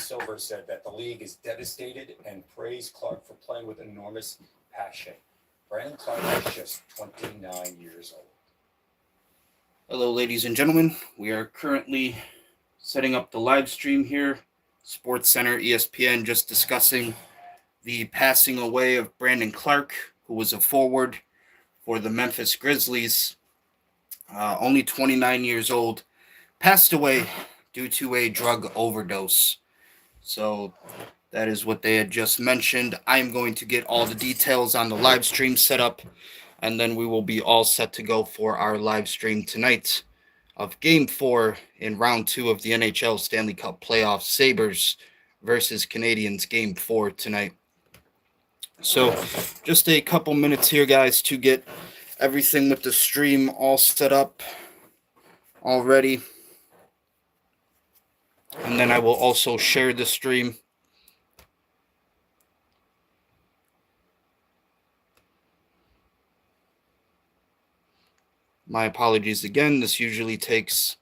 Silver said that the league is devastated and praised Clark for playing with enormous passion. Brandon Clark is just 29 years old. Hello, ladies and gentlemen. We are currently setting up the live stream here. Sports Center, ESPN, just discussing the passing away of Brandon Clark, who was a forward for the Memphis Grizzlies. Only 29 years old. Passed away due to a drug overdose. So that is what they had just mentioned. I'm going to get all the details on the live stream set up, and then we will be all set to go for our live stream tonight of Game 4 in Round 2 of the NHL Stanley Cup Playoffs. Sabres versus Canadiens, Game 4 tonight. So just a couple minutes here, guys, to get everything with the stream all set up already. And then I will also share the stream. My apologies again. This usually takes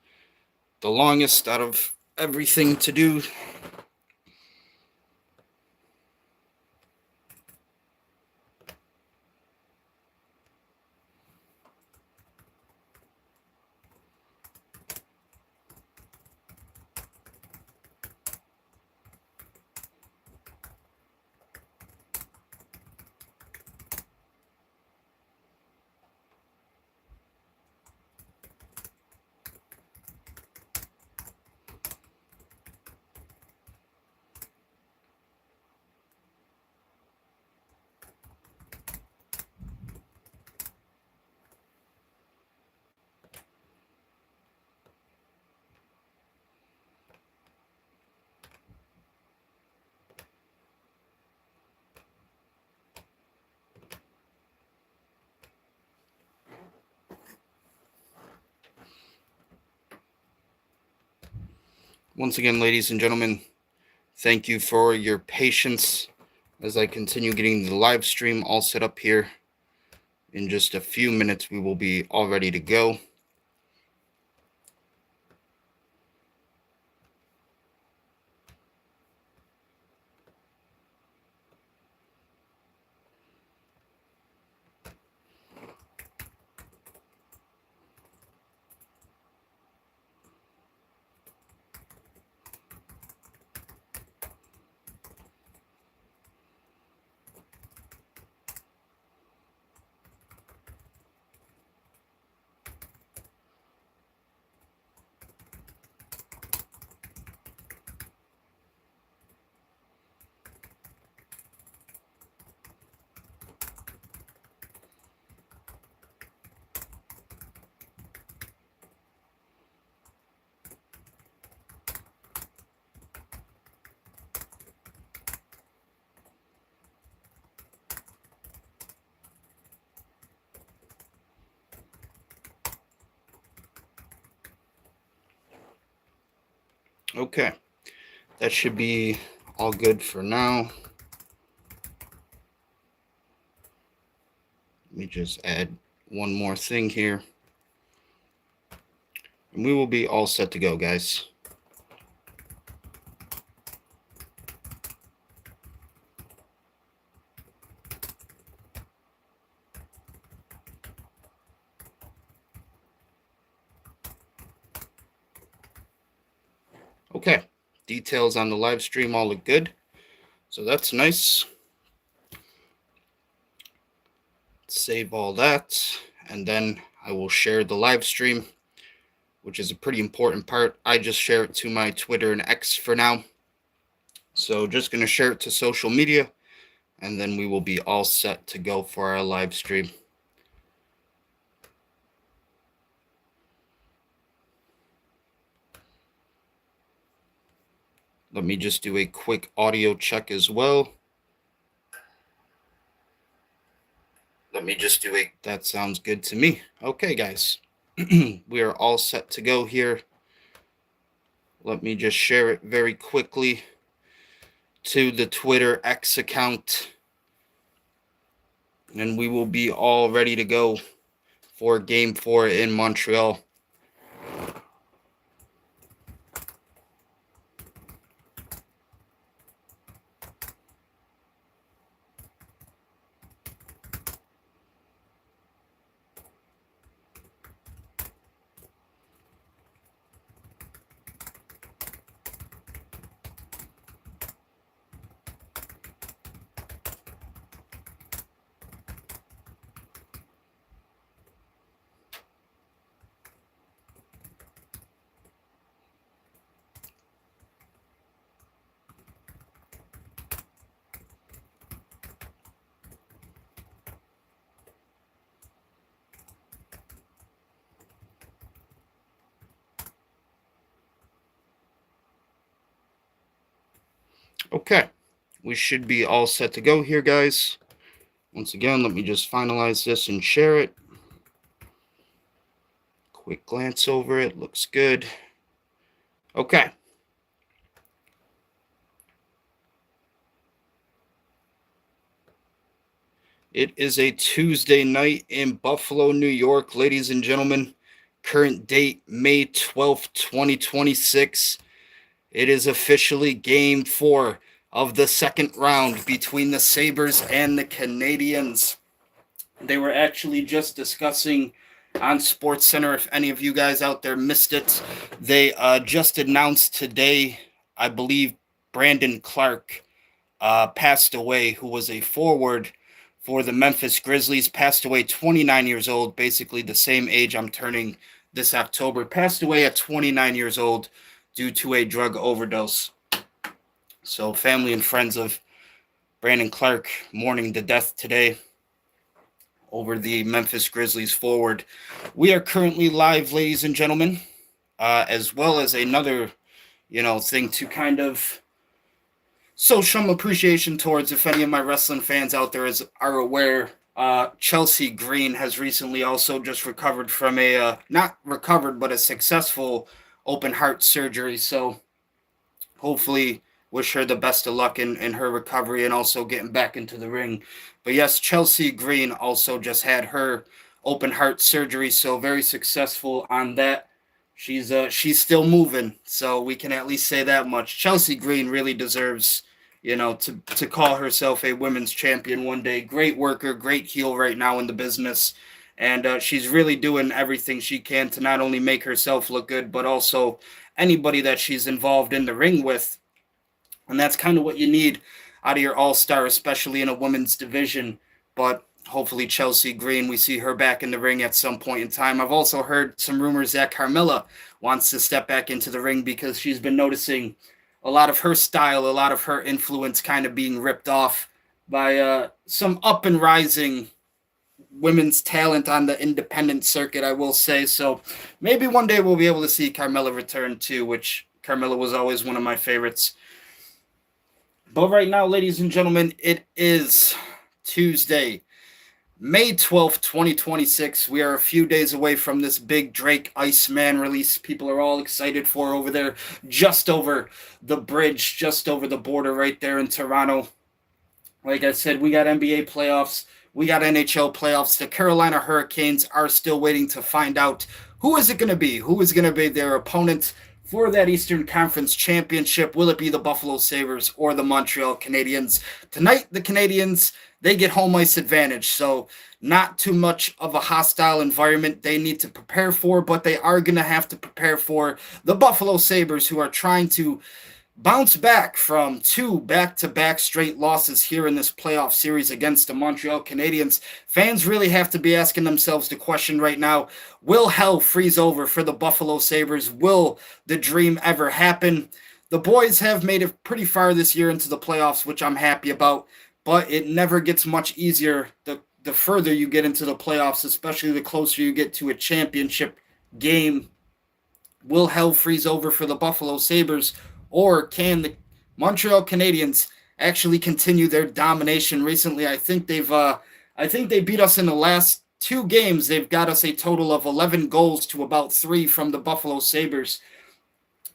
the longest out of everything to do. Once again, ladies and gentlemen, thank you for your patience as I continue getting the live stream all set up here. In just a few minutes, we will be all ready to go. Okay, that should be all good for now. Let me just add one more thing here. And we will be all set to go, guys. Okay, details on the live stream all look good, so that's nice. Save all that, and then I will share the live stream, which is a pretty important part. I just share it to my Twitter and X for now, so just going to share it to social media, and then we will be all set to go for our live stream. Let me just do a quick audio check as well. That sounds good to me. Okay, guys. We are all set to go here. Let me just share it very quickly to the Twitter X account. And we will be all ready to go for Game 4 in Montreal. Okay, we should be all set to go here, guys. Once again, let me just finalize this and share it. Quick glance over it. Looks good. Okay. It is a Tuesday night in Buffalo, New York, ladies and gentlemen. Current date, May 12th, 2026. It is officially Game 4 of the second round between the Sabres and the Canadiens. They were actually just discussing on SportsCenter, if any of you guys out there missed it. They just announced today, I believe, Brandon Clark passed away, who was a forward for the Memphis Grizzlies, passed away 29 years old, basically the same age I'm turning this October, passed away at 29 years old due to a drug overdose. So family and friends of Brandon Clark mourning the death today over the Memphis Grizzlies forward. We are currently live, ladies and gentlemen, as well as another, thing to kind of show some appreciation towards. If any of my wrestling fans out there are aware, Chelsea Green has recently also just recovered from not recovered, but a successful open heart surgery. So hopefully wish her the best of luck in her recovery and also getting back into the ring. But yes, Chelsea Green also just had her open heart surgery, so very successful on that. She's still moving, so we can at least say that much. Chelsea Green really deserves, to call herself a women's champion one day. Great worker, great heel right now in the business, and she's really doing everything she can to not only make herself look good, but also anybody that she's involved in the ring with. And that's kind of what you need out of your all-star, especially in a women's division. But hopefully Chelsea Green, we see her back in the ring at some point in time. I've also heard some rumors that Carmella wants to step back into the ring because she's been noticing a lot of her style, a lot of her influence kind of being ripped off by some up and rising women's talent on the independent circuit, I will say. So maybe one day we'll be able to see Carmella return too, which Carmella was always one of my favorites. But right now, ladies and gentlemen, it is Tuesday, May 12th, 2026. We are a few days away from this big Drake Iceman release people are all excited for over there, just over the bridge, just over the border right there in Toronto. Like I said, we got NBA playoffs, we got NHL playoffs. The Carolina Hurricanes are still waiting to find out who is it going to be, who is going to be their opponent for that Eastern Conference Championship. Will it be the Buffalo Sabres or the Montreal Canadiens? Tonight, the Canadiens, they get home ice advantage, so not too much of a hostile environment they need to prepare for, but they are going to have to prepare for the Buffalo Sabres, who are trying to bounce back from 2 back-to-back straight losses here in this playoff series against the Montreal Canadiens. Fans really have to be asking themselves the question right now, will hell freeze over for the Buffalo Sabres? Will the dream ever happen? The boys have made it pretty far this year into the playoffs, which I'm happy about, but it never gets much easier the further you get into the playoffs, especially the closer you get to a championship game. Will hell freeze over for the Buffalo Sabres? Or can the Montreal Canadiens actually continue their domination? Recently, I think they beat us in the last 2 games. They've got us a total of 11 goals to about 3 from the Buffalo Sabres.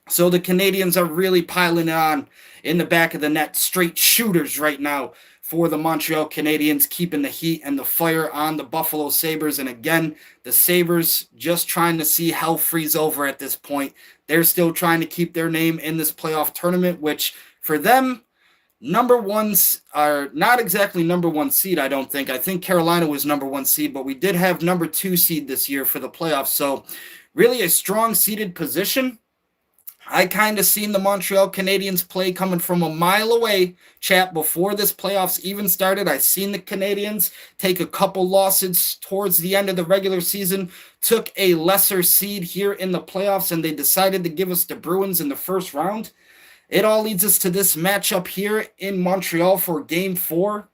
So the Canadiens are really piling on in the back of the net, straight shooters right now for the Montreal Canadiens, keeping the heat and the fire on the Buffalo Sabres. And again, the Sabres just trying to see hell freeze over at this point. They're still trying to keep their name in this playoff tournament, which for them, number ones are not exactly number 1 seed, I don't think. I think Carolina was number 1 seed, but we did have number 2 seed this year for the playoffs. So really a strong seeded position. I kind of seen the Montreal Canadiens play coming from a mile away, chat, before this playoffs even started. I seen the Canadiens take a couple losses towards the end of the regular season, took a lesser seed here in the playoffs, and they decided to give us the Bruins in the first round. It all leads us to this matchup here in Montreal for Game 4.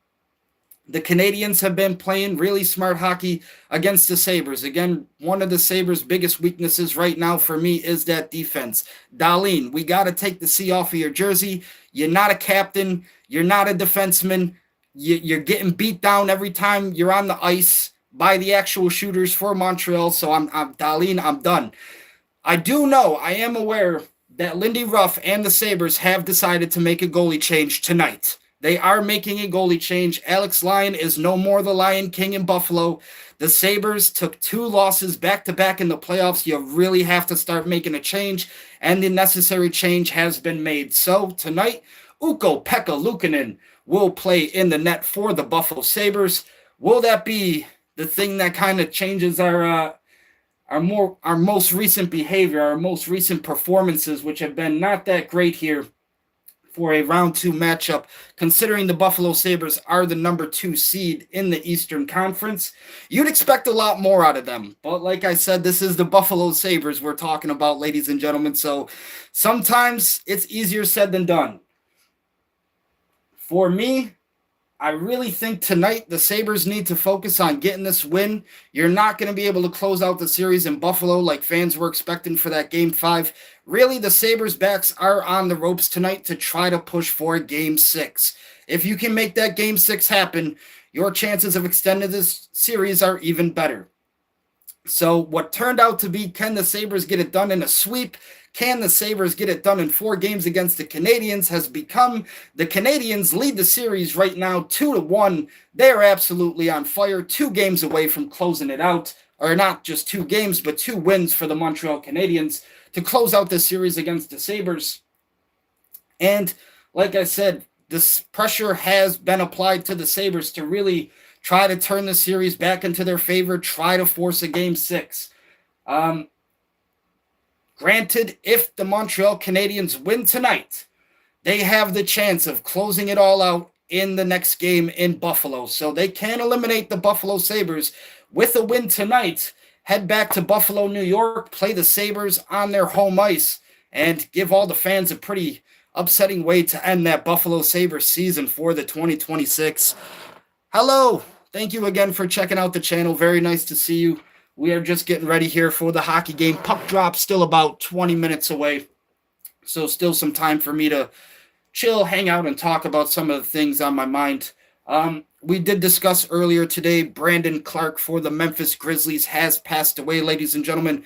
The Canadiens have been playing really smart hockey against the Sabres. Again, one of the Sabres' biggest weaknesses right now for me is that defense. Duane, we got to take the C off of your jersey. You're not a captain. You're not a defenseman. You're getting beat down every time you're on the ice by the actual shooters for Montreal. So I'm Duane, I'm done. I am aware that Lindy Ruff and the Sabres have decided to make a goalie change tonight. They are making a goalie change. Alex Lyon is no more the Lion King in Buffalo. The Sabres took 2 losses back-to-back in the playoffs. You really have to start making a change, and the necessary change has been made. So tonight, Ukko-Pekka Luukkonen will play in the net for the Buffalo Sabres. Will that be the thing that kind of changes our most recent behavior, our most recent performances, which have been not that great here for a round 2 matchup, considering the Buffalo Sabres are the number 2 seed in the Eastern Conference? You'd expect a lot more out of them. But like I said, this is the Buffalo Sabres we're talking about, ladies and gentlemen. So sometimes it's easier said than done. For me, I really think tonight the Sabres need to focus on getting this win. You're not going to be able to close out the series in Buffalo like fans were expecting for that Game 5. Really, the Sabres' backs are on the ropes tonight to try to push for Game 6. If you can make that Game 6 happen, your chances of extending this series are even better. So what turned out to be, can the Sabres get it done in a sweep? Can the Sabres get it done in 4 games against the Canadiens? Has become the Canadiens lead the series right now 2-1. They're absolutely on fire. 2 games away from closing it out. Or not just 2 games, but 2 wins for the Montreal Canadiens to close out the series against the Sabres. And like I said, this pressure has been applied to the Sabres to really try to turn the series back into their favor, try to force a Game 6. Granted, if the Montreal Canadiens win tonight, they have the chance of closing it all out in the next game in Buffalo. So they can eliminate the Buffalo Sabres with a win tonight, head back to Buffalo, New York, play the Sabres on their home ice, and give all the fans a pretty upsetting way to end that Buffalo Sabres season for the 2026. Hello. Thank you again for checking out the channel. Very nice to see you. We are just getting ready here for the hockey game. Puck drop still about 20 minutes away. So still some time for me to chill, hang out, and talk about some of the things on my mind. We did discuss earlier today, Brandon Clark for the Memphis Grizzlies has passed away, ladies and gentlemen.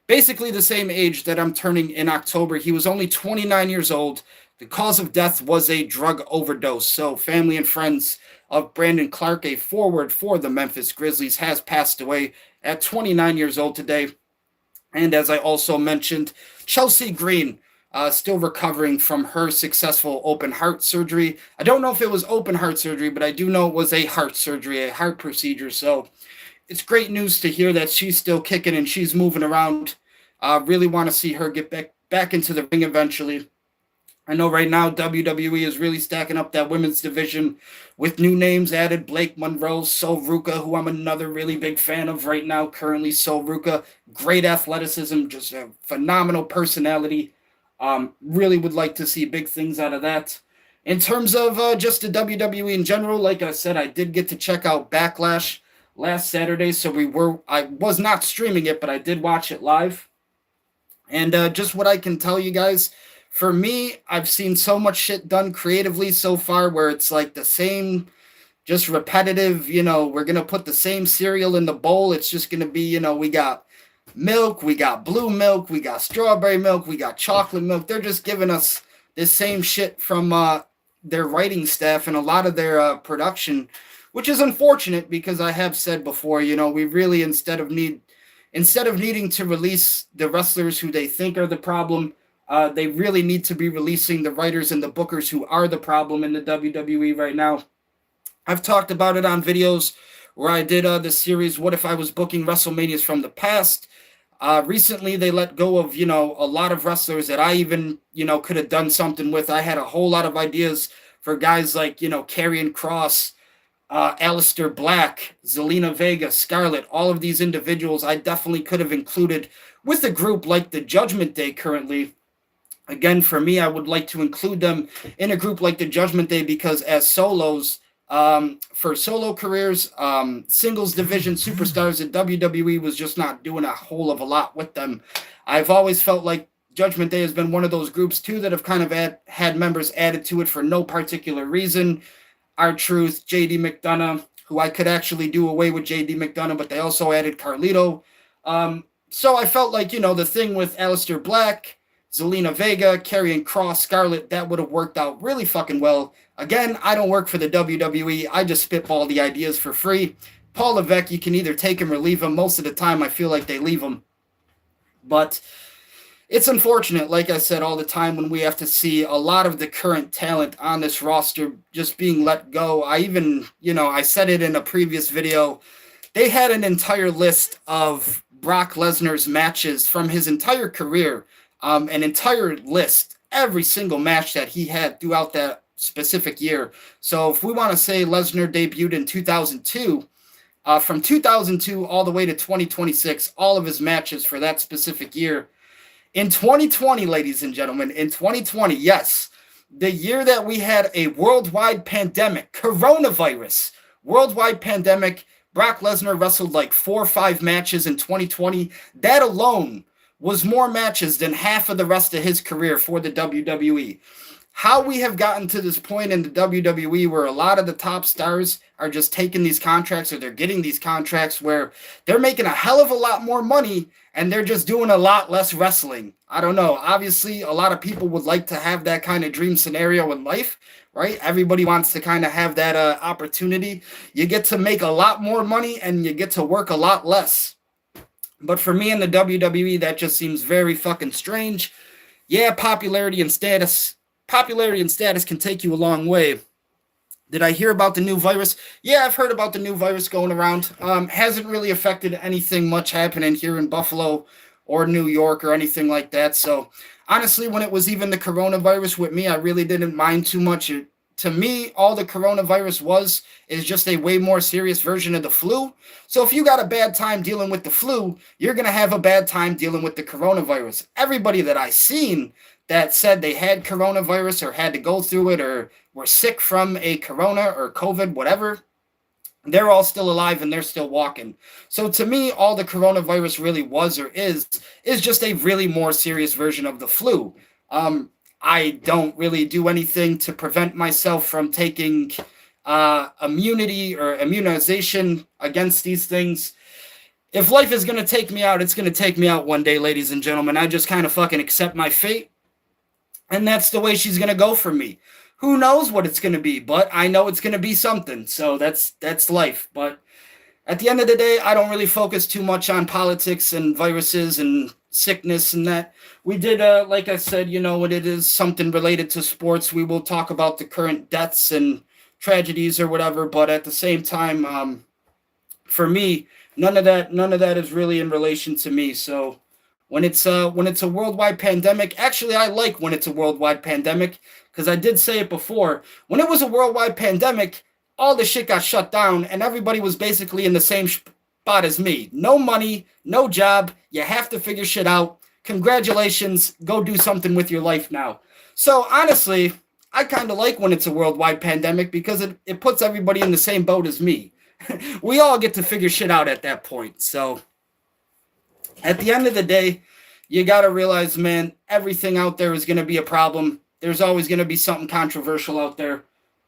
Basically the same age that I'm turning in October. He was only 29 years old. The cause of death was a drug overdose. So family and friends of Brandon Clark, a forward for the Memphis Grizzlies, has passed away at 29 years old today. And as I also mentioned, Chelsea Green, still recovering from her successful open heart surgery. I don't know if it was open heart surgery, but I do know it was a heart surgery, a heart procedure. So it's great news to hear that she's still kicking and she's moving around. Really want to see her get back into the ring eventually. I know right now WWE is really stacking up that women's division with new names added. Blake Monroe, Sol Ruka, who I'm another really big fan of right now currently. Sol Ruka, great athleticism, just a phenomenal personality. Really would like to see big things out of that. In terms of just the WWE in general, like I said, I did get to check out Backlash last Saturday, so I was not streaming it, but I did watch it live. And just what I can tell you guys, for me, I've seen so much shit done creatively so far where it's like the same, just repetitive, we're going to put the same cereal in the bowl. It's just going to be, we got milk, we got blue milk, we got strawberry milk, we got chocolate milk. They're just giving us this same shit from their writing staff and a lot of their production, which is unfortunate because I have said before, we really, instead of needing to release the wrestlers who they think are the problem, they really need to be releasing the writers and the bookers who are the problem in the WWE right now. I've talked about it on videos where I did the series, What If I Was Booking WrestleManias from the Past? Recently, they let go of, a lot of wrestlers that I even, could have done something with. I had a whole lot of ideas for guys like, Karrion Kross, Aleister Black, Zelina Vega, Scarlett, all of these individuals I definitely could have included with a group like the Judgment Day currently. Again, for me, I would like to include them in a group like the Judgment Day because as solos, For solo careers, singles division superstars at WWE was just not doing a whole of a lot with them. I've always felt like Judgment Day has been one of those groups too that have kind of had members added to it for no particular reason. R-Truth, JD McDonough, who I could actually do away with JD McDonough, but they also added Carlito. So I felt like, the thing with Aleister Black, Zelina Vega, Karrion Kross, Scarlett, that would have worked out really fucking well. Again, I don't work for the WWE. I just spitball the ideas for free. Paul Levesque, you can either take him or leave him. Most of the time, I feel like they leave him. But it's unfortunate, like I said, all the time when we have to see a lot of the current talent on this roster just being let go. I even, I said it in a previous video. They had an entire list of Brock Lesnar's matches from his entire career, an entire list, every single match that he had throughout that specific year. So if we want to say Lesnar debuted in 2002, from 2002 all the way to 2026, all of his matches for that specific year. In 2020, ladies and gentlemen, in 2020, yes, the year that we had a worldwide pandemic, coronavirus, worldwide pandemic, Brock Lesnar wrestled like 4 or 5 matches in 2020. That alone was more matches than half of the rest of his career for the WWE. How we have gotten to this point in the WWE where a lot of the top stars are just taking these contracts, or they're getting these contracts where they're making a hell of a lot more money and they're just doing a lot less wrestling. I don't know. Obviously, a lot of people would like to have that kind of dream scenario in life, right? Everybody wants to kind of have that opportunity. You get to make a lot more money and you get to work a lot less. But for me in the WWE, that just seems very fucking strange. Yeah, popularity and status can take you a long way. Did I hear about the new virus? Yeah, I've heard about the new virus going around. Hasn't really affected anything much happening here in Buffalo or New York or anything like that. So honestly, when it was even the coronavirus with me, I really didn't mind too much. To me, all the coronavirus is just a way more serious version of the flu. So if you got a bad time dealing with the flu, you're going to have a bad time dealing with the coronavirus. Everybody that I seen that said they had coronavirus or had to go through it or were sick from a corona or COVID, whatever, they're all still alive and they're still walking. So to me, all the coronavirus really was or is just a really more serious version of the flu. I don't really do anything to prevent myself from taking immunity or immunization against these things. If life is going to take me out, it's going to take me out one day, ladies and gentlemen. I just kind of fucking accept my fate. And that's the way she's going to go for me. Who knows what it's going to be, but I know it's going to be something. So that's life. But at the end of the day, I don't really focus too much on politics and viruses and sickness and that. We did, like I said, when it is something related to sports, we will talk about the current deaths and tragedies or whatever. But at the same time, for me, none of that is really in relation to me. So when it's a worldwide pandemic, actually, I like when it's a worldwide pandemic, because I did say it before. When it was a worldwide pandemic, all the shit got shut down and everybody was basically in the same spot as me. No money, no job. You have to figure shit out. Congratulations. Go do something with your life now. So honestly, I kind of like when it's a worldwide pandemic because it puts everybody in the same boat as me. We all get to figure shit out at that point. So at the end of the day, you got to realize, man, everything out there is going to be a problem. There's always going to be something controversial out there.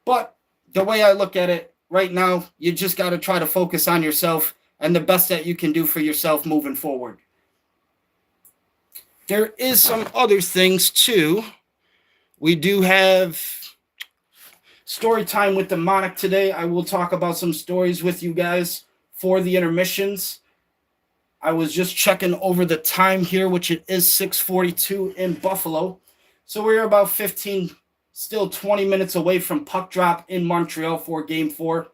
But the way I look at it right now, you just got to try to focus on yourself and the best that you can do for yourself moving forward. There is some other things too. We do have story time with the Monarch today. I will talk about some stories with you guys for the intermissions. I was just checking over the time here, which it is 6:42 in Buffalo. So we're about 20 minutes away from puck drop in Montreal for Game 4.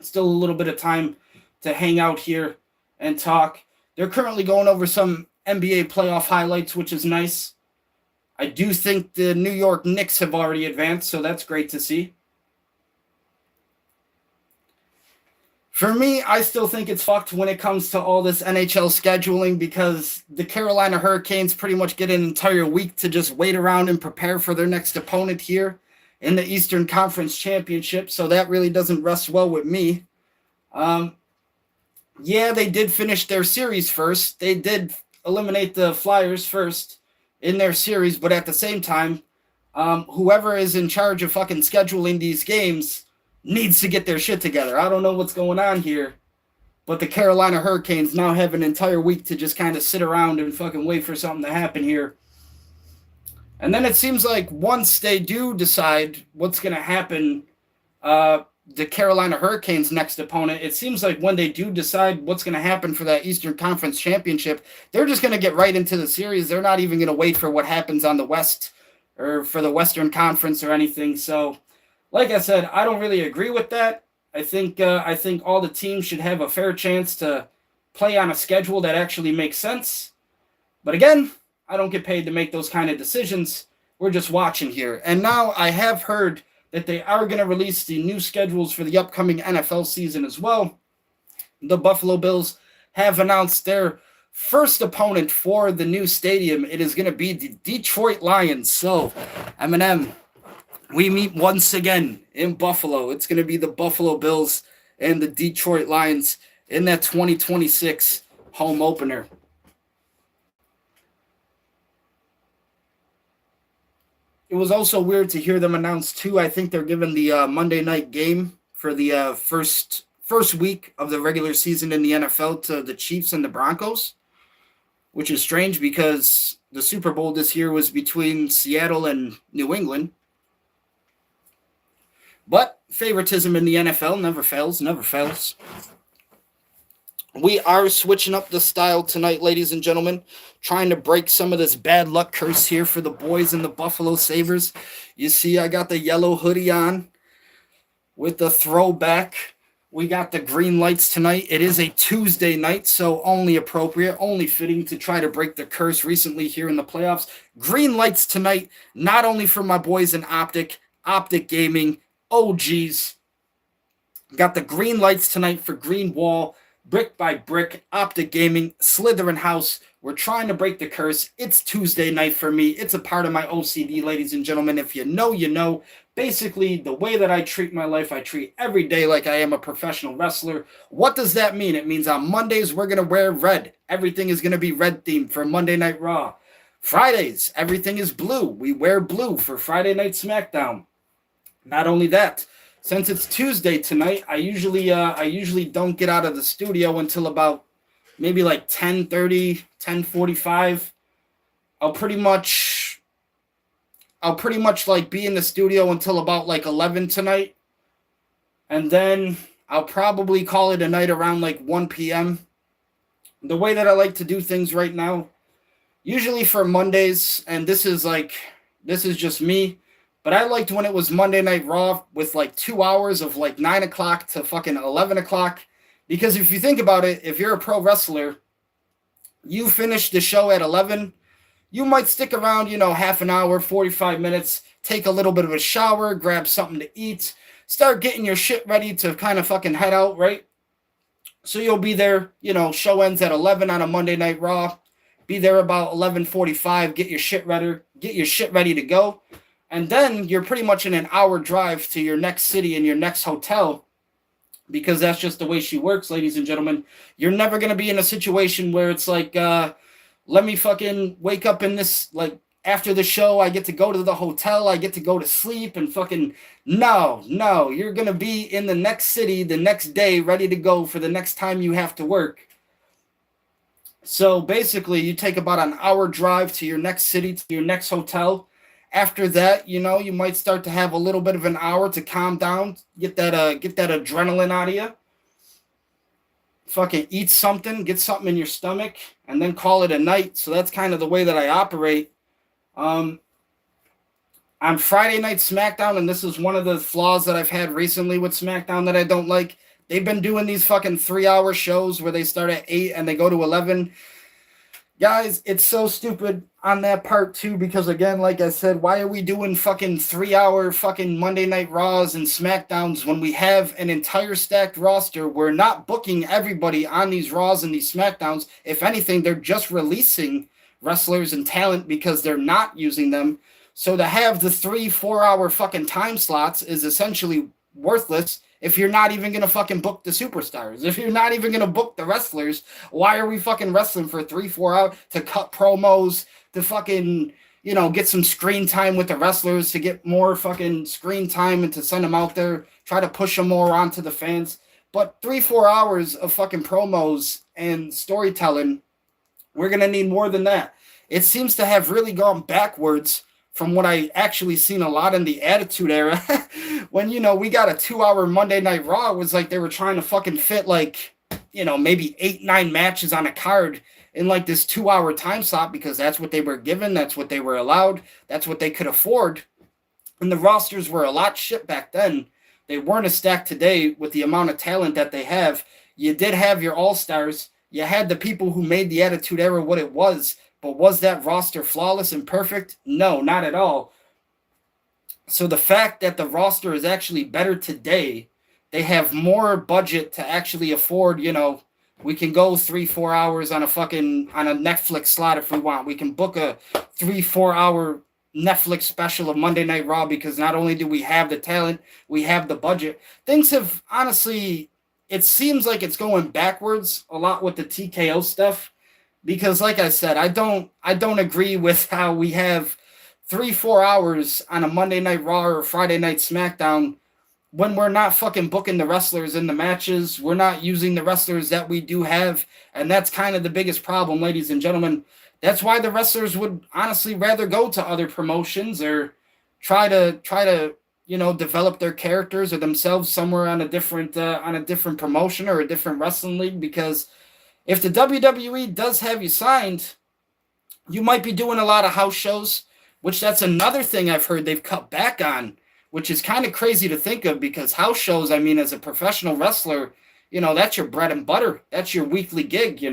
Still a little bit of time to hang out here and talk. They're currently going over some NBA playoff highlights, which is nice. I do think the New York Knicks have already advanced, so that's great to see. For me, I still think it's fucked when it comes to all this NHL scheduling because the Carolina Hurricanes pretty much get an entire week to just wait around and prepare for their next opponent here in the Eastern Conference Championship, so that really doesn't rest well with me. Yeah, they did finish their series first. They did eliminate the Flyers first in their series, but at the same time, whoever is in charge of fucking scheduling these games needs to get their shit together. I don't know what's going on here, but the Carolina Hurricanes now have an entire week to just kind of sit around and fucking wait for something to happen here. And then it seems like once they do decide what's going to happen, the Carolina Hurricanes' next opponent, it seems like when they do decide what's going to happen for that Eastern Conference Championship, they're just going to get right into the series. They're not even going to wait for what happens on the West or for the Western Conference or anything. So, like I said, I don't really agree with that. I think all the teams should have a fair chance to play on a schedule that actually makes sense. But again, I don't get paid to make those kind of decisions. We're just watching here. And now I have heard that they are going to release the new schedules for the upcoming NFL season as well. The Buffalo Bills have announced their first opponent for the new stadium. It is going to be the Detroit Lions. So, Eminem, we meet once again in Buffalo. It's going to be the Buffalo Bills and the Detroit Lions in that 2026 home opener. It was also weird to hear them announce, too. I think they're giving the Monday night game for the first week of the regular season in the NFL to the Chiefs and the Broncos, which is strange because the Super Bowl this year was between Seattle and New England. But favoritism in the NFL never fails, never fails. We are switching up the style tonight, ladies and gentlemen, trying to break some of this bad luck curse here for the boys in the Buffalo Sabres. You see, I got the yellow hoodie on with the throwback. We got the green lights tonight. It is a Tuesday night, so only appropriate, only fitting to try to break the curse recently here in the playoffs. Green lights tonight, not only for my boys in Optic Gaming, OGs. Got the green lights tonight for Green Wall, Brick by Brick, Optic Gaming, Slytherin House. We're trying to break the curse. It's Tuesday night for me. It's a part of my OCD, ladies and gentlemen. If you know, you know. Basically, the way that I treat my life, I treat every day like I am a professional wrestler. What does that mean? It means on Mondays, we're going to wear red. Everything is going to be red themed for Monday Night Raw. Fridays, everything is blue. We wear blue for Friday Night SmackDown. Not only that, since it's Tuesday tonight, I usually don't get out of the studio until about maybe like 10:30, 10:45. I'll pretty much like be in the studio until about like 11 tonight. And then I'll probably call it a night around like 1 p.m. The way that I like to do things right now, usually for Mondays, and this is just me, but I liked when it was Monday Night Raw with like 2 hours of like 9 o'clock to fucking 11 o'clock. Because if you think about it, if you're a pro wrestler, you finish the show at 11, you might stick around, half an hour, 45 minutes, take a little bit of a shower, grab something to eat, start getting your shit ready to kind of fucking head out, right? So you'll be there, show ends at 11 on a Monday Night Raw. Be there about 11:45, get your shit ready to go. And then you're pretty much in an hour drive to your next city and your next hotel, because that's just the way she works, ladies and gentlemen. You're never going to be in a situation where it's like, let me fucking wake up in this, like, after the show, I get to go to the hotel, I get to go to sleep and fucking, no, you're going to be in the next city the next day, ready to go for the next time you have to work. So basically, you take about an hour drive to your next city, to your next hotel. After that, you might start to have a little bit of an hour to calm down, get that adrenaline out of you. Fucking eat something, get something in your stomach, and then call it a night. So that's kind of the way that I operate. On Friday Night SmackDown, and this is one of the flaws that I've had recently with SmackDown that I don't like, they've been doing these fucking 3-hour shows where they start at 8 and they go to 11. Guys, it's so stupid on that part too, because again, like I said, why are we doing fucking 3-hour fucking Monday Night Raws and SmackDowns when we have an entire stacked roster? We're not booking everybody on these Raws and these SmackDowns. If anything, they're just releasing wrestlers and talent because they're not using them So to have the 3-4 hour fucking time slots is essentially worthless if you're not even going to fucking book the superstars. If you're not even going to book the wrestlers, why are we fucking wrestling for 3-4 hours to cut promos, to fucking, get some screen time with the wrestlers, to get more fucking screen time and to send them out there, try to push them more onto the fans. But 3-4 hours of fucking promos and storytelling, we're going to need more than that. It seems to have really gone backwards from what I actually seen a lot in the Attitude Era. When, we got a 2-hour Monday Night Raw, it was like they were trying to fucking fit like, maybe 8-9 matches on a card in like this 2-hour time slot because that's what they were given, that's what they were allowed, that's what they could afford. And the rosters were a lot shit back then. They weren't as stacked today with the amount of talent that they have. You did have your all-stars. You had the people who made the Attitude Era what it was. But was that roster flawless and perfect? No, not at all. So the fact that the roster is actually better today, they have more budget to actually afford, we can go 3-4 hours on a Netflix slot if we want. We can book a 3-4 hour Netflix special of Monday Night Raw because not only do we have the talent, we have the budget. Things have honestly, it seems like it's going backwards a lot with the TKO stuff. Because, like I said, I don't agree with how we have 3-4 hours on a Monday Night Raw or Friday Night SmackDown when we're not fucking booking the wrestlers in the matches. We're not using the wrestlers that we do have, and that's kind of the biggest problem, ladies and gentlemen. That's why the wrestlers would honestly rather go to other promotions or try to develop their characters or themselves somewhere on a different promotion or a different wrestling league because. If the WWE does have you signed, you might be doing a lot of house shows, which that's another thing I've heard they've cut back on, which is kind of crazy to think of because house shows, as a professional wrestler, that's your bread and butter. That's your weekly gig,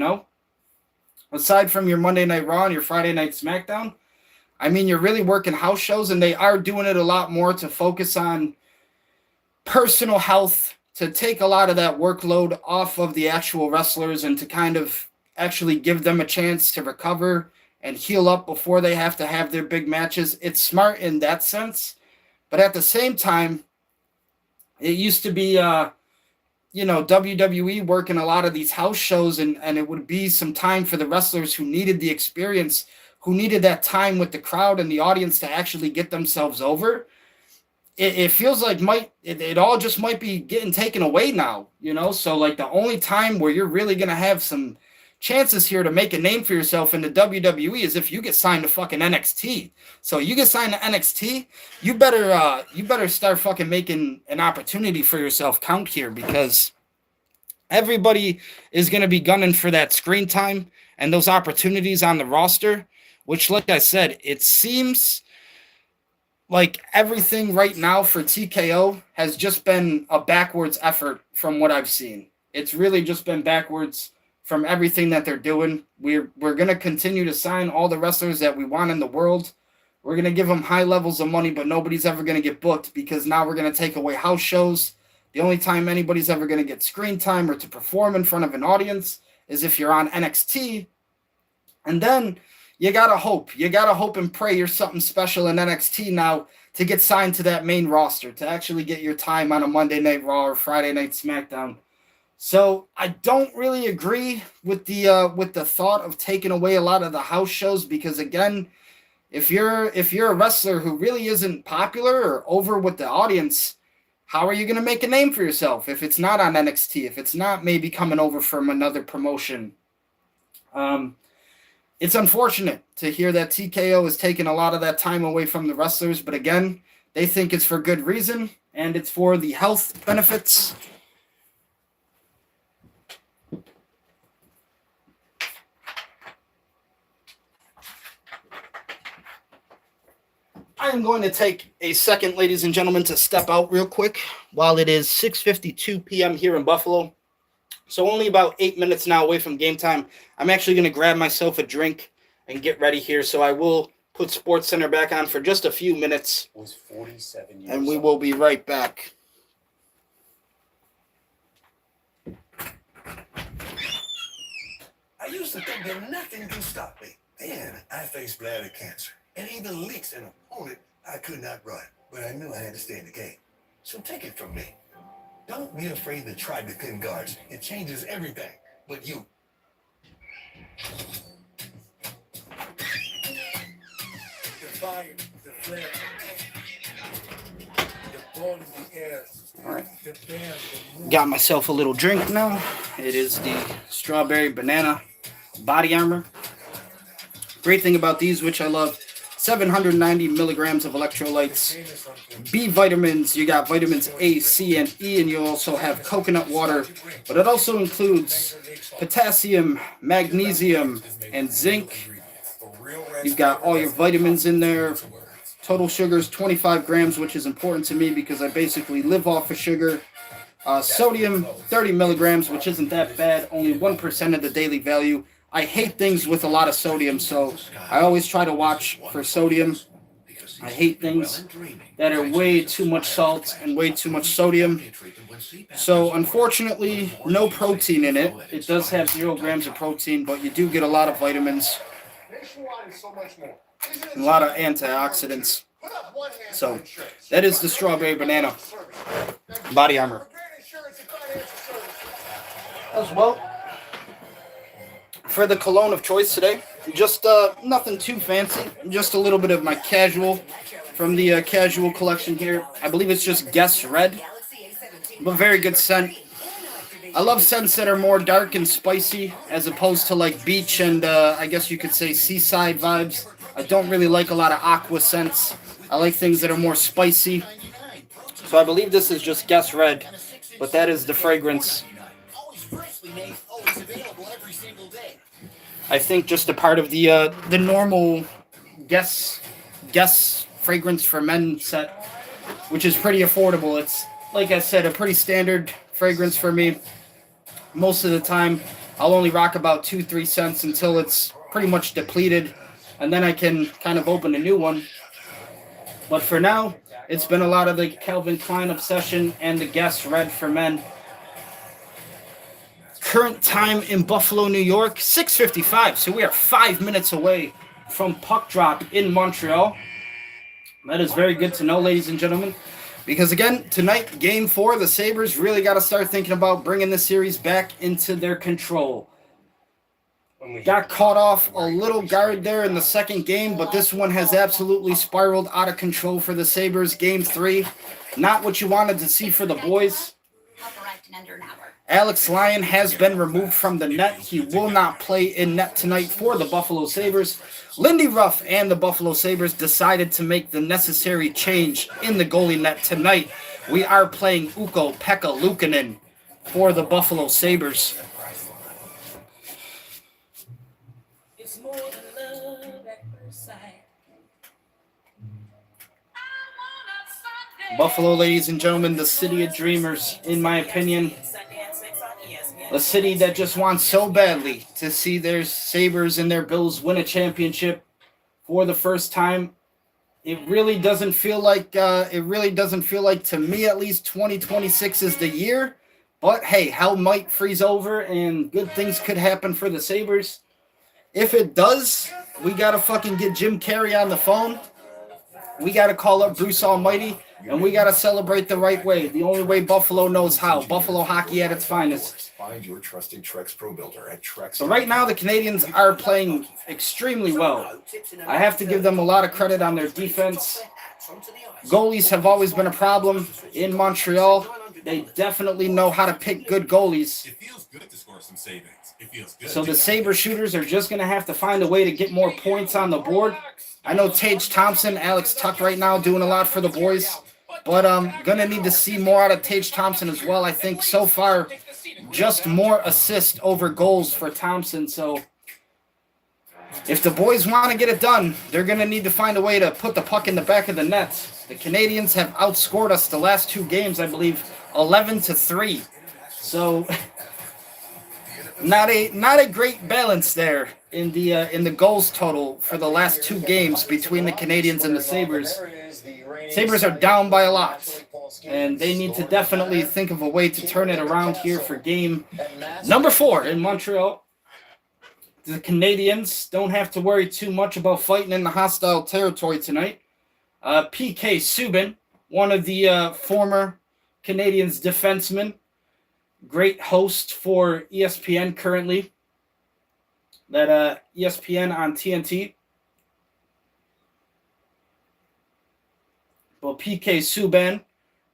Aside from your Monday Night Raw and your Friday Night SmackDown, you're really working house shows, and they are doing it a lot more to focus on personal health, to take a lot of that workload off of the actual wrestlers and to kind of actually give them a chance to recover and heal up before they have to have their big matches. It's smart in that sense. But at the same time, it used to be, WWE working a lot of these house shows and it would be some time for the wrestlers who needed the experience, who needed that time with the crowd and the audience to actually get themselves over. It feels like it all just might be getting taken away now, So like the only time where you're really gonna have some chances here to make a name for yourself in the WWE is if you get signed to fucking NXT. So you get signed to NXT, you better start fucking making an opportunity for yourself count here because everybody is gonna be gunning for that screen time and those opportunities on the roster, which, like I said, it seems like everything right now for TKO has just been a backwards effort from what I've seen. It's really just been backwards from everything that they're doing. We're going to continue to sign all the wrestlers that we want in the world. We're going to give them high levels of money, but nobody's ever going to get booked because now we're going to take away house shows. The only time anybody's ever going to get screen time or to perform in front of an audience is if you're on NXT. And then you got to hope. You got to hope and pray you're something special in NXT now to get signed to that main roster, to actually get your time on a Monday Night Raw or Friday Night SmackDown. So I don't really agree with the thought of taking away a lot of the house shows because, again, if you're a wrestler who really isn't popular or over with the audience, how are you going to make a name for yourself if it's not on NXT, if it's not maybe coming over from another promotion? It's unfortunate to hear that TKO is taking a lot of that time away from the wrestlers, but again, they think it's for good reason, and it's for the health benefits. I am going to take a second, ladies and gentlemen, to step out real quick while it is 6:52 p.m. here in Buffalo. So only about 8 minutes now away from game time. I'm actually going to grab myself a drink and get ready here. So I will put SportsCenter back on for just a few minutes. Was 47 years and we will be right back. I used to think that nothing can stop me. Then I faced bladder cancer. and even leaks an opponent I could not run. But I knew I had to stay in the game. So take it from me. Don't be afraid to try the thin guards. It changes everything. But you. The fire, the flare, the ball in the air. All right. Got myself a little drink now. It is the strawberry banana body armor. Great thing about these, which I love, 790 milligrams of electrolytes, B vitamins. You got vitamins A, C, and E, and you also have coconut water. But it also includes potassium, magnesium, and zinc. You've got all your vitamins in there. Total sugar is 25 grams, which is important to me because I basically live off of sugar. Sodium, 30 milligrams, which isn't that bad, only 1% of the daily value. I hate things with a lot of sodium, so I always try to watch for sodium. I hate things that are way too much salt and way too much sodium. So unfortunately, no protein in it. It does have 0 grams of protein, but you do get a lot of vitamins, and a lot of antioxidants. So that is the strawberry banana body armor. As well, for the cologne of choice today, just nothing too fancy, just a little bit of my casual from the casual collection here. I believe it's just Guess Red, but very good scent. I love scents that are more dark and spicy as opposed to like beach and I guess you could say seaside vibes. I don't really like a lot of aqua scents. I like things that are more spicy. So I believe this is just Guess Red, but that is the fragrance. I think just a part of the normal Guess fragrance for men set, which is pretty affordable. It's, like I said, a pretty standard fragrance for me. Most of the time, I'll only rock about 2-3 cents until it's pretty much depleted, and then I can kind of open a new one. But for now, it's been a lot of the Calvin Klein obsession and the Guess Red for men. Current time in Buffalo, New York, 6:55. So we are 5 minutes away from puck drop in Montreal. That is very good to know, ladies and gentlemen. Because again, tonight, Game 4, the Sabres really got to start thinking about bringing the series back into their control. Got caught off a little guard there in the second game, but this one has absolutely spiraled out of control for the Sabres. Game 3, not what you wanted to see for the boys. Alex Lyon has been removed from the net. He will not play in net tonight for the Buffalo Sabres. Lindy Ruff and the Buffalo Sabres decided to make the necessary change in the goalie net tonight. We are playing Ukko-Pekka Luukkonen for the Buffalo Sabres. Buffalo, ladies and gentlemen, the city of dreamers, in my opinion. A city that just wants so badly to see their Sabres and their Bills win a championship for the first time. It really doesn't feel like, to me at least, 2026 is the year. But hey, hell might freeze over and good things could happen for the Sabres. If it does, we got to fucking get Jim Carrey on the phone. We got to call up Bruce Almighty. And we got to celebrate the right way. The only way Buffalo knows how. Buffalo hockey at its finest. Find your trusted Trex Pro Builder at Trex. So right now, the Canadiens are playing extremely well. I have to give them a lot of credit on their defense. Goalies have always been a problem in Montreal. They definitely know how to pick good goalies. It feels good to score some savings. It feels good. So the Sabre shooters are just going to have to find a way to get more points on the board. I know Tage Thompson, Alex Tuck right now doing a lot for the boys. But I'm going to need to see more out of Tage Thompson as well. I think so far, just more assists over goals for Thompson. So if the boys want to get it done, they're going to need to find a way to put the puck in the back of the net. The Canadiens have outscored us the last 2 games, I believe, 11-3. So not a great balance there in the goals total for the last 2 games between the Canadiens and the Sabres. Sabres are down by a lot, and they need to definitely think of a way to turn it around here for game number 4 in Montreal. the Canadiens don't have to worry too much about fighting in the hostile territory tonight. PK Subban, one of the former Canadiens defensemen, great host for ESPN currently. That ESPN on TNT. Well, PK Subban,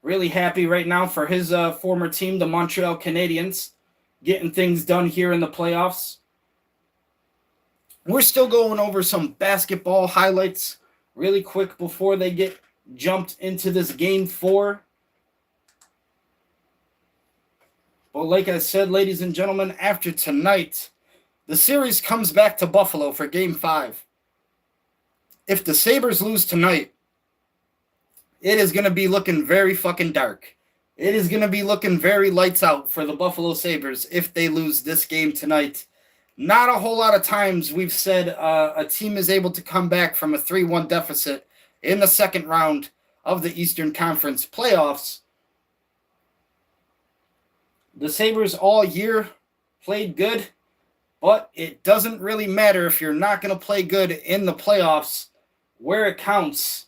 really happy right now for his former team, the Montreal Canadiens, getting things done here in the playoffs. We're still going over some basketball highlights really quick before they get jumped into this Game 4. Well, like I said, ladies and gentlemen, after tonight, the series comes back to Buffalo for Game 5. If the Sabres lose tonight, it is going to be looking very fucking dark. It is going to be looking very lights out for the Buffalo Sabres if they lose this game tonight. Not a whole lot of times we've said a team is able to come back from a 3-1 deficit in the second round of the Eastern Conference playoffs. The Sabres all year played good, but it doesn't really matter if you're not going to play good in the playoffs where it counts.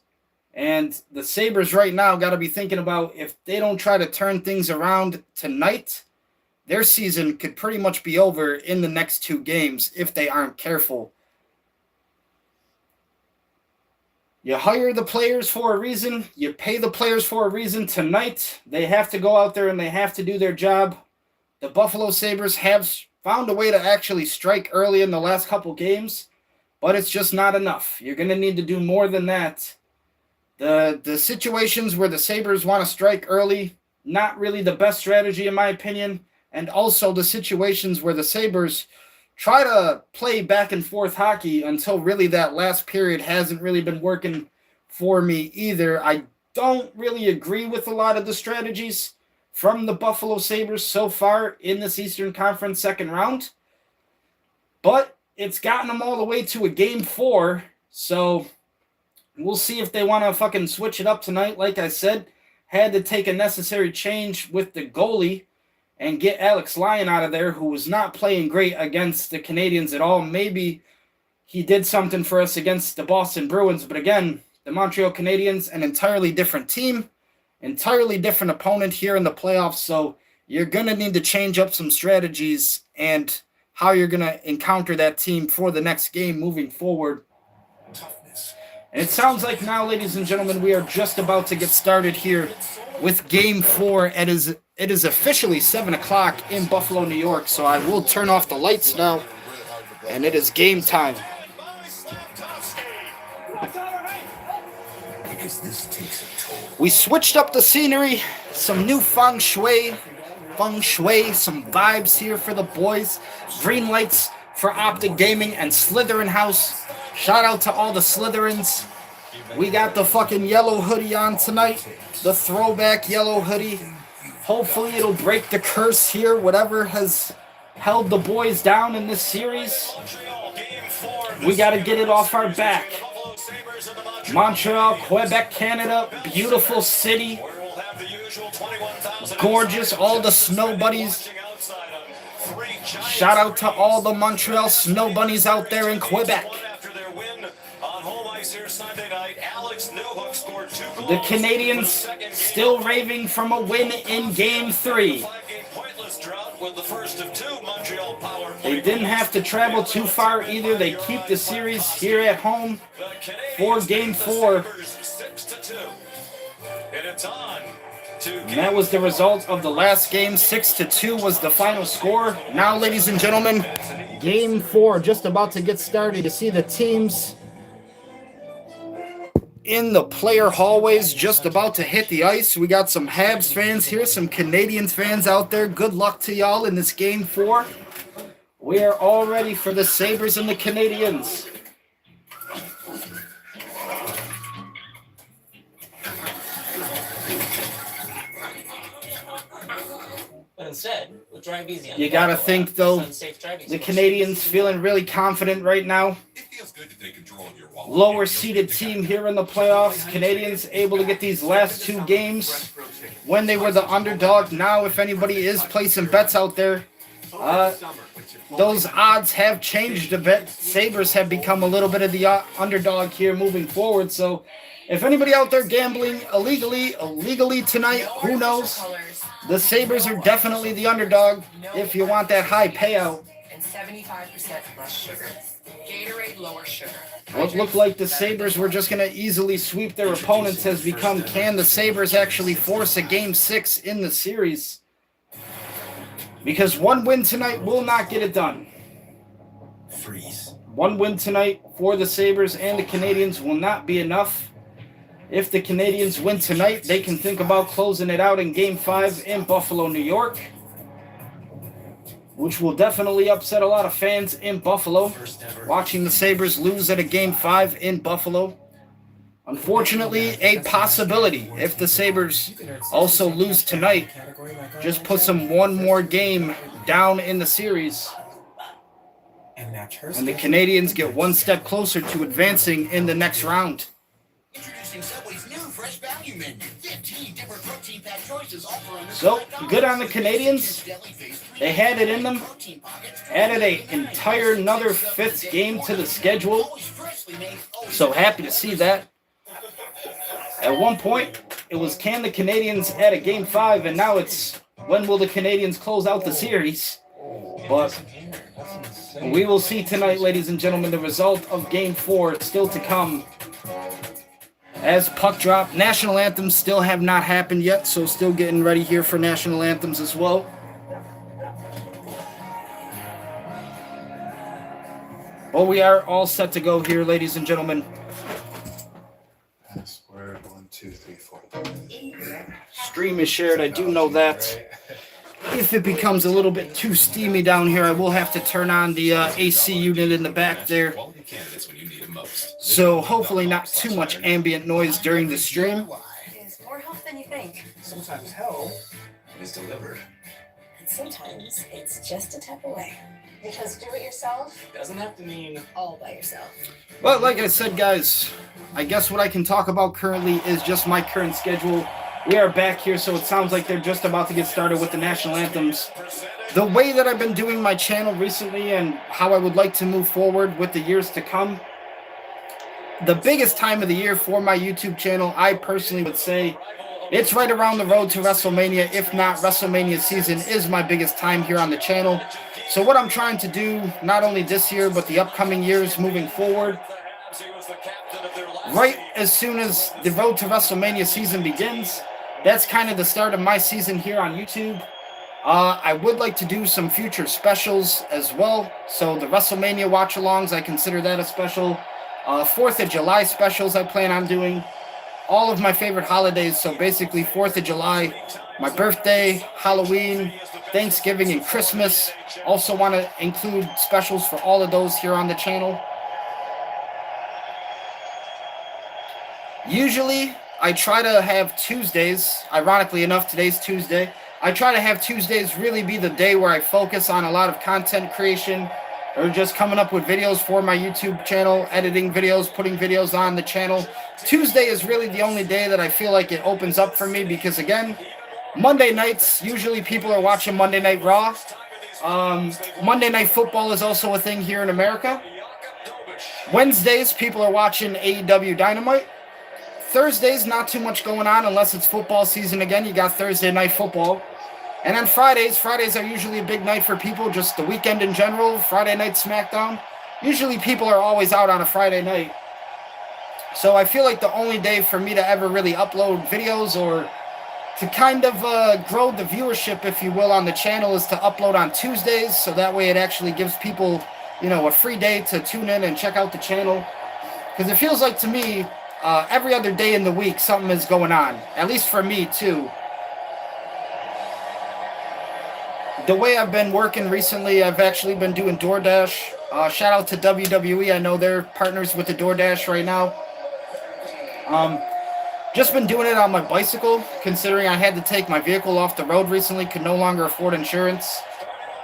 And the Sabres right now got to be thinking about if they don't try to turn things around tonight, their season could pretty much be over in the next 2 games if they aren't careful. You hire the players for a reason. You pay the players for a reason. Tonight, they have to go out there and they have to do their job. The Buffalo Sabres have found a way to actually strike early in the last couple games, but it's just not enough. You're going to need to do more than that. The situations where the Sabres want to strike early, not really the best strategy in my opinion. And also the situations where the Sabres try to play back and forth hockey until really that last period hasn't really been working for me either. I don't really agree with a lot of the strategies from the Buffalo Sabres so far in this Eastern Conference second round. But it's gotten them all the way to a Game 4, so we'll see if they want to fucking switch it up tonight. Like I said, had to take a necessary change with the goalie and get Alex Lyon out of there, who was not playing great against the Canadiens at all. Maybe he did something for us against the Boston Bruins, but again, the Montreal Canadiens, an entirely different team, entirely different opponent here in the playoffs, so you're going to need to change up some strategies and how you're going to encounter that team for the next game moving forward. And it sounds like now, ladies and gentlemen, we are just about to get started here with Game 4. It is officially 7 o'clock in Buffalo, New York, so I will turn off the lights now, and it is game time. We switched up the scenery, some new feng shui, some vibes here for the boys. Green lights for Optic Gaming and Slytherin House. Shout out to all the Slytherins. We got the fucking yellow hoodie on tonight, the throwback yellow hoodie. Hopefully it'll break the curse here, whatever has held the boys down in this series. We got to get it off our back. Montreal, Quebec, Canada, beautiful city. Gorgeous, all the snow bunnies. Shout out to all the Montreal snow bunnies out there in Quebec. The Canadiens still raving from a win in Game 3. They didn't have to travel too far either. They keep the series here at home for Game 4. And that was the result of the last game. 6-2 was the final score. Now, ladies and gentlemen, Game 4 just about to get started. You see the teams in the player hallways just about to hit the ice. We got some Habs fans here, some Canadiens fans out there. Good luck to y'all in this Game 4. We are all ready for the Sabres and the Canadiens. But instead, we'll drive easy on You gotta think, though, the Canadiens feeling really confident right now. It feels good to take control of your wallet. Lower seeded team here in the playoffs. Canadiens able to get these last 2 games when they were the underdog. Now, if anybody is placing bets out there, those odds have changed a bit. Sabres have become a little bit of the underdog here moving forward. So if anybody out there gambling illegally tonight, who knows? The Sabres are definitely the underdog if you want that high payout. And 75% less sugar. Gatorade lower sugar. What looked like the Sabres were just going to easily sweep their opponents has become, can the Sabres actually force a Game 6 in the series? Because one win tonight will not get it done. Freeze. One win tonight for the Sabres and the Canadiens will not be enough. If the Canadiens win tonight, they can think about closing it out in Game 5 in Buffalo, New York, which will definitely upset a lot of fans in Buffalo, watching the Sabres lose at a Game 5 in Buffalo. Unfortunately, a possibility if the Sabres also lose tonight, just puts them one more game down in the series. And the Canadiens get one step closer to advancing in the next round. Introducing Subway's new fresh value menu. 15 different protein pack choices all for So, good on the Canadiens. They had it in them. Added another fifth game to the schedule. So happy to see that. At one point, it was, can the Canadiens add a Game 5? And now it's, when will the Canadiens close out the series? But we will see tonight, ladies and gentlemen, the result of Game 4 still to come. As puck drop, national anthems still have not happened yet, so still getting ready here for national anthems as well. But we are all set to go here, ladies and gentlemen. Squared 1, 2, 3, 4. Stream is shared, I do know that. If it becomes a little bit too steamy down here, I will have to turn on the AC unit in the back there. Quality candidates when you need it most. So hopefully not too much ambient noise during the stream. It's more health than you think. Sometimes hell is delivered. And sometimes it's just a tap away. Because do it yourself Doesn't have to mean all by yourself. But like I said, guys, I guess what I can talk about currently is just my current schedule. We are back here, so it sounds like they're just about to get started with the national anthems. The way that I've been doing my channel recently and how I would like to move forward with the years to come, the biggest time of the year for my YouTube channel, I personally would say, it's right around the road to WrestleMania. If not, WrestleMania season is my biggest time here on the channel. So what I'm trying to do, not only this year, but the upcoming years moving forward, right as soon as the road to WrestleMania season begins, that's kind of the start of my season here on YouTube. I would like to do some future specials as well. So the WrestleMania watch-alongs, I consider that a special. 4th of July specials I plan on doing. All of my favorite holidays, so basically 4th of July, my birthday, Halloween, Thanksgiving, and Christmas. Also want to include specials for all of those here on the channel. Usually, I try to have Tuesdays, ironically enough, today's Tuesday. I try to have Tuesdays really be the day where I focus on a lot of content creation or just coming up with videos for my YouTube channel, editing videos, putting videos on the channel. Tuesday is really the only day that I feel like it opens up for me because, again, Monday nights, usually people are watching Monday Night Raw. Monday Night Football is also a thing here in America. Wednesdays, people are watching AEW Dynamite. Thursdays, not too much going on unless it's football season again. You got Thursday Night Football. And then Fridays are usually a big night for people, just the weekend in general. Friday Night SmackDown. Usually people are always out on a Friday night. So I feel like the only day for me to ever really upload videos or to kind of grow the viewership, if you will, on the channel is to upload on Tuesdays. So that way it actually gives people, you know, a free day to tune in and check out the channel. Because it feels like to me, every other day in the week, something is going on. At least for me, too. The way I've been working recently, I've actually been doing DoorDash. Shout out to WWE. I know they're partners with the DoorDash right now. Just been doing it on my bicycle, considering I had to take my vehicle off the road recently, could no longer afford insurance.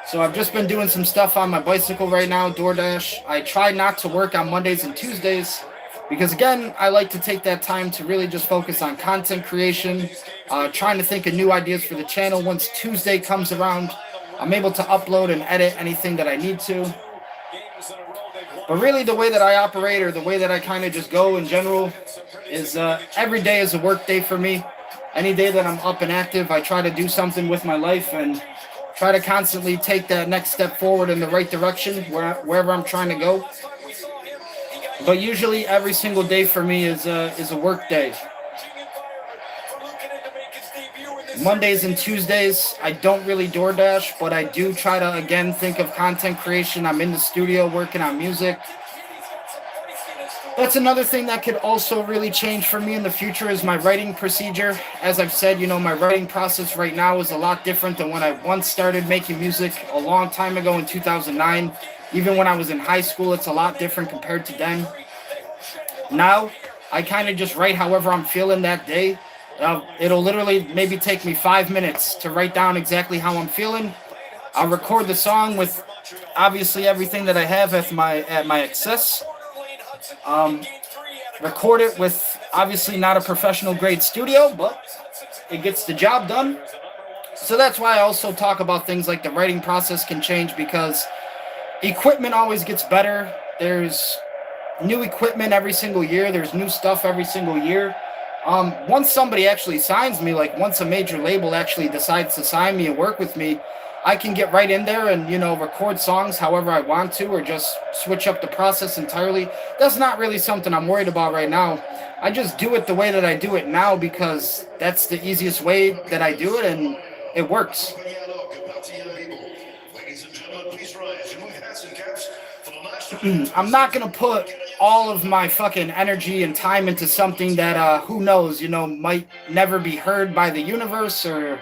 So I've just been doing some stuff on my bicycle right now, DoorDash. I try not to work on Mondays and Tuesdays because, again, I like to take that time to really just focus on content creation, trying to think of new ideas for the channel. Once Tuesday comes around, I'm able to upload and edit anything that I need to. But really the way that I operate, or the way that I kind of just go in general, is every day is a work day for me. Any day that I'm up and active, I try to do something with my life and try to constantly take that next step forward in the right direction wherever I'm trying to go. But usually every single day for me is a work day. Mondays and Tuesdays, I don't really DoorDash, but I do try to, again, think of content creation. I'm in the studio working on music. That's another thing that could also really change for me in the future is my writing procedure. As I've said, my writing process right now is a lot different than when I once started making music a long time ago in 2009. Even when I was in high school, it's a lot different compared to then. Now, I kind of just write however I'm feeling that day. It'll literally maybe take me 5 minutes to write down exactly how I'm feeling. I'll record the song with obviously everything that I have at my access. Record it with obviously not a professional grade studio, but it gets the job done. So that's why I also talk about things like the writing process can change, because equipment always gets better. There's new equipment every single year. There's new stuff every single year. Once somebody actually signs me, like once a major label actually decides to sign me and work with me, I can get right in there and, record songs however I want to, or just switch up the process entirely. That's not really something I'm worried about right now. I just do it the way that I do it now because that's the easiest way that I do it, and it works. I'm not going to put all of my fucking energy and time into something that, who knows, might never be heard by the universe, or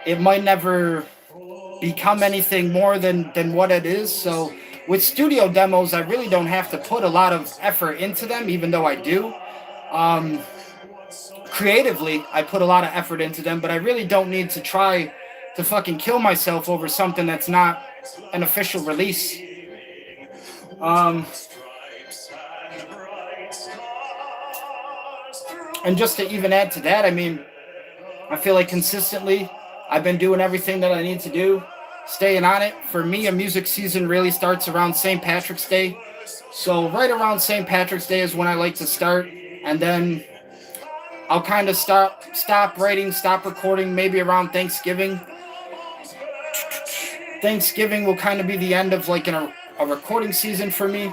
it might never become anything more than what it is. So with studio demos, I really don't have to put a lot of effort into them, even though I do. Creatively, I put a lot of effort into them, but I really don't need to try to fucking kill myself over something that's not an official release. And just to even add to that, I feel like consistently I've been doing everything that I need to do, staying on it. For me, a music season really starts around St. Patrick's Day. So right around St. Patrick's Day is when I like to start, and then I'll kind of stop writing, stop recording maybe around Thanksgiving. Thanksgiving will kind of be the end of like a recording season for me.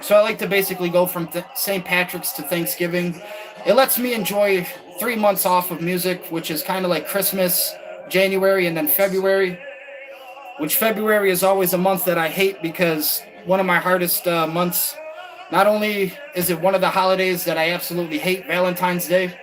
So I like to basically go from St. Patrick's to Thanksgiving. It lets me enjoy 3 months off of music, which is kind of like Christmas, January, and then February. Which February is always a month that I hate, because one of my hardest months. Not only is it one of the holidays that I absolutely hate, Valentine's Day.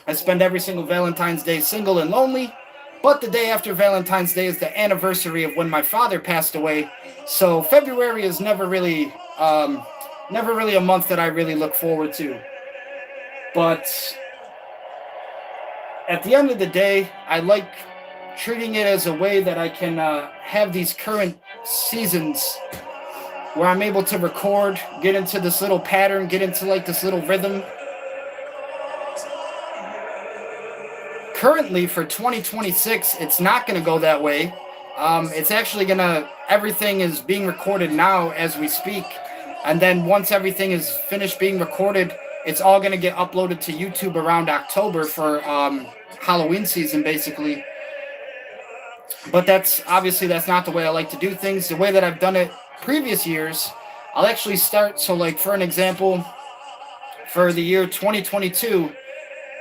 I spend every single Valentine's Day single and lonely. But the day after Valentine's Day is the anniversary of when my father passed away. So February is never really a month that I really look forward to. But at the end of the day, I like treating it as a way that I can have these current seasons where I'm able to record, get into this little pattern, get into like this little rhythm. Currently for 2026, it's not going to go that way. It's actually everything is being recorded now as we speak. And then once everything is finished being recorded, it's all going to get uploaded to YouTube around October for Halloween season, basically. But that's not the way I like to do things. The way that I've done it previous years, I'll actually start. So like for an example, for the year 2022,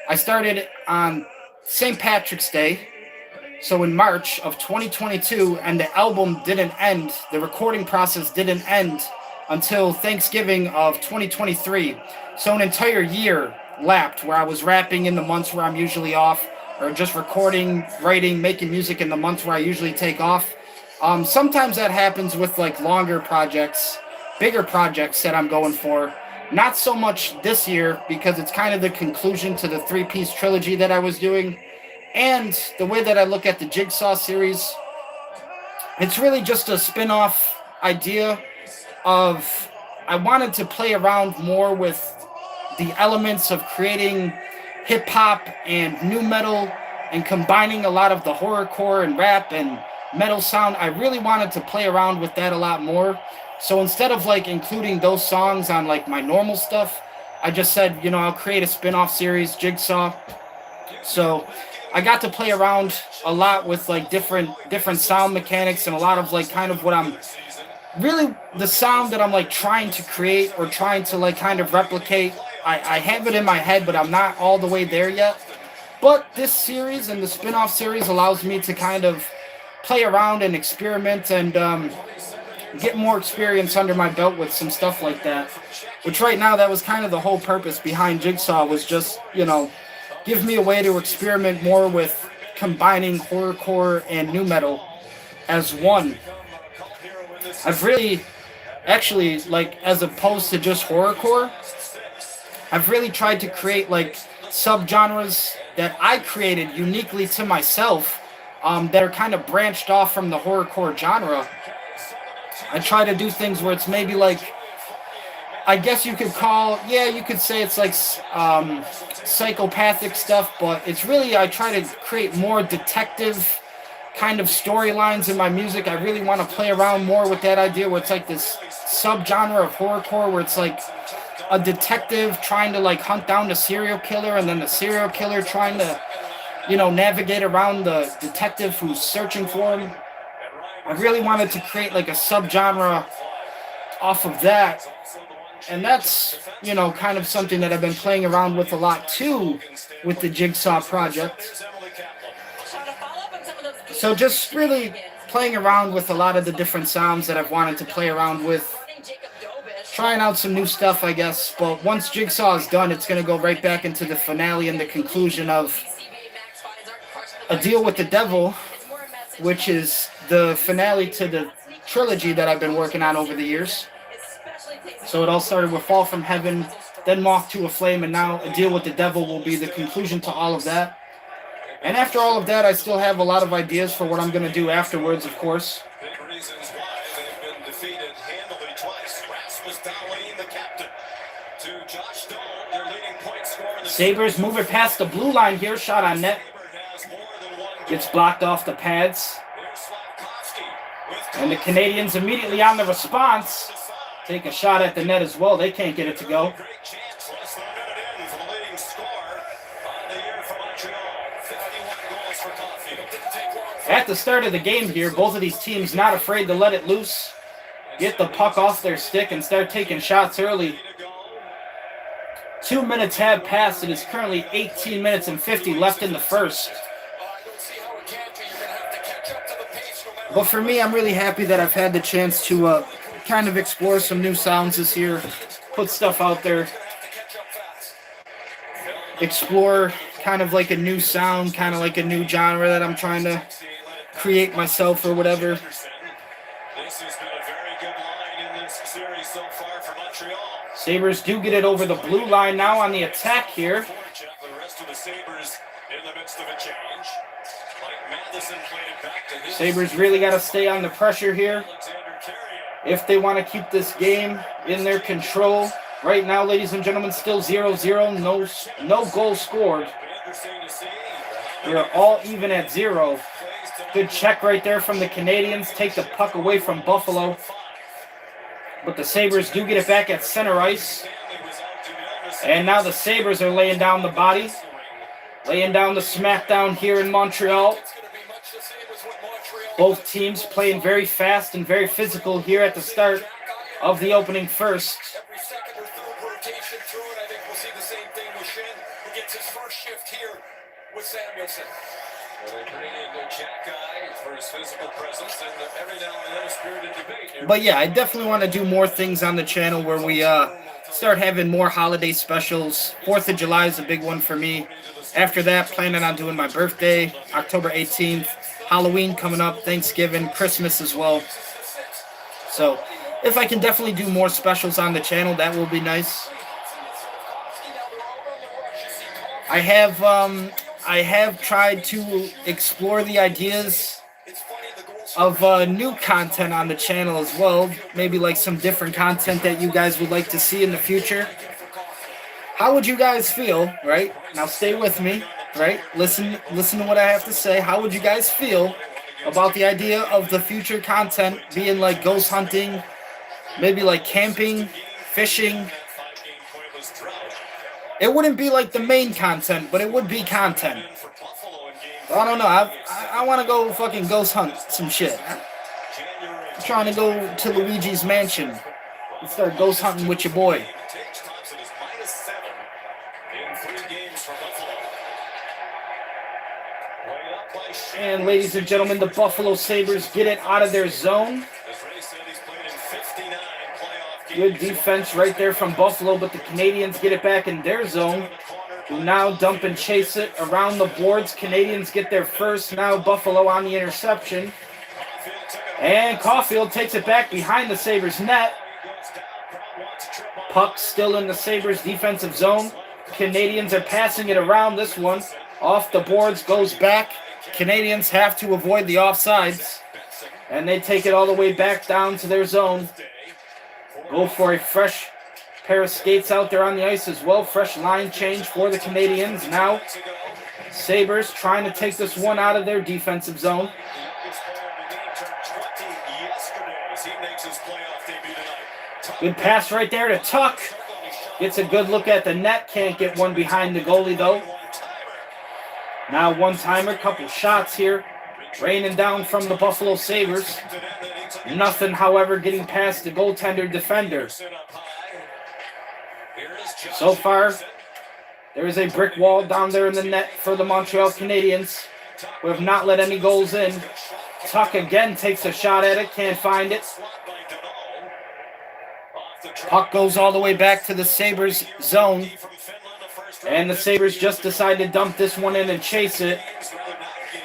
I started on St. Patrick's Day, so in March of 2022, and the album didn't end, the recording process didn't end until Thanksgiving of 2023. So an entire year lapped where I was rapping in the months where I'm usually off, or just recording, writing, making music in the months where I usually take off. Sometimes that happens with like longer projects, bigger projects that I'm going for. Not so much this year, because it's kind of the conclusion to the 3-piece trilogy that I was doing. And the way that I look at the Jigsaw series, it's really just a spin-off idea of, I wanted to play around more with the elements of creating hip-hop and nu metal, and combining a lot of the horrorcore and rap and metal sound. I really wanted to play around with that a lot more. So instead of like including those songs on like my normal stuff, I just said, you know, I'll create a spin-off series, Jigsaw. So I got to play around a lot with like different sound mechanics and a lot of like kind of what I'm really the sound that I'm like trying to create or trying to like kind of replicate. I have it in my head, but I'm not all the way there yet. But this series and the spin-off series allows me to kind of play around and experiment and get more experience under my belt with some stuff like that. Which right now, that was kind of the whole purpose behind Jigsaw, was just, you know, give me a way to experiment more with combining horrorcore and nu metal as one. I've really, actually, like, as opposed to just horrorcore, I've really tried to create like subgenres that I created uniquely to myself, that are kind of branched off from the horrorcore genre. I try to do things where it's maybe like, I guess you could say it's like psychopathic stuff, but it's really, I try to create more detective kind of storylines in my music. I really want to play around more with that idea where it's like this subgenre of horrorcore where it's like a detective trying to like hunt down the serial killer, and then the serial killer trying to, you know, navigate around the detective who's searching for him. I really wanted to create like a subgenre off of that. And that's, you know, kind of something that I've been playing around with a lot too with the Jigsaw project. So just really playing around with a lot of the different sounds that I've wanted to play around with. Trying out some new stuff, I guess. But once Jigsaw is done, it's going to go right back into the finale and the conclusion of A Deal with the Devil, which is the finale to the trilogy that I've been working on over the years. So it all started with Fall from Heaven, then Moth to a Flame, and now A Deal with the Devil will be the conclusion to all of that. And after all of that, I still have a lot of ideas for what I'm going to do afterwards, of course. Sabres moving past the blue line here. Shot on net. Gets blocked off the pads. And the Canadiens immediately on the response. Take a shot at the net as well. They can't get it to go. At the start of the game here, both of these teams not afraid to let it loose. Get the puck off their stick and start taking shots early. 2 minutes have passed. It is currently 18 minutes and 50 left in the first. But for me, I'm really happy that I've had the chance to kind of explore some new sounds this year, put stuff out there, explore kind of like a new sound, kind of like a new genre that I'm trying to create myself or whatever. This has been a very good line in this series so far for Montreal. Sabres do get it over the blue line now on the attack here. The rest of the Sabres in the midst of a change. Mike Matheson played it back to his. Sabres really got to stay on the pressure here if they want to keep this game in their control. Right now, ladies and gentlemen, still 0-0, no goal scored. We are all even at 0. Good check right there from the Canadiens. Take the puck away from Buffalo. But the Sabres do get it back at center ice. And now the Sabres are laying down the body. Laying down the smackdown here in Montreal. Both teams playing very fast and very physical here at the start of the opening first. Every second or third rotation through it, I think we'll see the same thing with Shin, who gets his first shift here with Samuelson. Well, they're putting in the Jack guy for his physical presence, and every now and then a spirited debate. But yeah, I definitely want to do more things on the channel where we start having more holiday specials. 4th of July is a big one for me. After that, planning on doing my birthday, October 18th, Halloween coming up, Thanksgiving, Christmas as well. So if I can definitely do more specials on the channel, that will be nice. I have tried to explore the ideas of new content on the channel as well. Maybe like some different content that you guys would like to see in the future. How would you guys feel, right? Now stay with me, right? Listen to what I have to say. How would you guys feel about the idea of the future content being like ghost hunting, maybe like camping, fishing. It wouldn't be like the main content, but it would be content. I don't know. I want to go fucking ghost hunt some shit. I'm trying to go to Luigi's mansion and start ghost hunting with your boy. And ladies and gentlemen, the Buffalo Sabres get it out of their zone. Good defense right there from Buffalo, but the Canadiens get it back in their zone. Who now dump and chase it around the boards. Canadiens get their first. Now Buffalo on the interception. And Caulfield takes it back behind the Sabres net. Puck still in the Sabres defensive zone. Canadiens are passing it around. This one off the boards, goes back. Canadiens have to avoid the offsides. And they take it all the way back down to their zone. Go for a fresh pair of skates out there on the ice as well. Fresh line change for the Canadiens. Now, Sabres trying to take this one out of their defensive zone. Good pass right there to Tuck. Gets a good look at the net. Can't get one behind the goalie, though. Now one-timer, couple shots here. Raining down from the Buffalo Sabres. Nothing, however, getting past the goaltender defender. So far, there is a brick wall down there in the net for the Montreal Canadiens, who have not let any goals in. Tuck again takes a shot at it, can't find it. Puck goes all the way back to the Sabres zone. And the Sabres just decide to dump this one in and chase it.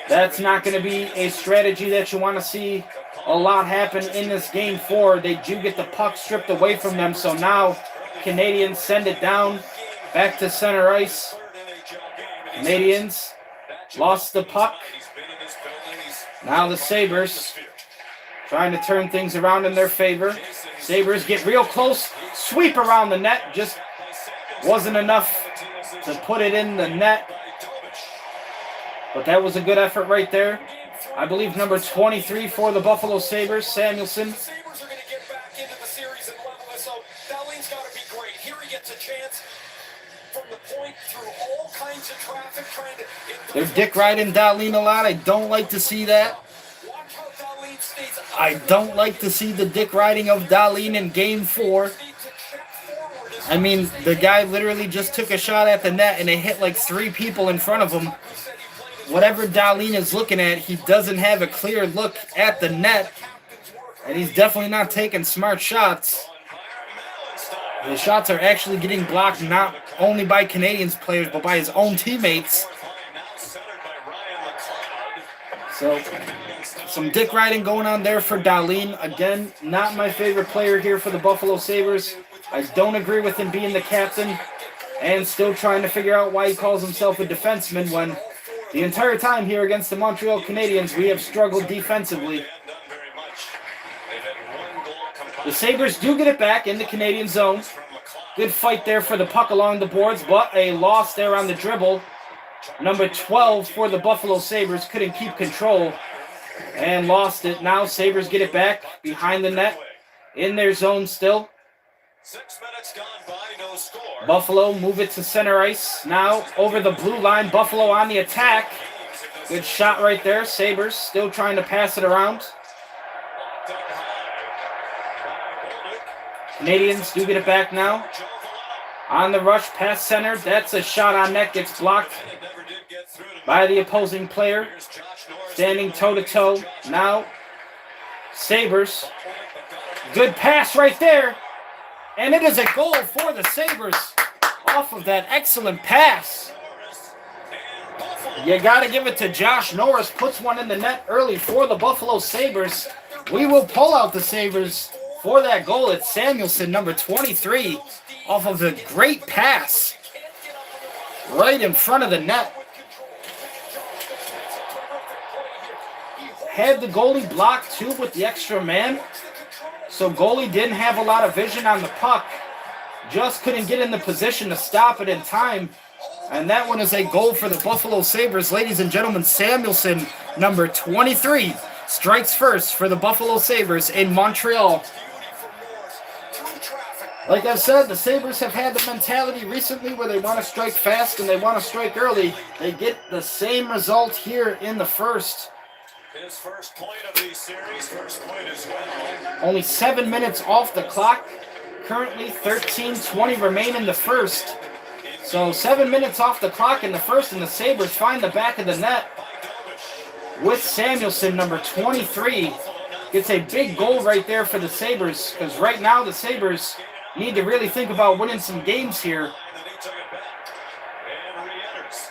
That's not going to be a strategy that you want to see a lot happen in this game 4. They do get the puck stripped away from them. So now Canadiens send it down back to center ice. Canadiens lost the puck. Now the Sabres trying to turn things around in their favor. Sabres get real close. Sweep around the net. Just wasn't enough to put it in the net. But that was a good effort right there. I believe number 23 for the Buffalo Sabres, Samuelson. Sabres are going to get back into the series and level this up. Darlene's got to be great. Here he gets a chance from the point through all kinds of traffic trying to... They're dick riding Darlene a lot. I don't like to see that. Watch how Darlene stays... I don't like to see the dick riding of Darlene in game 4. I mean, the guy literally just took a shot at the net and it hit like 3 people in front of him. Whatever Darlene is looking at, he doesn't have a clear look at the net. And he's definitely not taking smart shots. The shots are actually getting blocked not only by Canadiens players, but by his own teammates. So, some dick riding going on there for Darlene. Again, not my favorite player here for the Buffalo Sabres. I don't agree with him being the captain. And still trying to figure out why he calls himself a defenseman when the entire time here against the Montreal Canadiens, we have struggled defensively. The Sabres do get it back in the Canadian zone. Good fight there for the puck along the boards, but a loss there on the dribble. Number 12 for the Buffalo Sabres couldn't keep control and lost it. Now Sabres get it back behind the net in their zone still. 6 minutes gone by, no score. Buffalo move it to center ice. Now over the blue line, Buffalo on the attack. Good shot right there. Sabres still trying to pass it around. Canadiens do get it back now. On the rush past center. That's a shot on net. Gets blocked by the opposing player. Standing toe-to-toe. Now Sabres. Good pass right there. And it is a goal for the Sabres off of that excellent pass. You got to give it to Josh Norris. Puts one in the net early for the Buffalo Sabres. We will pull out the Sabres for that goal. It's Samuelson, number 23, off of a great pass right in front of the net. Had the goalie blocked too with the extra man. So goalie didn't have a lot of vision on the puck. Just couldn't get in the position to stop it in time. And that one is a goal for the Buffalo Sabres. Ladies and gentlemen, Samuelson, number 23, strikes first for the Buffalo Sabres in Montreal. Like I've said, the Sabres have had the mentality recently where they want to strike fast and they want to strike early. They get the same result here in the first. His first point of the series, first point as well. Only 7 minutes off the clock. Currently 13:20 remain in the first. So 7 minutes off the clock in the first, and the Sabres find the back of the net with Samuelson, number 23. Gets a big goal right there for the Sabres, because right now the Sabres need to really think about winning some games here.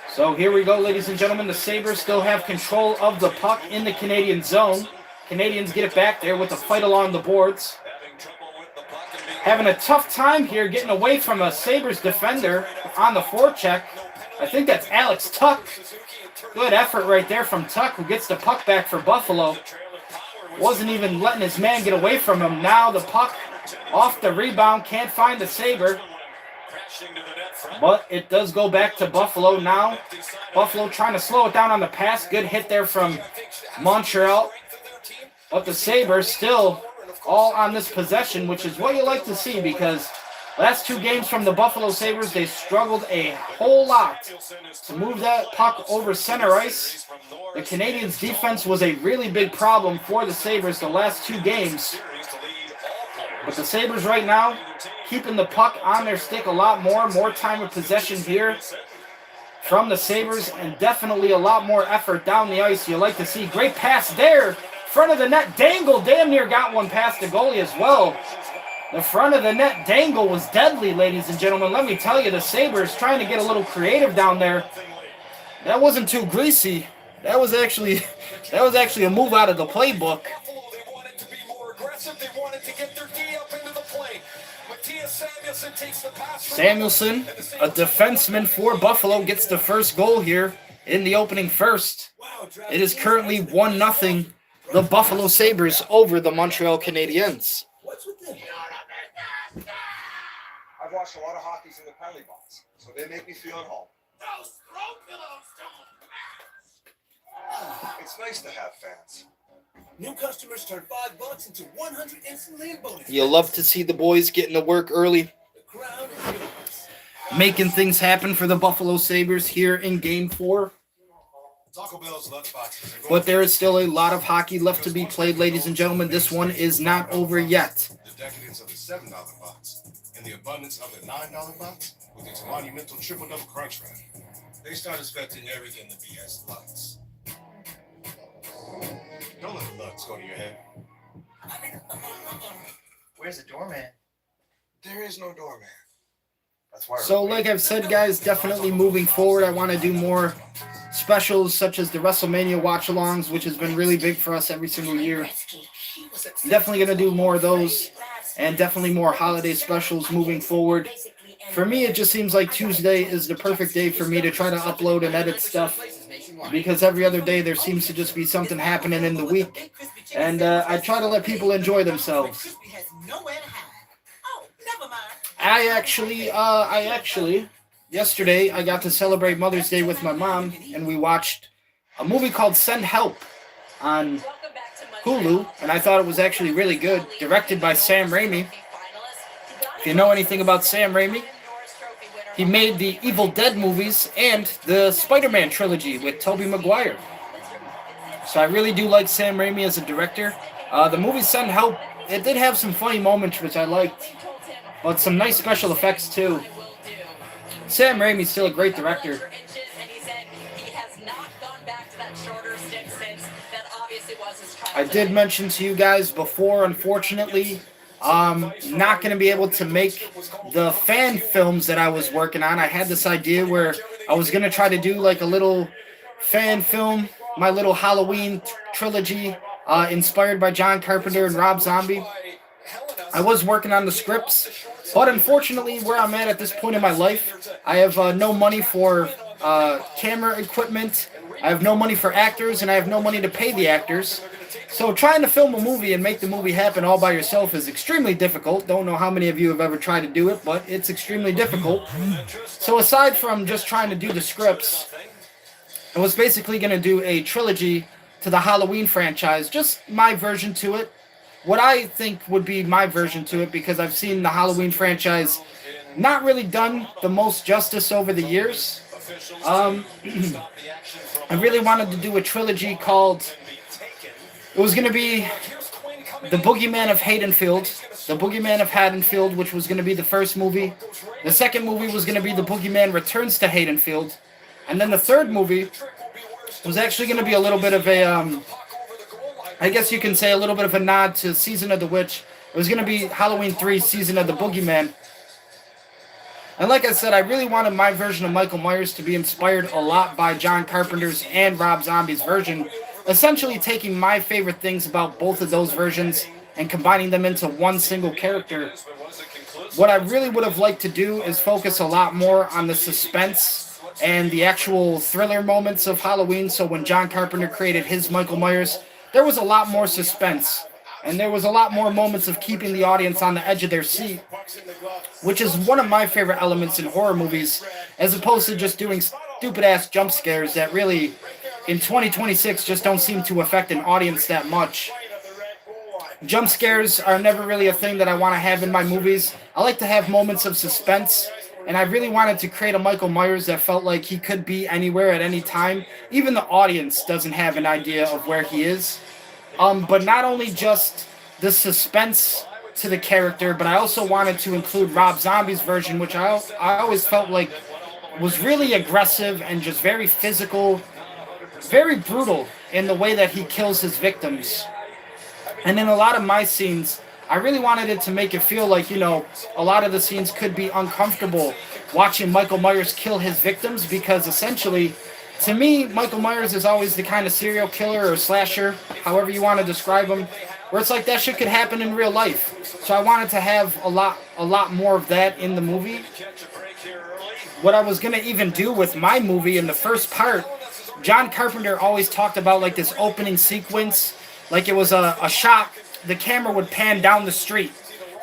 So here we go, ladies and gentlemen. The Sabres still have control of the puck in the Canadian zone. Canadians get it back there with a fight along the boards. Having a tough time here getting away from a Sabres defender on the forecheck. I think that's Alex Tuck. Good effort right there from Tuck, who gets the puck back for Buffalo. Wasn't even letting his man get away from him. Now the puck off the rebound, can't find the Sabre. But it does go back to Buffalo now. Buffalo trying to slow it down on the pass. Good hit there from Montreal. But the Sabres still all on this possession, which is what you like to see, because last two games from the Buffalo Sabres, they struggled a whole lot to move that puck over center ice. The Canadiens' defense was a really big problem for the Sabres the last two games. But the Sabres right now keeping the puck on their stick a lot more time of possession here from the Sabres, and definitely a lot more effort down the ice. You like to see. Great pass there. Front of the net, Dangle damn near got one past the goalie as well. The front of the net Dangle was deadly, ladies and gentlemen. Let me tell you, the Sabres trying to get a little creative down there. That wasn't too greasy. That was actually a move out of the playbook. They wanted to be more aggressive. They wanted to get their D up into the play. Matthias Samuelson takes the pass. Samuelson, a defenseman for Buffalo, gets the first goal here in the opening first. It is currently 1-0. The Buffalo Sabres over the Montreal Canadiens. What's with them? I've watched a lot of hockeys in the penalty box, so they make me feel at home. It's nice to have fans. New customers turn $5 into 100 instantly in bonus. You love to see the boys getting to work early, The crowd is yours. making things happen for the Buffalo Sabres here in Game 4. Taco Bell's lunchboxes are going. But there is still a lot of hockey left to be played, ladies and gentlemen. This one is not over yet. The decadence of the $7 box and the abundance of the $9 box with its monumental triple-double crunch wrap. They start expecting everything to be as Lux. Don't let the Lux go to your head. Where's the doorman? There is no doorman. That's why. So like I've said, guys, definitely moving forward, I want to do more specials such as the WrestleMania watch-alongs, which has been really big for us every single year. Definitely going to do more of those, and definitely more holiday specials moving forward. For me, it just seems like Tuesday is the perfect day for me to try to upload and edit stuff, because every other day there seems to just be something happening in the week, and I try to let people enjoy themselves. I actually, yesterday I got to celebrate Mother's Day with my mom, and we watched a movie called Send Help on Hulu, and I thought it was actually really good, directed by Sam Raimi. If you know anything about Sam Raimi, he made the Evil Dead movies and the Spider-Man trilogy with Tobey Maguire. So I really do like Sam Raimi as a director. The movie Send Help, it did have some funny moments which I liked, but some nice special effects too. Sam Raimi's still a great director. I did mention to you guys before, unfortunately, not going to be able to make the fan films that I was working on. I had this idea where I was going to try to do like a little fan film, my little Halloween trilogy, inspired by John Carpenter and Rob Zombie. I was working on the scripts, but unfortunately, where I'm at this point in my life, I have no money for camera equipment I have no money for actors, and I have no money to pay the actors. So trying to film a movie and make the movie happen all by yourself is extremely difficult. Don't know how many of you have ever tried to do it, but it's extremely difficult. So aside from just trying to do the scripts, I was basically going to do a trilogy to the Halloween franchise, just my version to it. What I think would be my version to it, because I've seen the Halloween franchise not really done the most justice over the years. I really wanted to do a trilogy called, it was going to be The Boogeyman of Haddonfield, The Boogeyman of Haddonfield, which was going to be the first movie. The second movie was going to be The Boogeyman Returns to Haddonfield. And then the third movie was actually going to be a little bit of a, I guess you can say a little bit of a nod to Season of the Witch. It was going to be Halloween 3, Season of the Boogeyman. And like I said, I really wanted my version of Michael Myers to be inspired a lot by John Carpenter's and Rob Zombie's version, essentially taking my favorite things about both of those versions and combining them into one single character. What I really would have liked to do is focus a lot more on the suspense and the actual thriller moments of Halloween. So when John Carpenter created his Michael Myers, there was a lot more suspense. And there was a lot more moments of keeping the audience on the edge of their seat, which is one of my favorite elements in horror movies, as opposed to just doing stupid-ass jump scares that really, in 2026, just don't seem to affect an audience that much. Jump scares are never really a thing that I want to have in my movies. I like to have moments of suspense, and I really wanted to create a Michael Myers that felt like he could be anywhere at any time. Even the audience doesn't have an idea of where he is. But not only just the suspense to the character, but I also wanted to include Rob Zombie's version, which I always felt like was really aggressive and just very physical, very brutal in the way that he kills his victims. And in a lot of my scenes, I really wanted it to make it feel like, you know, a lot of the scenes could be uncomfortable watching Michael Myers kill his victims, because essentially, to me, Michael Myers is always the kind of serial killer or slasher, however you want to describe him, where it's like that shit could happen in real life. So I wanted to have a lot more of that in the movie. What I was going to even do with my movie in the first part, John Carpenter always talked about like this opening sequence, like it was a shot, the camera would pan down the street.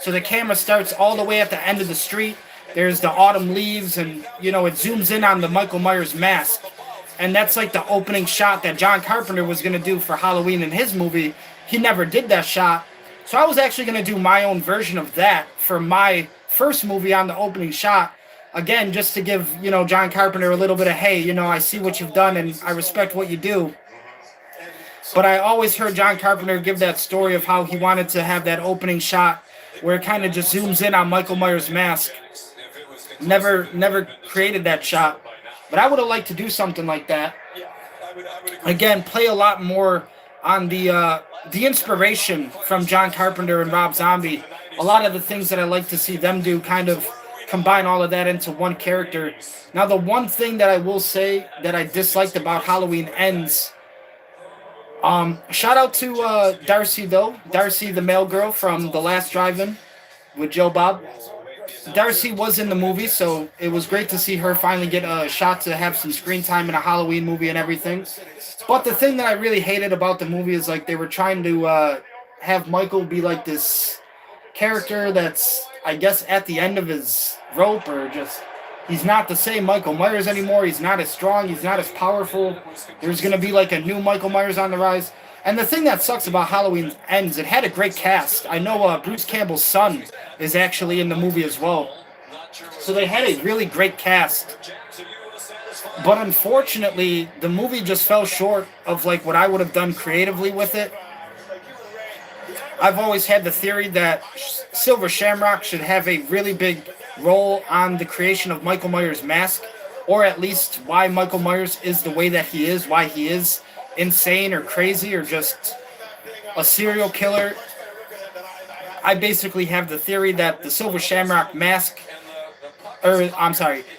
So the camera starts all the way at the end of the street. There's the autumn leaves and, you know, it zooms in on the Michael Myers mask. And that's like the opening shot that John Carpenter was going to do for Halloween in his movie. He never did that shot. So I was actually going to do my own version of that for my first movie on the opening shot. Again, just to give, you know, John Carpenter a little bit of, hey, you know, I see what you've done and I respect what you do. But I always heard John Carpenter give that story of how he wanted to have that opening shot where it kind of just zooms in on Michael Myers' mask. Never created that shot. But I would have liked to do something like that. Again, play a lot more on the inspiration from John Carpenter and Rob Zombie. A lot of the things that I like to see them do, kind of combine all of that into one character. Now, the one thing that I will say that I disliked about Halloween Ends, shout out to Darcy, though. Darcy, the male girl from The Last Drive-In with Joe Bob. Darcy was in the movie, so it was great to see her finally get a shot to have some screen time in a Halloween movie and everything. But the thing that I really hated about the movie is like they were trying to have Michael be like this character that's, I guess, at the end of his rope, or just he's not the same Michael Myers anymore. He's not as strong. He's not as powerful. There's going to be like a new Michael Myers on the rise. And the thing that sucks about Halloween Ends, it had a great cast. I know Bruce Campbell's son is actually in the movie as well. So they had a really great cast. But unfortunately, the movie just fell short of like what I would have done creatively with it. I've always had the theory that Silver Shamrock should have a really big role on the creation of Michael Myers' mask, or at least why Michael Myers is the way that he is, why he is insane or crazy or just a serial killer. I basically have the theory that the Silver Shamrock mask,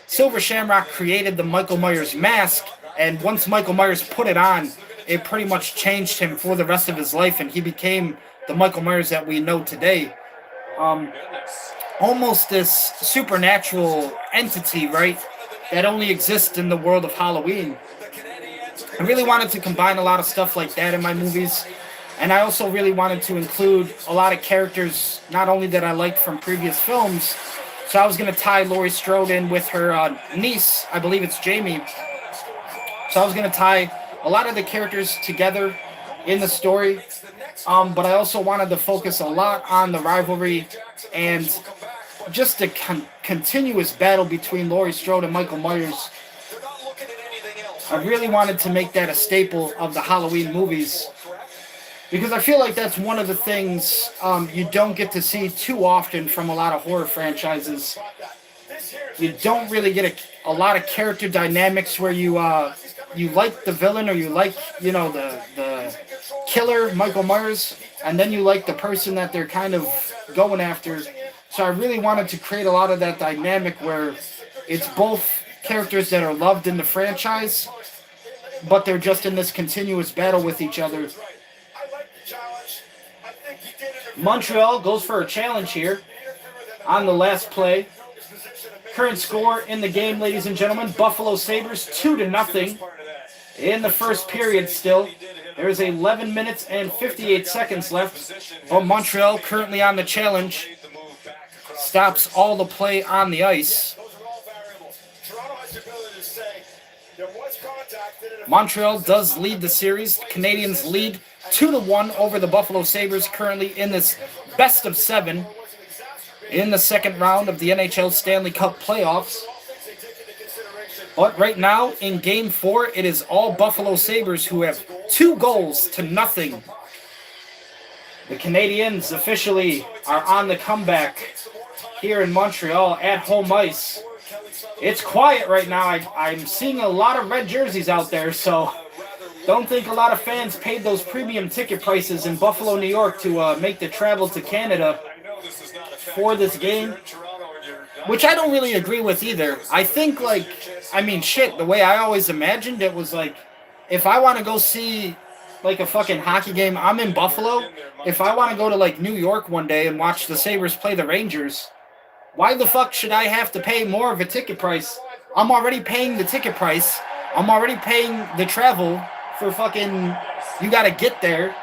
Silver Shamrock created the Michael Myers mask, and once Michael Myers put it on, it pretty much changed him for the rest of his life, and he became the Michael Myers that we know today. Almost this supernatural entity, right, that only exists in the world of Halloween. I really wanted to combine a lot of stuff like that in my movies. And I also really wanted to include a lot of characters, not only that I liked from previous films. So I was going to tie Laurie Strode in with her niece, I believe it's Jamie. So I was going to tie a lot of the characters together in the story. But I also wanted to focus a lot on the rivalry and just the continuous battle between Laurie Strode and Michael Myers. I really wanted to make that a staple of the Halloween movies, because I feel like that's one of the things you don't get to see too often from a lot of horror franchises. You don't really get a lot of character dynamics where you like the villain, or you like, you know, the killer, Michael Myers, and then you like the person that they're kind of going after. So I really wanted to create a lot of that dynamic where it's both characters that are loved in the franchise, but they're just in this continuous battle with each other. Montreal goes for a challenge here on the last play. Current score in the game, ladies and gentlemen, Buffalo Sabres 2-0 in the first period still. There's 11 minutes and 58 seconds left. But Montreal, currently on the challenge, stops all the play on the ice. Montreal does lead the series. Canadiens lead 2-1 over the Buffalo Sabres, currently in this best of 7 in the second round of the NHL Stanley Cup playoffs. But right now, in Game 4, it is all Buffalo Sabres who have 2-0. The Canadiens officially are on the comeback here in Montreal at home ice. It's quiet right now. I'm seeing a lot of red jerseys out there, so don't think a lot of fans paid those premium ticket prices in Buffalo, New York to make the travel to Canada for this game, which I don't really agree with either. I think, like, I mean, shit, the way I always imagined it was like, if I want to go see like a fucking hockey game, I'm in Buffalo. If I want to go to like New York one day and watch the Sabres play the Rangers, why the fuck should I have to pay more of a ticket price? I'm already paying the ticket price. I'm already paying the travel for fucking, you gotta get there.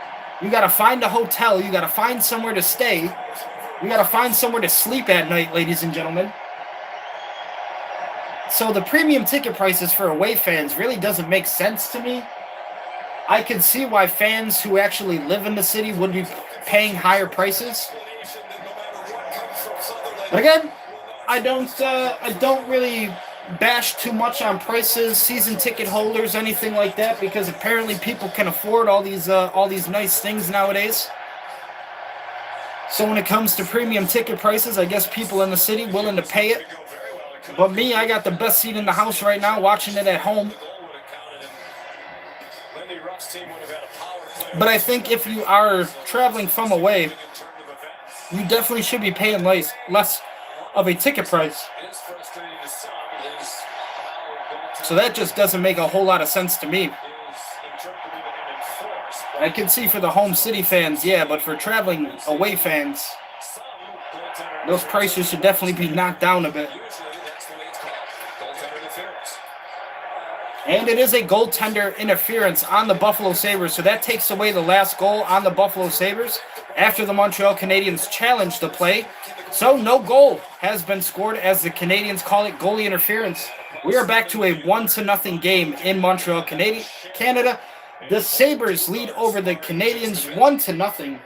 You gotta find a hotel. You gotta find somewhere to stay. You gotta find somewhere to sleep at night, ladies and gentlemen. So the premium ticket prices for away fans really doesn't make sense to me. I can see why fans who actually live in the city would be paying higher prices. But again, I don't really bash too much on prices, season ticket holders, anything like that, because apparently people can afford all these nice things nowadays. So when it comes to premium ticket prices, I guess people in the city willing to pay it. But me, I got the best seat in the house right now, watching it at home. But I think if you are traveling from away, you definitely should be paying less of a ticket price. So that just doesn't make a whole lot of sense to me. I can see for the home city fans, yeah, but for traveling away fans, those prices should definitely be knocked down a bit. And it is a goaltender interference on the Buffalo Sabres, so that takes away the last goal on the Buffalo Sabres after the Montreal Canadiens challenged the play. So no goal has been scored, as the Canadiens call it goalie interference. We are back to a 1-0 game in Montreal, Canada. The Sabres lead over the Canadiens 1-0.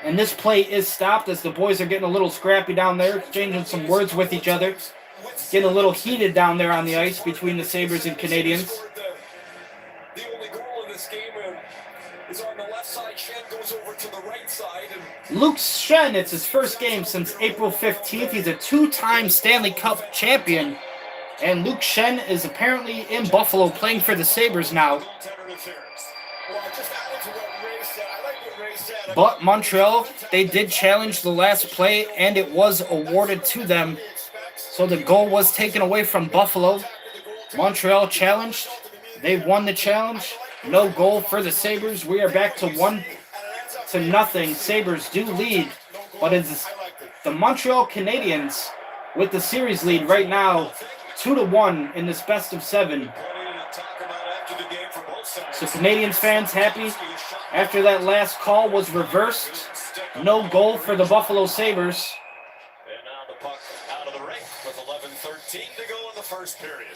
And this play is stopped as the boys are getting a little scrappy down there, exchanging some words with each other. Getting a little heated down there on the ice between the Sabres and Canadiens. The only goal in this game is on the left side. Shen goes over to the right side. Luke Shen, it's his first game since April 15th. He's a two-time Stanley Cup champion. And Luke Shen is apparently in Buffalo playing for the Sabres now. But Montreal, they did challenge the last play, and it was awarded to them. So the goal was taken away from Buffalo. Montreal challenged. They won the challenge. No goal for the Sabres. We are back to 1-0. Sabres do lead, but it's the Montreal Canadiens with the series lead right now, 2-1 in this best of 7. Talk about after the game from So Canadiens fans happy after that last call was reversed. No goal for the Buffalo Sabres. And now the puck out of the rink with 11:13 to go in the first period.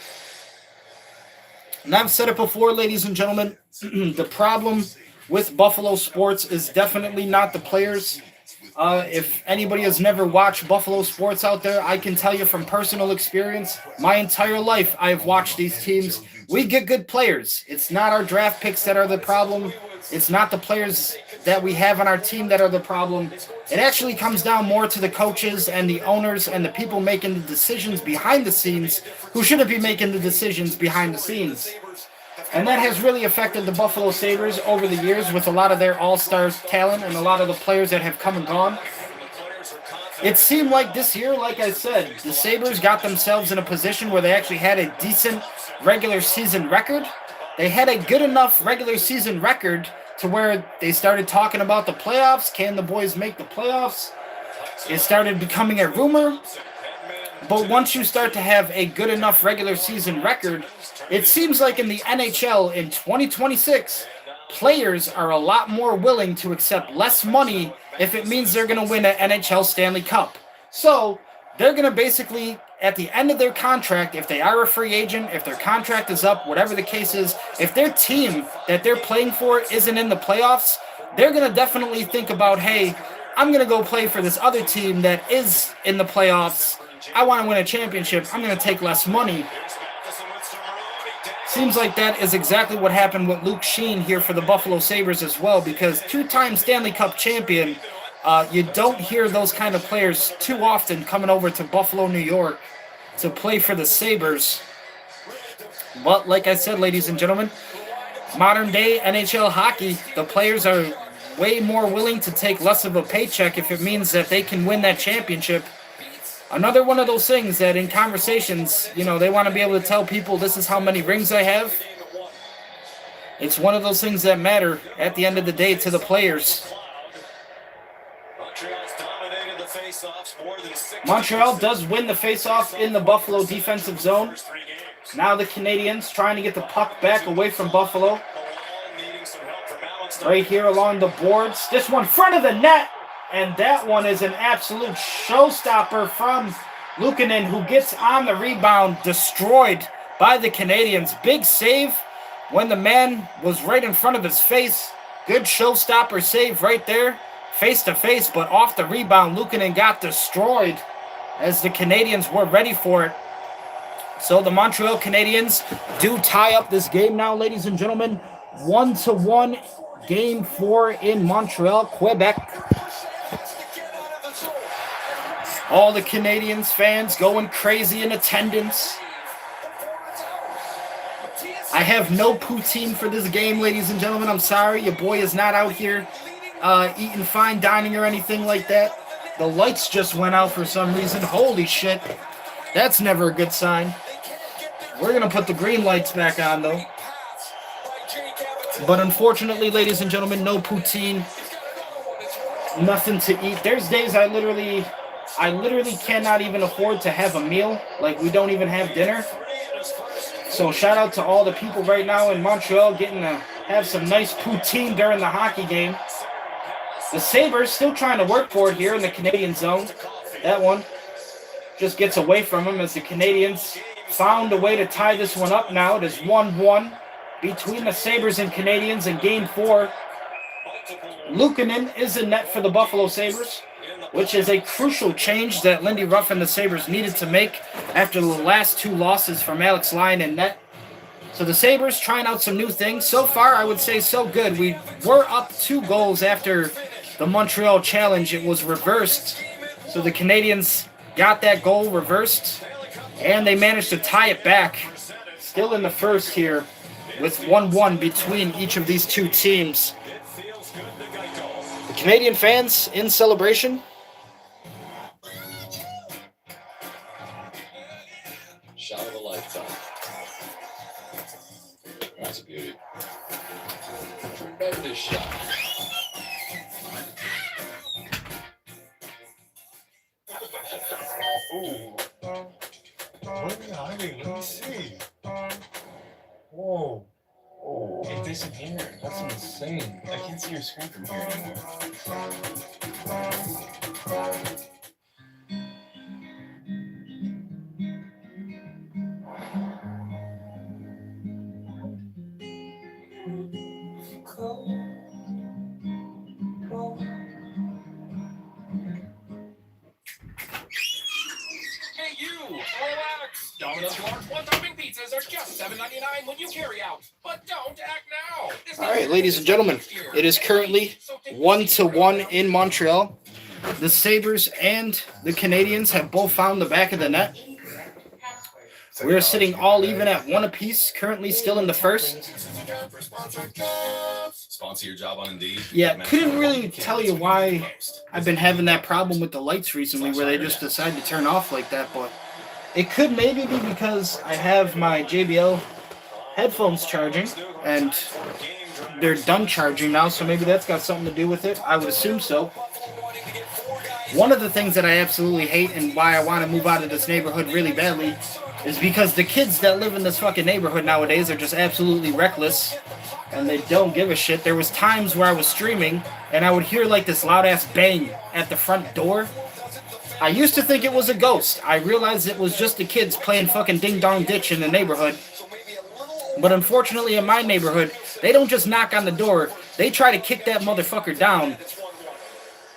And I've said it before, ladies and gentlemen, the problem with Buffalo sports is definitely not the players. If anybody has never watched Buffalo sports out there, I can tell you from personal experience, my entire life I've watched these teams. We get good players. It's not our draft picks that are the problem. It's not the players that we have on our team that are the problem. It actually comes down more to the coaches and the owners and the people making the decisions behind the scenes who shouldn't be making the decisions behind the scenes. And that has really affected the Buffalo Sabres over the years with a lot of their all-star talent and a lot of the players that have come and gone. It seemed like this year, like I said, the Sabres got themselves in a position where they actually had a decent regular season record. They had a good enough regular season record to where they started talking about the playoffs. Can the boys make the playoffs? It started becoming a rumor. But once you start to have a good enough regular season record, it seems like in the NHL in 2026, players are a lot more willing to accept less money if it means they're going to win an NHL Stanley Cup. So they're going to basically, at the end of their contract, if they are a free agent, if their contract is up, whatever the case is, if their team that they're playing for isn't in the playoffs, they're going to definitely think about, hey, I'm going to go play for this other team that is in the playoffs. I want to win a championship. I'm going to take less money. Seems like that is exactly what happened with Luke Sheen here for the Buffalo Sabres as well, because two-time Stanley Cup champion, you don't hear those kind of players too often coming over to Buffalo, New York to play for the Sabres. But like I said, ladies and gentlemen, modern-day NHL hockey, the players are way more willing to take less of a paycheck if it means that they can win that championship. Another one of those things that in conversations, they want to be able to tell people this is how many rings I have. It's one of those things that matter at the end of the day to the players. Montreal does win the faceoff in the Buffalo defensive zone. Now the Canadiens trying to get the puck back away from Buffalo. Right here along the boards. This one front of the net. And that one is an absolute showstopper from Luukkonen, who gets on the rebound, destroyed by the Canadiens. Big save when the man was right in front of his face. Good showstopper save right there, face to face, but off the rebound, Luukkonen got destroyed as the Canadiens were ready for it. So the Montreal Canadiens do tie up this game now, ladies and gentlemen. 1-1, Game 4 in Montreal, Quebec. All the Canadiens fans going crazy in attendance. I have no poutine for this game, ladies and gentlemen. I'm sorry. Your boy is not out here eating fine dining or anything like that. The lights just went out for some reason. Holy shit. That's never a good sign. We're going to put the green lights back on, though. But unfortunately, ladies and gentlemen, no poutine. Nothing to eat. There's days I literally cannot even afford to have a meal. Like, we don't even have dinner. So shout out to all the people right now in Montreal getting to have some nice poutine during the hockey game. The Sabres still trying to work for it here in the Canadian zone. That one just gets away from them as the Canadiens found a way to tie this one up now. It is 1-1 between the Sabres and Canadiens in Game 4. Luukkonen is in net for the Buffalo Sabres, which is a crucial change that Lindy Ruff and the Sabres needed to make after the last two losses from Alex Lyon and net. So the Sabres trying out some new things. So far, I would say so good. We were up 2 goals after the Montreal challenge. It was reversed. So the Canadiens got that goal reversed, and they managed to tie it back. Still in the first here with 1-1 between each of these two teams. The Canadian fans in celebration. Shot of a lifetime. That's a beauty. Tremendous shot. Ooh. Let me see. Whoa. Oh. If this insane. I can't see your screen from here anymore. Hey, you! Relax! Domino's large one-topping pizzas are just $7.99 when you carry out. But don't act now! All right, ladies and gentlemen, it is currently 1-1 in Montreal. The Sabres and the Canadiens have both found the back of the net. We're sitting all even at 1 apiece, currently still in the first. Sponsor your job on Indeed. Yeah, couldn't really tell you why I've been having that problem with the lights recently where they just decide to turn off like that, but it could maybe be because I have my JBL headphones charging and they're done charging now, so maybe that's got something to do with it. I would assume so. One of the things that I absolutely hate and why I want to move out of this neighborhood really badly is because the kids that live in this fucking neighborhood nowadays are just absolutely reckless and they don't give a shit. There was times where I was streaming and I would hear like this loud ass bang at the front door. I used to think it was a ghost. I realized it was just the kids playing fucking ding dong ditch in the neighborhood. But unfortunately in my neighborhood, they don't just knock on the door, they try to kick that motherfucker down.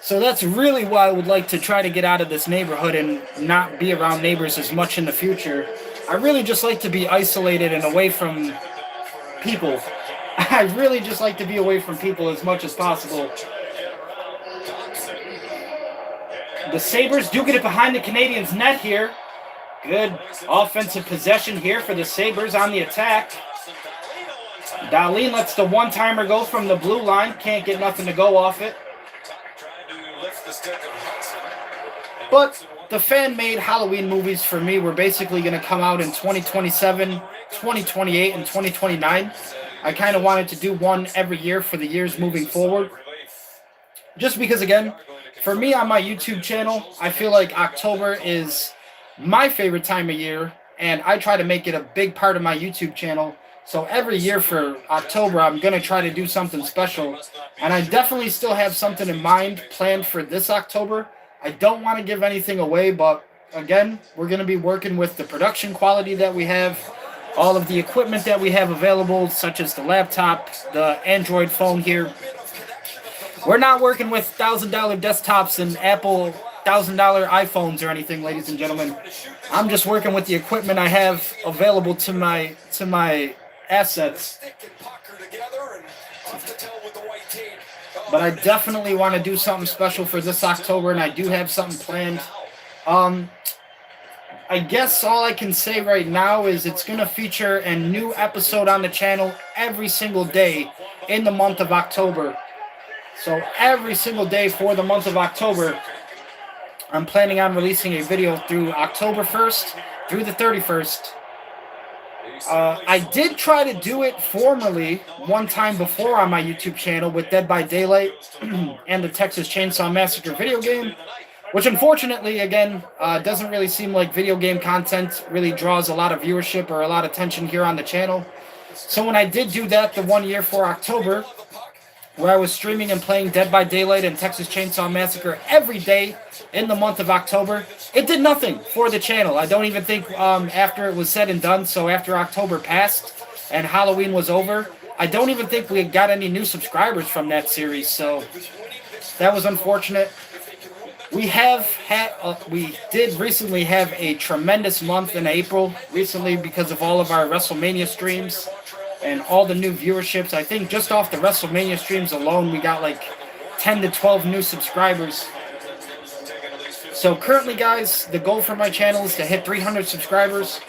So that's really why I would like to try to get out of this neighborhood and not be around neighbors as much in the future. I really just like to be isolated and away from people. I really just like to be away from people as much as possible. The Sabres do get it behind the Canadiens' net here. Good offensive possession here for the Sabres on the attack. Duane lets the one-timer go from the blue line. Can't get nothing to go off it. But the fan-made Halloween movies for me were basically going to come out in 2027, 2028, and 2029. I kind of wanted to do one every year for the years moving forward. Just because, again, for me on my YouTube channel, I feel like October is my favorite time of year, and I try to make it a big part of my YouTube channel. So every year for October, I'm going to try to do something special. And I definitely still have something in mind planned for this October. I don't want to give anything away, but again, we're going to be working with the production quality that we have, all of the equipment that we have available, such as the laptop, the Android phone here. We're not working with $1,000 desktops and Apple $1,000 iPhones or anything, ladies and gentlemen. I'm just working with the equipment I have available to my assets. But I definitely want to do something special for this October, and I do have something planned. I guess all I can say right now is it's going to feature a new episode on the channel every single day in the month of October. So every single day for the month of October, I'm planning on releasing a video through October 1st through the 31st. I did try to do it formerly one time before on my YouTube channel with Dead by Daylight and the Texas Chainsaw Massacre video game, which unfortunately, again, doesn't really seem like video game content really draws a lot of viewership or a lot of attention here on the channel. So when I did do that the 1 year for October, where I was streaming and playing Dead by Daylight and Texas Chainsaw Massacre every day in the month of October, it did nothing for the channel. I don't even think after it was said and done, so after October passed and Halloween was over, I don't even think we got any new subscribers from that series, so that was unfortunate. We did recently have a tremendous month in April recently because of all of our WrestleMania streams and all the new viewerships. I think just off the WrestleMania streams alone, we got like 10 to 12 new subscribers. So currently, guys, the goal for my channel is to hit 300 subscribers.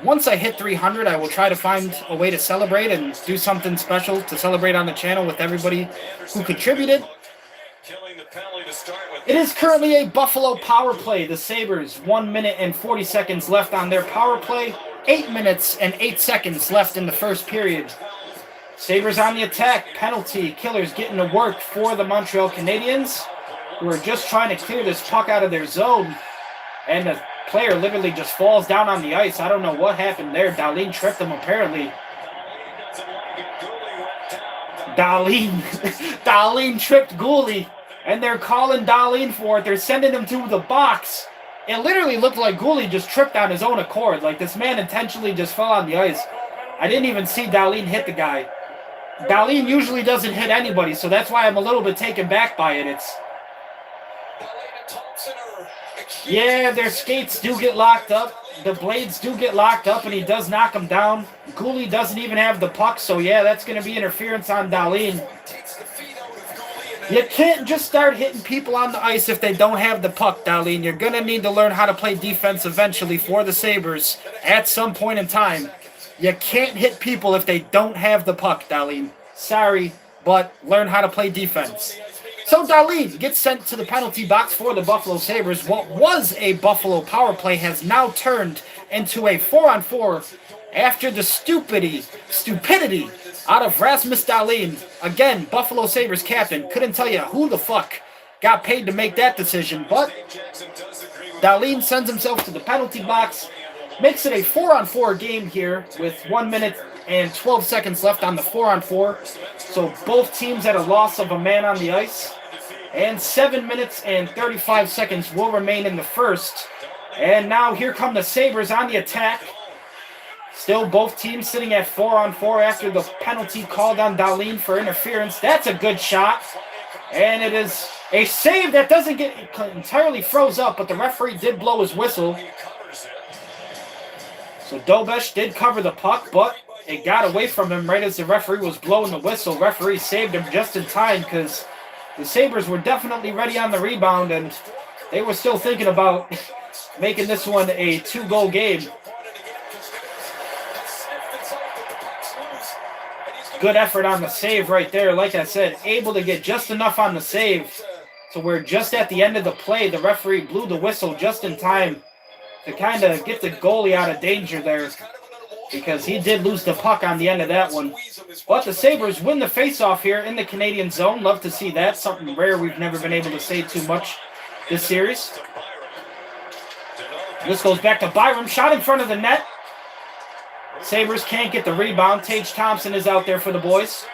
Once I hit 300, I will try to find a way to celebrate and do something special to celebrate on the channel with everybody who contributed. It is currently a Buffalo power play. The Sabres, 1 minute and 40 seconds left on their power play. 8 minutes and 8 seconds left in the first period. Sabres on the attack. Penalty. Killers getting to work for the Montreal Canadiens, who are just trying to clear this puck out of their zone. And the player literally just falls down on the ice. I don't know what happened there. Duane tripped him apparently. Darlene tripped Gooley, and they're calling Darlene for it. They're sending him to the box. It literally looked like Gooley just tripped on his own accord. Like this man intentionally just fell on the ice. I didn't even see Darlene hit the guy. Darlene usually doesn't hit anybody, so that's why I'm a little bit taken back by it. Yeah, their skates do get locked up. The blades do get locked up, and he does knock them down. Gooley doesn't even have the puck, so yeah, that's going to be interference on Darlene. You can't just start hitting people on the ice if they don't have the puck, Darlene. You're going to need to learn how to play defense eventually for the Sabres at some point in time. You can't hit people if they don't have the puck, Darlene. Sorry, but learn how to play defense. So Darlene gets sent to the penalty box for the Buffalo Sabres. What was a Buffalo power play has now turned into a 4-on-4 after the stupidity out of Rasmus Dahlin. Again, Buffalo Sabres captain. Couldn't tell you who the fuck got paid to make that decision, but Dahlin sends himself to the penalty box. Makes it a 4-on-4 game here with 1 minute and 12 seconds left on the 4-on-4. So both teams at a loss of a man on the ice. And 7 minutes and 35 seconds will remain in the first. And now here come the Sabres on the attack. Still both teams sitting at 4-on-4 after the penalty called on Dahlin for interference. That's a good shot. And it is a save that doesn't get entirely froze up, but the referee did blow his whistle. So Dobesh did cover the puck, but it got away from him right as the referee was blowing the whistle. Referee saved him just in time because the Sabres were definitely ready on the rebound, and they were still thinking about making this one a 2-goal game. Good effort on the save right there. Like I said, able to get just enough on the save to where just at the end of the play, the referee blew the whistle just in time to kind of get the goalie out of danger there, because he did lose the puck on the end of that one. But the Sabres win the faceoff here in the Canadian zone. Love to see that. Something rare we've never been able to say too much this series. This goes back to Byram. Shot in front of the net. Sabres can't get the rebound. Tage Thompson is out there for the boys.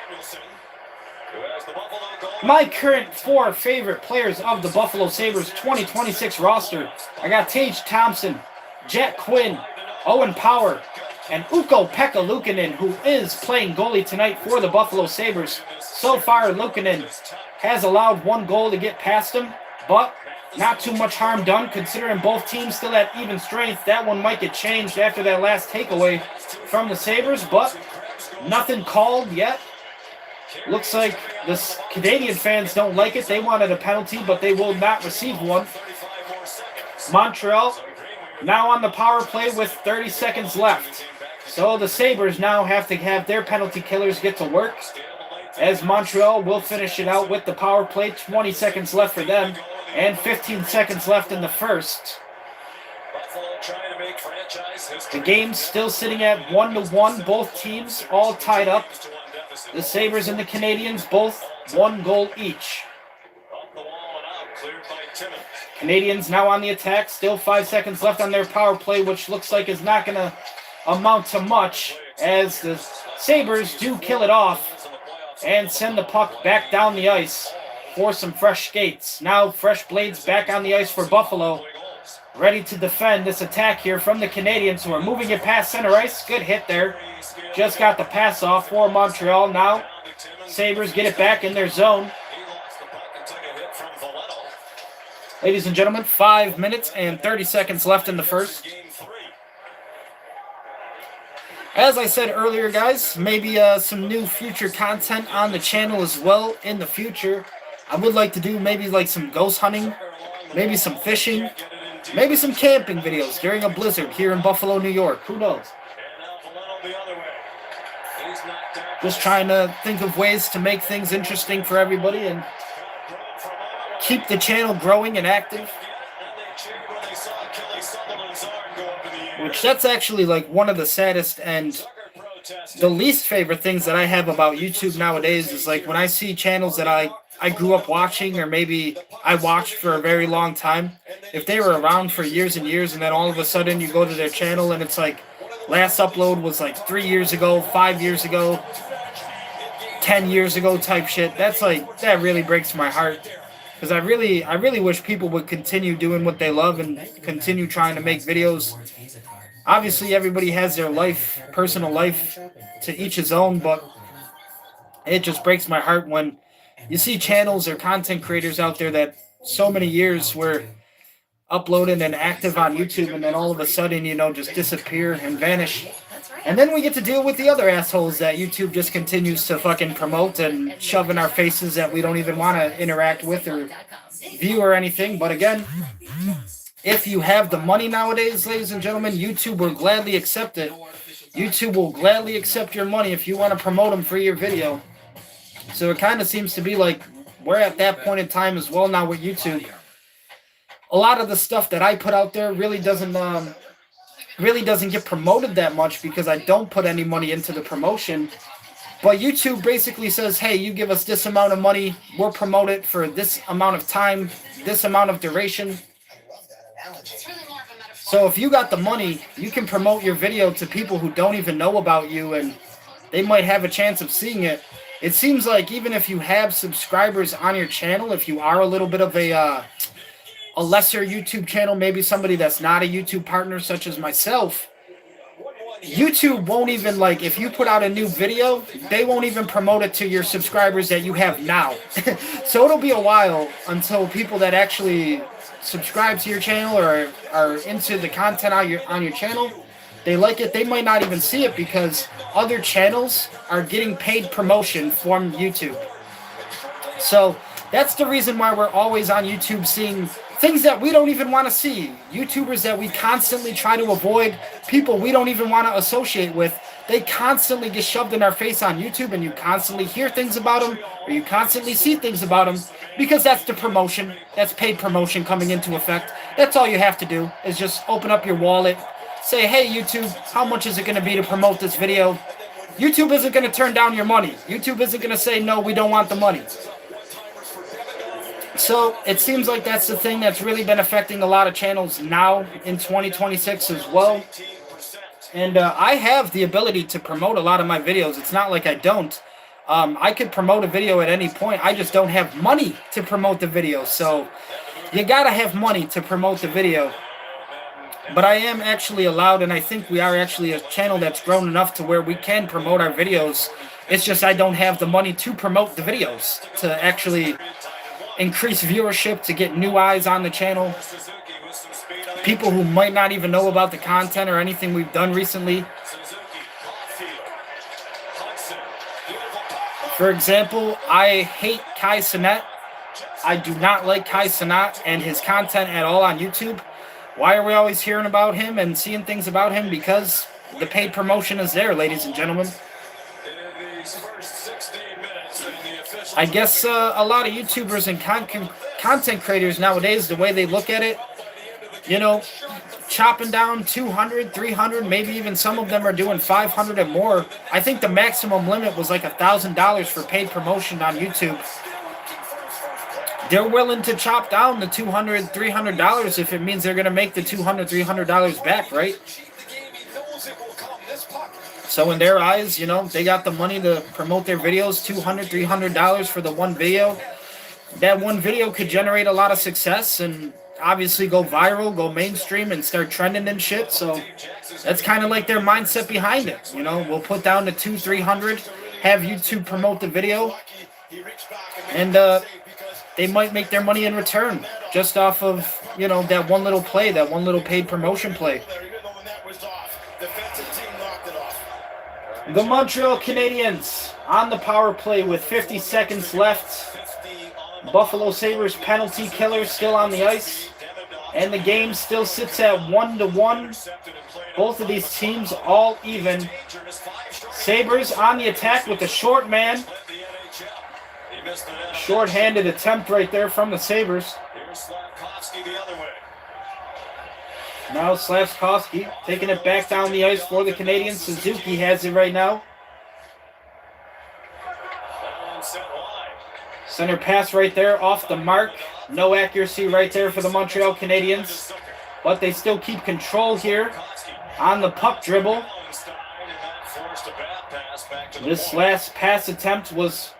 My current 4 favorite players of the Buffalo Sabres 2026 roster. I got Tage Thompson, Jack Quinn, Owen Power, and Ukko-Pekka Luukkonen, who is playing goalie tonight for the Buffalo Sabres. So far, Luukkonen has allowed 1 goal to get past him, but not too much harm done considering both teams still at even strength. That one might get changed after that last takeaway from the Sabres, but nothing called yet. Looks like the Canadian fans don't like it. They wanted a penalty, but they will not receive one. Montreal now on the power play with 30 seconds left. So the Sabres now have to have their penalty killers get to work, as Montreal will finish it out with the power play. 20 seconds left for them and 15 seconds left in the first. The game's still sitting at 1-1. Both teams all tied up. The Sabres and the Canadiens both 1 goal each. Canadiens now on the attack. Still 5 seconds left on their power play, which looks like is not going to amount to much, as the Sabres do kill it off and send the puck back down the ice for some fresh skates. Now fresh blades back on the ice for Buffalo, ready to defend this attack here from the Canadiens, who are moving it past center ice. Good hit there. Just got the pass off for Montreal. Now Sabres get it back in their zone. Ladies and gentlemen, 5 minutes and 30 seconds left in the first. As I said earlier, guys, maybe some new future content on the channel as well in the future. I would like to do maybe like some ghost hunting, maybe some fishing, maybe some camping videos during a blizzard here in Buffalo, New York. Who knows? Just trying to think of ways to make things interesting for everybody and keep the channel growing and active. Which that's actually like one of the saddest and the least favorite things that I have about YouTube nowadays is like when I see channels that I grew up watching, or maybe I watched for a very long time, if they were around for years and years and then all of a sudden you go to their channel and it's like last upload was like 3 years ago, 5 years ago. 10 years ago type shit. That's like, that really breaks my heart. Because I really wish people would continue doing what they love and continue trying to make videos. Obviously, everybody has their life, personal life, to each his own, but it just breaks my heart when you see channels or content creators out there that so many years were uploaded and active on YouTube, and then all of a sudden, you know, just disappear and vanish. And then we get to deal with the other assholes that YouTube just continues to fucking promote and shove in our faces that we don't even want to interact with or view or anything. But again, if you have the money nowadays, ladies and gentlemen, YouTube will gladly accept it. YouTube will gladly accept your money if you want to promote them for your video. So it kind of seems to be like we're at that point in time as well now with YouTube. A lot of the stuff that I put out there really doesn't get promoted that much because I don't put any money into the promotion. But YouTube basically says, hey, you give us this amount of money, we'll promote it for this amount of time, this amount of duration. So if you got the money, you can promote your video to people who don't even know about you, and they might have a chance of seeing it. It seems like even if you have subscribers on your channel, if you are a little bit of a lesser YouTube channel, maybe somebody that's not a YouTube partner such as myself, YouTube won't even, like, if you put out a new video, they won't even promote it to your subscribers that you have now. So it'll be a while until people that actually subscribe to your channel or are into the content on your channel, they like it, they might not even see it because other channels are getting paid promotion from YouTube. So that's the reason why we're always on YouTube seeing things that we don't even want to see. YouTubers that we constantly try to avoid, people we don't even want to associate with, they constantly get shoved in our face on YouTube, and you constantly hear things about them, or you constantly see things about them, because that's the promotion. That's paid promotion coming into effect. That's all you have to do, is just open up your wallet, say, hey YouTube, how much is it going to be to promote this video? YouTube isn't going to turn down your money. YouTube isn't going to say, no, we don't want the money. So it seems like that's the thing that's really been affecting a lot of channels now in 2026 as well. And I have the ability to promote a lot of my videos. It's not like I don't. I could promote a video at any point. I just don't have money to promote the video. So you gotta have money to promote the video. But I am actually allowed, and I think we are actually a channel that's grown enough to where we can promote our videos. It's just I don't have the money to promote the videos, to actually increase viewership, to get new eyes on the channel. People who might not even know about the content or anything we've done recently. For example, I hate Kai Cenat. I do not like Kai Cenat and his content at all on YouTube. Why are we always hearing about him and seeing things about him? Because the paid promotion is there, ladies and gentlemen. I guess a lot of YouTubers and content creators nowadays, the way they look at it, you know, chopping down 200, 300, maybe even some of them are doing 500 and more. I think the maximum limit was like $1,000 for paid promotion on YouTube. They're willing to chop down the $200, $300 if it means they're going to make the $200, $300 back, right? So in their eyes, you know, they got the money to promote their videos, $200, $300 for the one video. That one video could generate a lot of success and obviously go viral, go mainstream, and start trending and shit. So that's kind of like their mindset behind it. You know, we'll put down the $200, $300, have YouTube promote the video, and they might make their money in return just off of, you know, that one little play, that one little paid promotion play. The Montreal Canadiens on the power play with 50 seconds left. Buffalo Sabres penalty killer still on the ice. And the game still sits at 1-1. Both of these teams all even. Sabres on the attack with the short man. Short-handed attempt right there from the Sabres. Now Slavkovsky taking it back down the ice for the Canadiens. Suzuki has it right now. Center pass right there off the mark. No accuracy right there for the Montreal Canadiens. But they still keep control here on the puck dribble. This last pass attempt was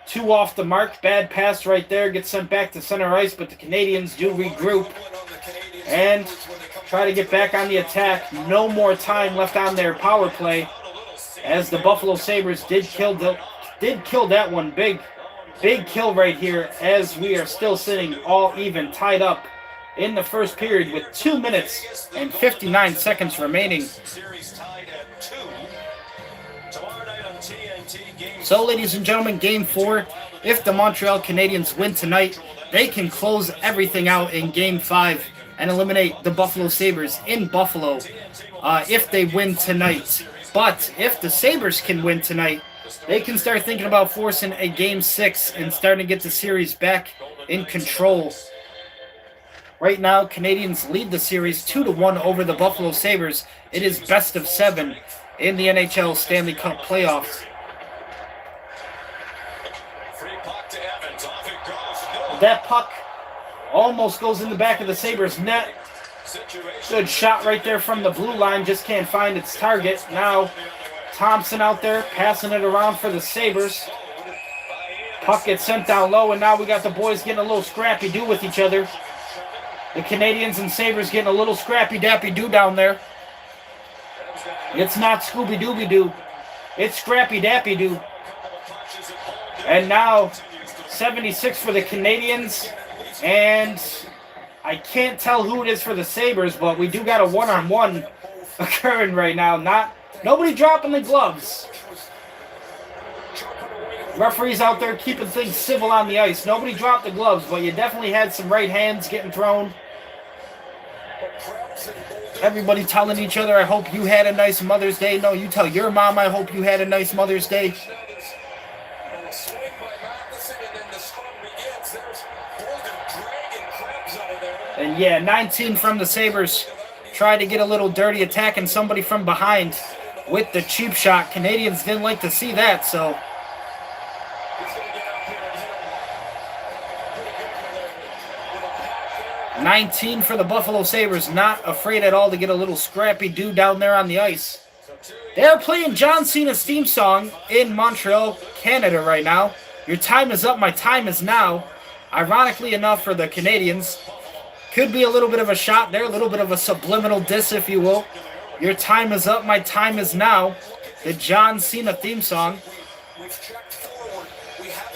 too off the mark. Bad pass right there. Gets sent back to center ice, but the Canadiens do regroup and try to get back on the attack. No more time left on their power play, as the Buffalo Sabres did kill that one. Big kill right here, as we are still sitting all even, tied up in the first period with 2 minutes and 59 seconds remaining. So, ladies and gentlemen, Game 4, if the Montreal Canadiens win tonight, they can close everything out in Game 5 and eliminate the Buffalo Sabres in Buffalo if they win tonight. But if the Sabres can win tonight, they can start thinking about forcing a Game 6 and starting to get the series back in control. Right now, Canadiens lead the series 2-1 over the Buffalo Sabres. It is best of 7 in the NHL Stanley Cup playoffs. That puck almost goes in the back of the Sabres net. Good shot right there from the blue line. Just can't find its target. Now Thompson out there passing it around for the Sabres. Puck gets sent down low, and now we got the boys getting a little scrappy-do with each other. The Canadiens and Sabres getting a little scrappy-dappy-do down there. It's not Scooby-Dooby-Doo. It's Scrappy-Dappy-Doo. And now 76 for the Canadiens, and I can't tell who it is for the Sabres, but we do got a one-on-one occurring right now. Nobody dropping the gloves. Referees out there keeping things civil on the ice. Nobody dropped the gloves, but you definitely had some right hands getting thrown. Everybody telling each other, I hope you had a nice Mother's Day. No, you tell your mom, I hope you had a nice Mother's Day. And yeah, 19 from the Sabres. Tried to get a little dirty, attacking somebody from behind with the cheap shot. Canadiens didn't like to see that, so. $19 for the Buffalo Sabres. Not afraid at all to get a little scrappy-do down there on the ice. They're playing John Cena's theme song in Montreal, Canada right now. Your time is up, my time is now. Ironically enough for the Canadiens, could be a little bit of a shot there, a little bit of a subliminal diss, if you will. Your time is up, my time is now. The John Cena theme song.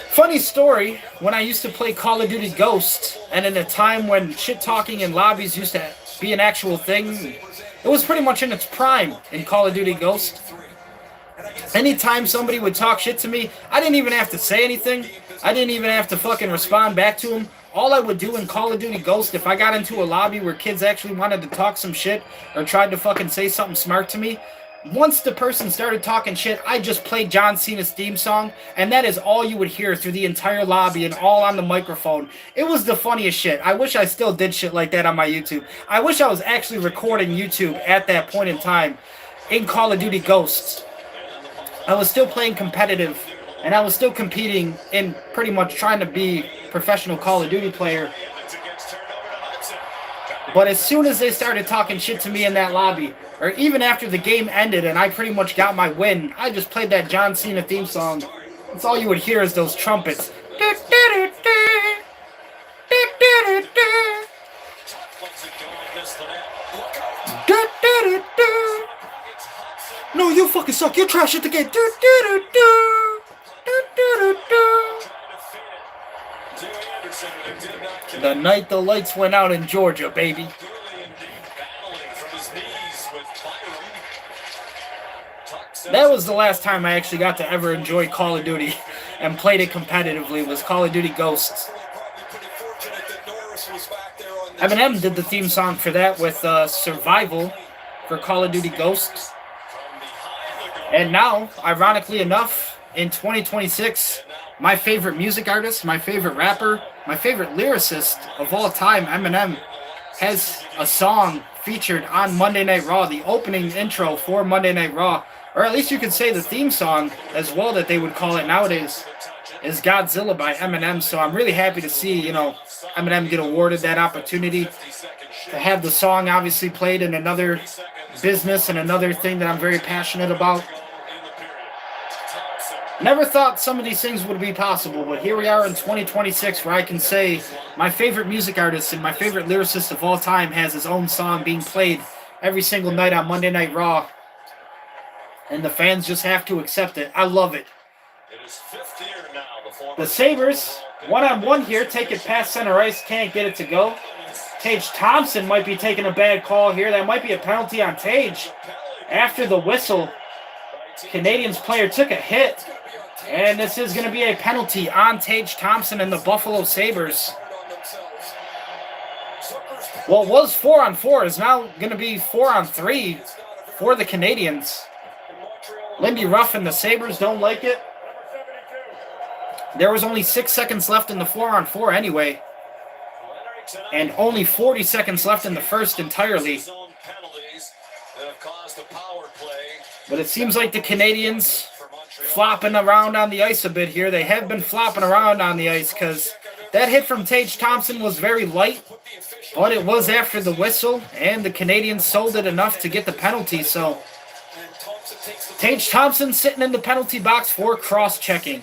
Funny story, when I used to play Call of Duty Ghost, and in a time when shit-talking in lobbies used to be an actual thing, it was pretty much in its prime in Call of Duty Ghost. Anytime somebody would talk shit to me, I didn't even have to say anything. I didn't even have to fucking respond back to them. All I would do in Call of Duty Ghost, if I got into a lobby where kids actually wanted to talk some shit or tried to fucking say something smart to me, once the person started talking shit, I just played John Cena's theme song, and that is all you would hear through the entire lobby and all on the microphone. It was the funniest shit. I wish I still did shit like that on my YouTube. I wish I was actually recording YouTube at that point in time in Call of Duty Ghosts. I was still playing competitive, and I was still competing in pretty much trying to be a professional Call of Duty player. But as soon as they started talking shit to me in that lobby, or even after the game ended and I pretty much got my win, I just played that John Cena theme song. That's all you would hear is those trumpets. No, you fucking suck. You trash it again. The night the lights went out in Georgia, baby. That was the last time I actually got to ever enjoy Call of Duty and played it competitively, was Call of Duty Ghosts. Eminem did the theme song for that with Survival for Call of Duty Ghosts. And now, ironically enough, in 2026, my favorite music artist, my favorite rapper, my favorite lyricist of all time, Eminem, has a song featured on Monday Night Raw, the opening intro for Monday Night Raw. Or at least you could say the theme song as well that they would call it nowadays is Godzilla by Eminem. So I'm really happy to see, Eminem get awarded that opportunity to have the song obviously played in another business and another thing that I'm very passionate about. Never thought some of these things would be possible, but here we are in 2026 where I can say my favorite music artist and my favorite lyricist of all time has his own song being played every single night on Monday Night Raw. And the fans just have to accept it. I love it. It is fifth year now. The Sabres, one-on-one here, take it past center ice, can't get it to go. Tage Thompson might be taking a bad call here. That might be a penalty on Tage. After the whistle, Canadiens player took a hit. And this is going to be a penalty on Tage Thompson and the Buffalo Sabres. What was 4-on-4 is now going to be 4-on-3 for the Canadiens. Lindy Ruff and the Sabres don't like it. There was only 6 seconds left in the 4-on-4 anyway. And only 40 seconds left in the first entirely. But it seems like the Canadiens flopping around on the ice a bit here. They have been flopping around on the ice because that hit from Tage Thompson was very light, but it was after the whistle, and the Canadiens sold it enough to get the penalty. So Tage Thompson sitting in the penalty box for cross-checking.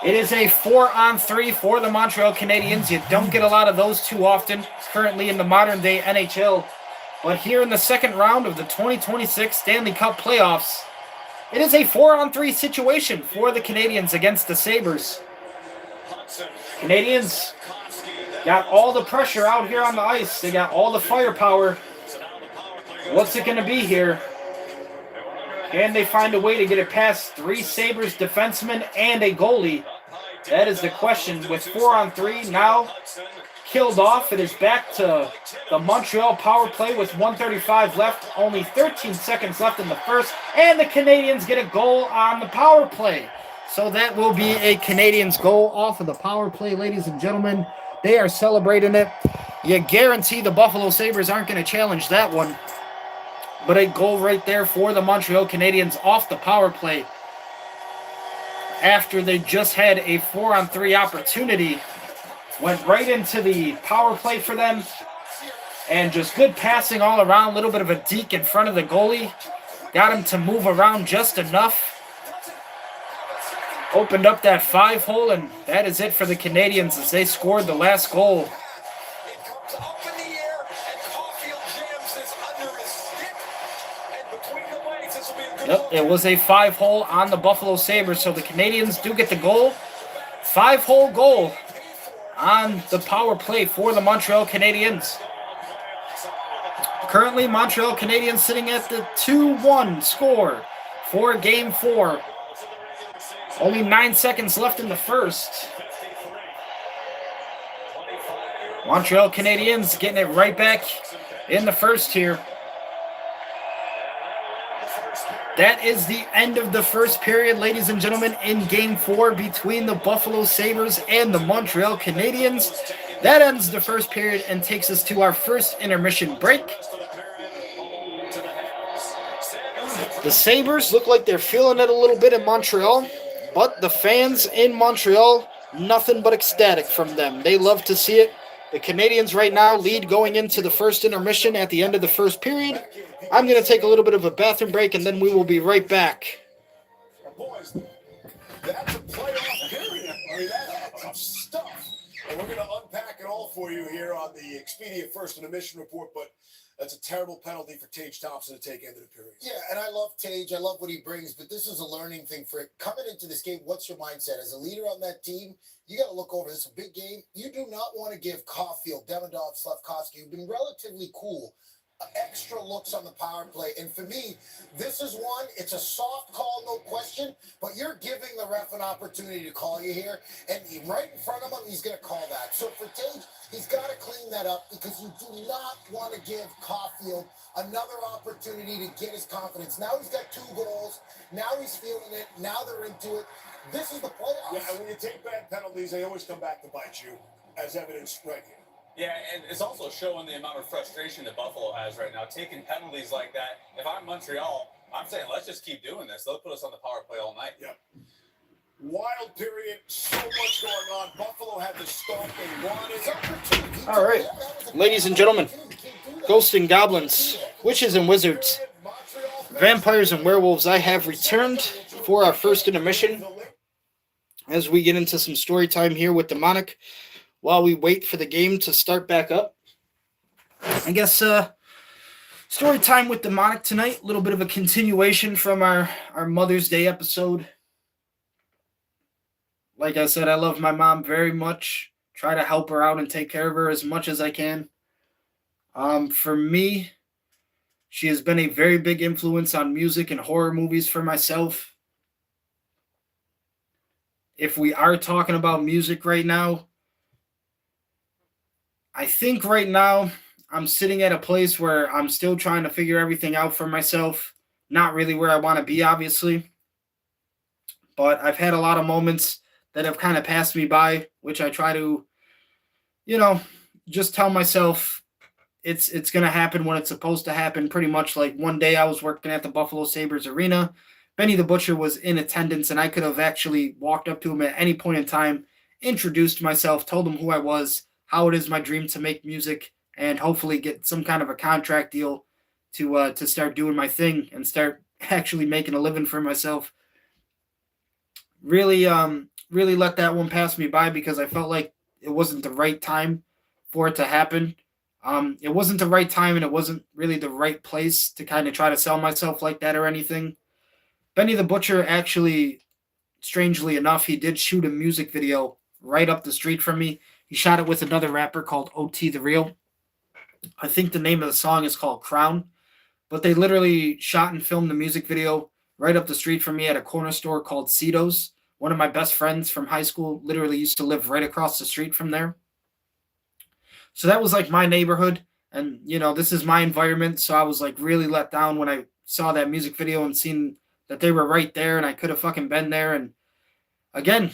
It is a 4-on-3 for the Montreal Canadiens. You don't get a lot of those too often currently in the modern-day NHL. But here in the second round of the 2026 Stanley Cup playoffs, it is a 4-on-3 situation for the Canadiens against the Sabres. Canadiens got all the pressure out here on the ice. They got all the firepower. What's it going to be here? Can they find a way to get it past 3 Sabres defensemen and a goalie? That is the question. With 4-on-3 now killed off, it is back to the Montreal power play with 1:35 left. Only 13 seconds left in the first. And the Canadiens get a goal on the power play. So that will be a Canadiens goal off of the power play, ladies and gentlemen. They are celebrating it. You guarantee the Buffalo Sabres aren't going to challenge that one. But a goal right there for the Montreal Canadiens off the power play. After they just had a 4-on-3 opportunity. Went right into the power play for them. And just good passing all around. A little bit of a deke in front of the goalie. Got him to move around just enough. Opened up that 5-hole, and that is it for the Canadiens as they scored the last goal. Yep, it was a 5-hole on the Buffalo Sabres, so the Canadiens do get the goal. 5-hole goal on the power play for the Montreal Canadiens. Currently, Montreal Canadiens sitting at the 2-1 score for Game 4. Only 9 seconds left in the first. Montreal Canadiens getting it right back in the first here. That is the end of the first period, ladies and gentlemen, in Game 4 between the Buffalo Sabres and the Montreal Canadiens. That ends the first period and takes us to our first intermission break. The Sabres look like they're feeling it a little bit in Montreal, but the fans in Montreal, nothing but ecstatic from them. They love to see it. The Canadiens right now lead going into the first intermission at the end of the first period. I'm going to take a little bit of a bathroom break, and then we will be right back. Boys, that's a playoff period. I mean, that's some stuff. And we're going to unpack it all for you here on the Expedia First Intermission Report, but that's a terrible penalty for Tage Thompson to take end of the period. Yeah, and I love Tage. I love what he brings, but this is a learning thing for it. Coming into this game, what's your mindset? As a leader on that team, you got to look over this. A big game. You do not want to give Caulfield, Demidov, Slafkovsky, who've been relatively cool, extra looks on the power play. And for me, this is one, it's a soft call, no question, but you're giving the ref an opportunity to call you here, and right in front of him, he's going to call that. So for Tage, he's got to clean that up because you do not want to give Caulfield another opportunity to get his confidence. Now he's got 2 goals. Now he's feeling it. Now they're into it. This is the playoffs. Yeah, and when you take bad penalties, they always come back to bite you, as evidenced right here. Yeah, and it's also showing the amount of frustration that Buffalo has right now, taking penalties like that. If I'm Montreal, I'm saying let's just keep doing this. They'll put us on the power play all night. Yeah. Wild period, so much going on. Buffalo had the start they wanted. All right, ladies and gentlemen, Ghosts and Goblins, Witches and Wizards, Vampires and Werewolves, I have returned for our first intermission, as we get into some story time here with Demonic, while we wait for the game to start back up. I guess story time with Demonic tonight, a little bit of a continuation from our Mother's Day episode. Like I said, I love my mom very much. Try to help her out and take care of her as much as I can. For me, she has been a very big influence on music and horror movies for myself. If we are talking about music right now, I think right now I'm sitting at a place where I'm still trying to figure everything out for myself. Not really where I want to be, obviously. But I've had a lot of moments that have kind of passed me by, which I try to, just tell myself it's going to happen when it's supposed to happen. Pretty much like one day I was working at the Buffalo Sabres arena. Benny the Butcher was in attendance, and I could have actually walked up to him at any point in time, introduced myself, told him who I was, how it is my dream to make music, and hopefully get some kind of a contract deal to start doing my thing and start actually making a living for myself. Really let that one pass me by because I felt like it wasn't the right time for it to happen. It wasn't the right time, and it wasn't really the right place to kind of try to sell myself like that or anything. Benny the Butcher actually, strangely enough, he did shoot a music video right up the street from me. He shot it with another rapper called OT The Real. I think the name of the song is called Crown. But they literally shot and filmed the music video right up the street from me at a corner store called Cito's. One of my best friends from high school literally used to live right across the street from there. So that was like my neighborhood. And, this is my environment. So I was like really let down when I saw that music video and seen that they were right there and I could have fucking been there. And again,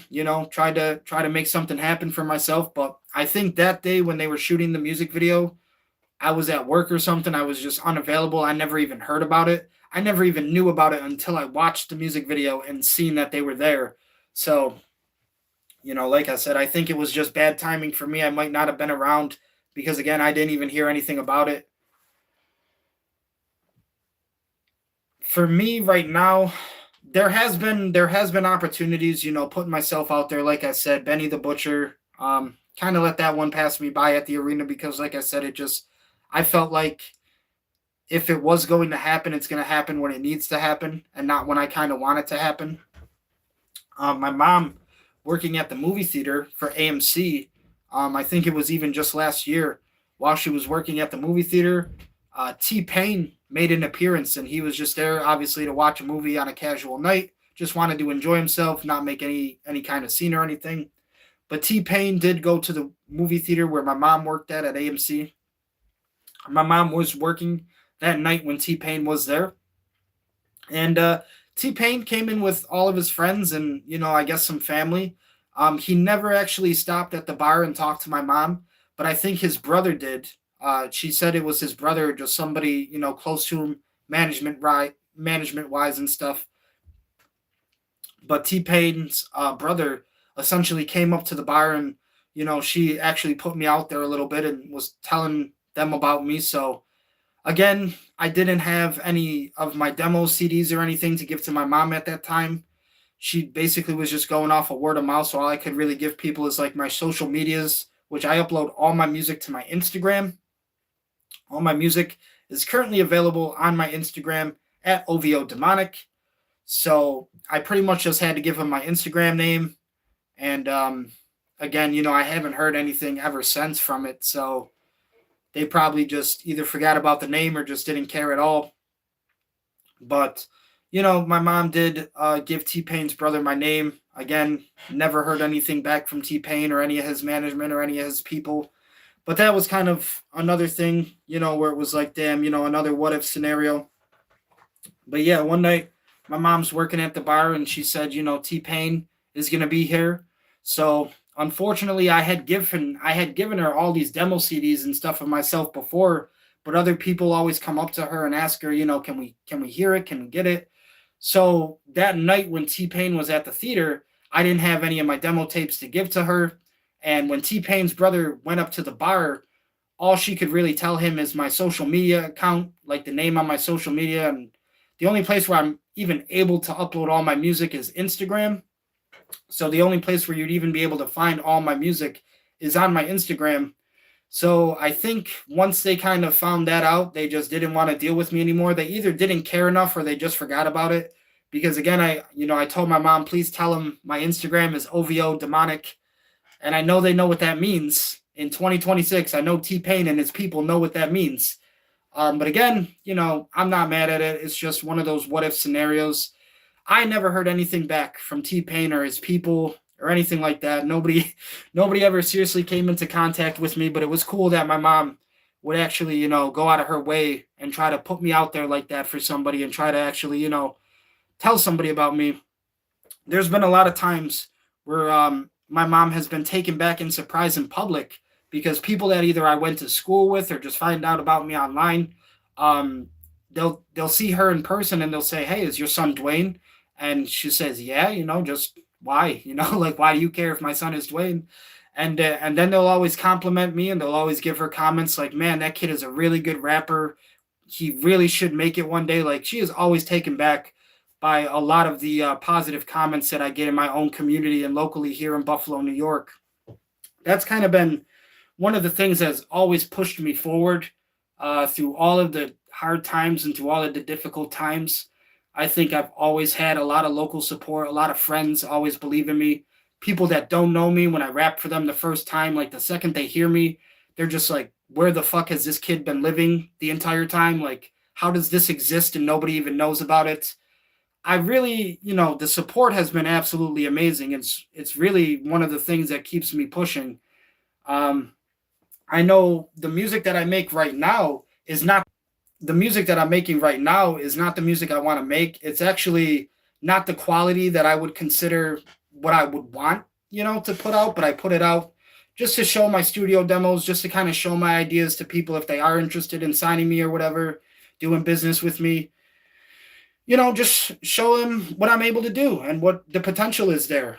tried to make something happen for myself. But I think that day when they were shooting the music video, I was at work or something. I was just unavailable. I never even heard about it. I never even knew about it until I watched the music video and seen that they were there. So, like I said, I think it was just bad timing for me. I might not have been around because, again, I didn't even hear anything about it. For me right now, there has been opportunities, putting myself out there. Like I said, Benny the Butcher, kind of let that one pass me by at the arena because, like I said, I felt like if it was going to happen, it's going to happen when it needs to happen and not when I kind of want it to happen. My mom working at the movie theater for AMC, I think it was even just last year while she was working at the movie theater, T-Pain made an appearance and he was just there obviously to watch a movie on a casual night, just wanted to enjoy himself, not make any kind of scene or anything. But T-Pain did go to the movie theater where my mom worked at AMC. My mom was working that night when T-Pain was there. And T-Pain came in with all of his friends and, I guess some family. He never actually stopped at the bar and talked to my mom, but I think his brother did. She said it was his brother, just somebody, close to him, management-wise and stuff. But T-Pain's brother essentially came up to the bar and, she actually put me out there a little bit and was telling them about me. So, again, I didn't have any of my demo CDs or anything to give to my mom at that time. She basically was just going off of word of mouth. So all I could really give people is like my social medias, which I upload all my music to my Instagram. All my music is currently available on my Instagram at OVO Demonic. So I pretty much just had to give him my Instagram name. And again, I haven't heard anything ever since from it. So they probably just either forgot about the name or just didn't care at all. But, my mom did give T-Pain's brother my name. Again, never heard anything back from T-Pain or any of his management or any of his people. But that was kind of another thing, where it was like, damn, another what-if scenario. But yeah, one night my mom's working at the bar and she said, T-Pain is going to be here. So unfortunately, I had given her all these demo CDs and stuff of myself before, but other people always come up to her and ask her, can we hear it? Can we get it? So that night when T-Pain was at the theater, I didn't have any of my demo tapes to give to her. And when T-Pain's brother went up to the bar, all she could really tell him is my social media account, like the name on my social media. And the only place where I'm even able to upload all my music is Instagram. So the only place where you'd even be able to find all my music is on my Instagram. So I think once they kind of found that out, they just didn't want to deal with me anymore. They either didn't care enough or they just forgot about it. Because again, I told my mom, please tell them my Instagram is OVO demonic. And I know they know what that means. In 2026, I know T-Pain and his people know what that means. But again, I'm not mad at it. It's just one of those what if scenarios. I never heard anything back from T-Pain or his people or anything like that. Nobody ever seriously came into contact with me, but it was cool that my mom would actually, go out of her way and try to put me out there like that for somebody and try to actually, tell somebody about me. There's been a lot of times where my mom has been taken back in surprise in public because people that either I went to school with or just find out about me online, they'll see her in person and they'll say, "Hey, is your son Duane?" And she says, "Yeah, just why? Like, why do you care if my son is Duane?" And then they'll always compliment me and they'll always give her comments like, "Man, that kid is a really good rapper. He really should make it one day." Like, she is always taken back by a lot of the positive comments that I get in my own community and locally here in Buffalo, New York. That's kind of been one of the things that's always pushed me forward through all of the hard times and through all of the difficult times. I think I've always had a lot of local support, a lot of friends always believe in me. People that don't know me, when I rap for them the first time, like the second they hear me, they're just like, where the fuck has this kid been living the entire time? Like, how does this exist and nobody even knows about it? I really, the support has been absolutely amazing. It's really one of the things that keeps me pushing. I know the music that I make right now is not the music that I'm making right now is not the music I want to make. It's actually not the quality that I would consider what I would want, to put out, but I put it out just to show my studio demos, just to kind of show my ideas to people if they are interested in signing me or whatever, doing business with me. Just show them what I'm able to do and what the potential is there.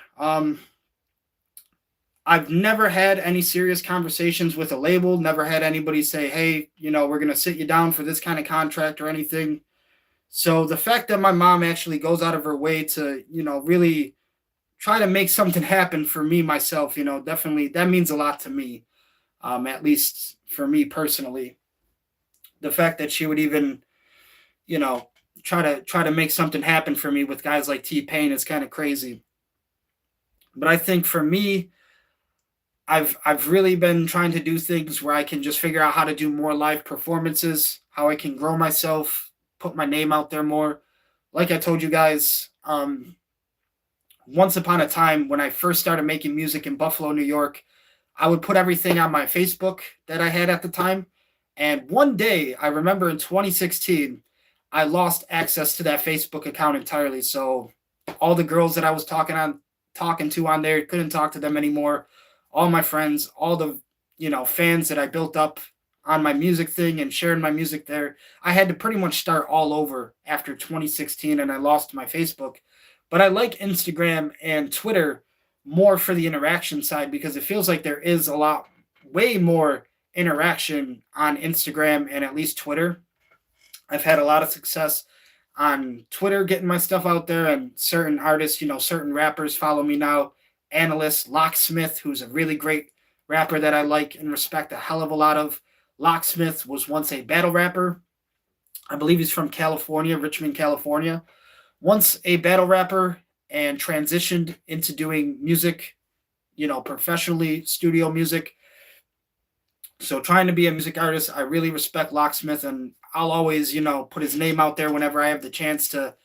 I've never had any serious conversations with a label, never had anybody say, "Hey, we're going to sit you down for this kind of contract," or anything. So the fact that my mom actually goes out of her way to, really try to make something happen for me, myself, definitely that means a lot to me, at least for me personally. The fact that she would even, try to make something happen for me with guys like T-Pain is kind of crazy. But I think for me, I've really been trying to do things where I can just figure out how to do more live performances, how I can grow myself, put my name out there more. Like I told you guys, once upon a time when I first started making music in Buffalo, New York, I would put everything on my Facebook that I had at the time. And one day, I remember in 2016, I lost access to that Facebook account entirely. So all the girls that I was talking to on there, couldn't talk to them anymore. All my friends, all the fans that I built up on my music thing and sharing my music there, I had to pretty much start all over after 2016, and I lost my Facebook. But I like Instagram and Twitter more for the interaction side because it feels like there is way more interaction on Instagram and at least Twitter. I've had a lot of success on Twitter getting my stuff out there, and certain artists, certain rappers follow me now. Analyst Locksmith, who's a really great rapper that I like and respect a hell of a lot of. Locksmith was once a battle rapper. I believe he's from California, Richmond, California. Once a battle rapper and transitioned into doing music, professionally, studio music. So trying to be a music artist, I really respect Locksmith, and I'll always, put his name out there whenever I have the chance to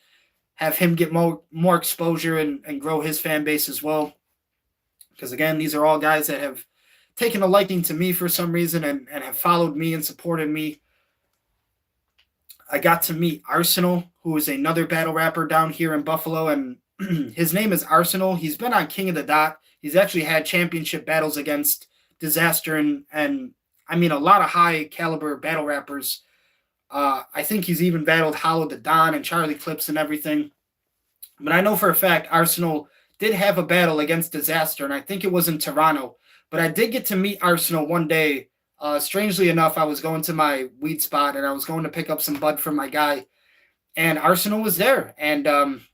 have him get more exposure and grow his fan base as well. Because again, these are all guys that have taken a liking to me for some reason and have followed me and supported me. I got to meet Arsenal, who is another battle rapper down here in Buffalo, and his name is Arsenal. He's been on King of the Dot. He's actually had championship battles against Disaster and I mean, a lot of high caliber battle rappers. I think he's even battled Hollow the Don and Charlie Clips and everything. But I know for a fact Arsenal did have a battle against Disaster, and I think it was in Toronto. But I did get to meet Arsenal one day. Strangely enough, I was going to my weed spot, and I was going to pick up some bud from my guy. and Arsenal was there. And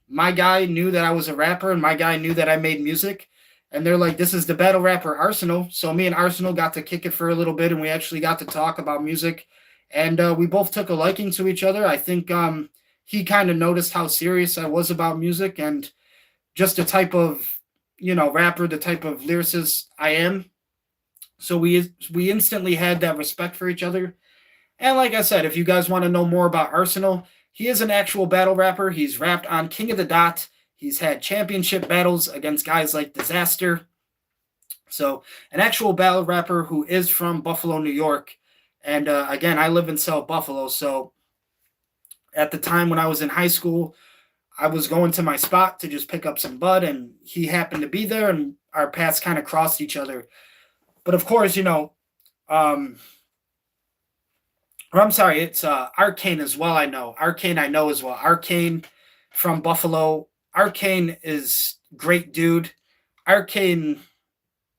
my guy knew that I was a rapper, and my guy knew that I made music. And they're like, this is the battle rapper Arsenal. So me and Arsenal got to kick it for a little bit, and we actually got to talk about music. And we both took a liking to each other. I think he kind of noticed how serious I was about music and just the type of, rapper, the type of lyricist I am. So we instantly had that respect for each other. And like I said, if you guys want to know more about Arsenal, he is an actual battle rapper. He's rapped on King of the Dot. He's had championship battles against guys like Disaster. So an actual battle rapper who is from Buffalo, New York. And again, I live in South Buffalo. So at the time when I was in high school, I was going to my spot to just pick up some bud, and he happened to be there, and our paths kind of crossed each other. But of course, or I'm sorry, it's Arcane as well. I know as well. Arcane from Buffalo. Arcane is great dude. Arcane,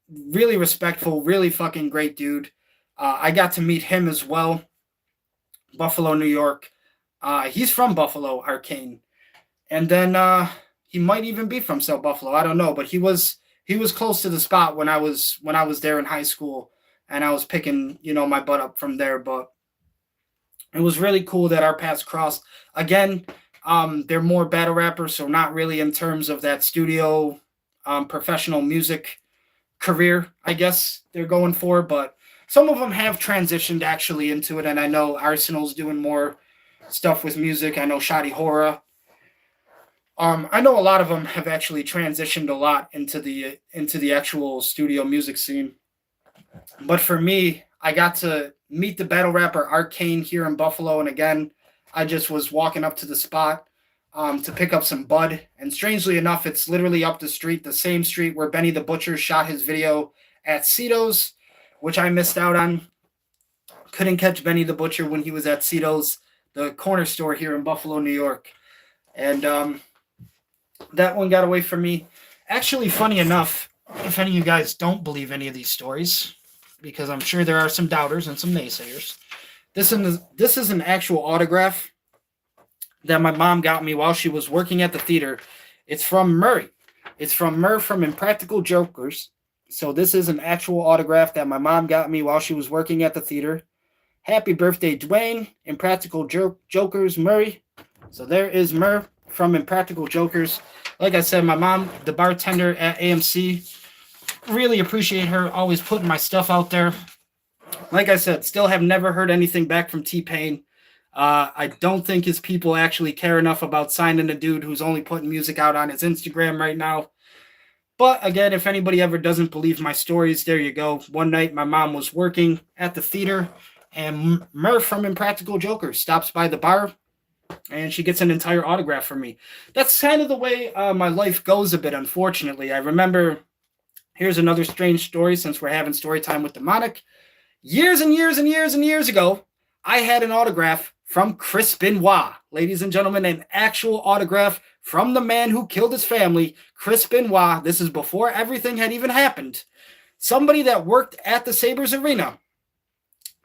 really respectful, really fucking great dude. I got to meet him as well. Buffalo, New York. He's from Buffalo, Arcane, and then he might even be from South Buffalo. I don't know, but he was close to the spot when I was there in high school, and I was picking my butt up from there. But it was really cool that our paths crossed. Again, they're more battle rappers, so not really in terms of that studio professional music career, I guess they're going for. But some of them have transitioned actually into it, and I know Arsenal's doing more stuff with music. I know Shoddy Horror. I know a lot of them have actually transitioned a lot into the actual studio music scene. But for me, I got to meet the battle rapper Arcane here in Buffalo, and again, I just was walking up to the spot to pick up some bud, and strangely enough, it's literally up the street, the same street where Benny the Butcher shot his video at Cito's, which I missed out on. Couldn't catch Benny the Butcher when he was at Cito's, the corner store here in Buffalo, New York, and that one got away from me. Actually, funny enough, if any of you guys don't believe any of these stories, because I'm sure there are some doubters and some naysayers, this is an actual autograph that my mom got me while she was working at the theater. It's from Murray. It's from Murr from Impractical Jokers. So this is an actual autograph that my mom got me while she was working at the theater. Happy birthday, Duane, Impractical Jokers, Murray. So there is Murr from Impractical Jokers. Like I said, my mom, the bartender at AMC, really appreciate her always putting my stuff out there. Like I said, still have never heard anything back from T-Pain. I don't think his people actually care enough about signing a dude who's only putting music out on his Instagram right now. But again, if anybody ever doesn't believe my stories, there you go. One night, my mom was working at the theater, and Murph from Impractical Jokers stops by the bar, and she gets an entire autograph from me. That's kind of the way my life goes a bit, unfortunately. I remember, here's another strange story since we're having story time with Demonic. Years and years and years and years ago, I had an autograph from Chris Benoit. Ladies and gentlemen, an actual autograph from the man who killed his family, Chris Benoit. This is before everything had even happened. Somebody that worked at the Sabres arena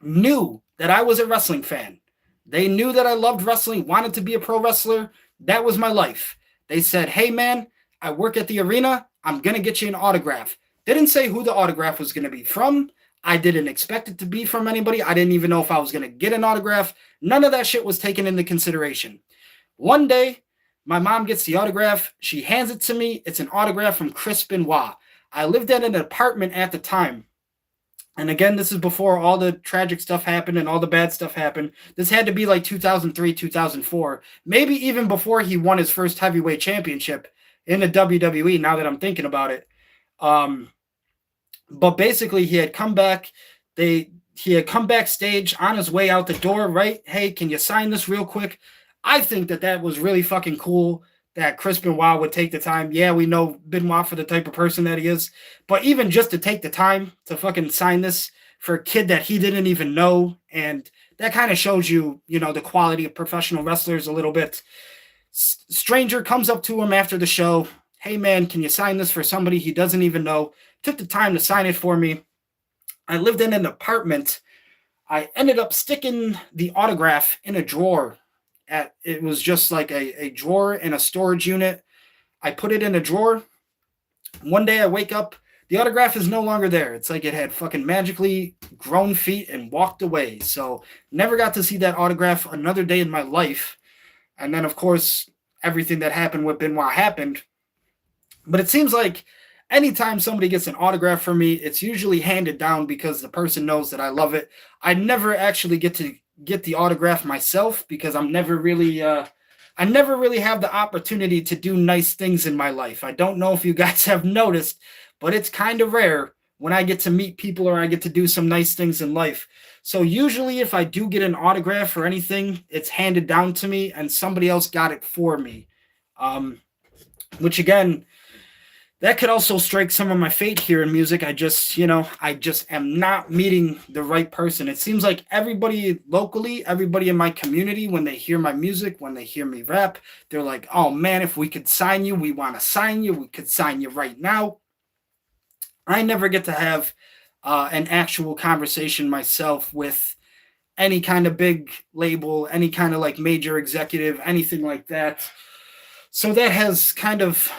knew that I was a wrestling fan. They knew that I loved wrestling, wanted to be a pro wrestler. That was my life. They said, hey man, I work at the arena. I'm going to get you an autograph. Didn't say who the autograph was going to be from. I didn't expect it to be from anybody. I didn't even know if I was going to get an autograph. None of that shit was taken into consideration. One day, my mom gets the autograph. She hands it to me. It's an autograph from Chris Benoit. I lived at an apartment at the time. And again, this is before all the tragic stuff happened and all the bad stuff happened. This had to be like 2003, 2004. Maybe even before he won his first heavyweight championship in the WWE, now that I'm thinking about it. But basically, he had come back. He had come backstage on his way out the door, right? Hey, can you sign this real quick? I think that was really fucking cool that Chris Benoit would take the time. Yeah, we know Benoit for the type of person that he is. But even just to take the time to fucking sign this for a kid that he didn't even know. And that kind of shows you, the quality of professional wrestlers a little bit. Stranger comes up to him after the show. Hey, man, can you sign this for somebody he doesn't even know? Took the time to sign it for me. I lived in an apartment. I ended up sticking the autograph in a drawer it was just like a drawer in a storage unit. I put it in a drawer. One day I wake up, the autograph is no longer there. It's like it had fucking magically grown feet and walked away. So never got to see that autograph another day in my life. And then, of course, everything that happened with Benoit happened. But it seems like anytime somebody gets an autograph from me, it's usually handed down because the person knows that I love it. I never actually get to get the autograph myself because I'm never really I never really have the opportunity to do nice things in my life. I don't know if you guys have noticed, but it's kind of rare when I get to meet people or I get to do some nice things in life. So usually if I do get an autograph or anything, it's handed down to me and somebody else got it for me. Which again, that could also strike some of my fate here in music. I just am not meeting the right person. It seems like everybody locally, everybody in my community, when they hear my music, when they hear me rap, they're like, oh man, if we could sign you, we want to sign you. We could sign you right now. I never get to have an actual conversation myself with any kind of big label, any kind of like major executive, anything like that. So that has kind of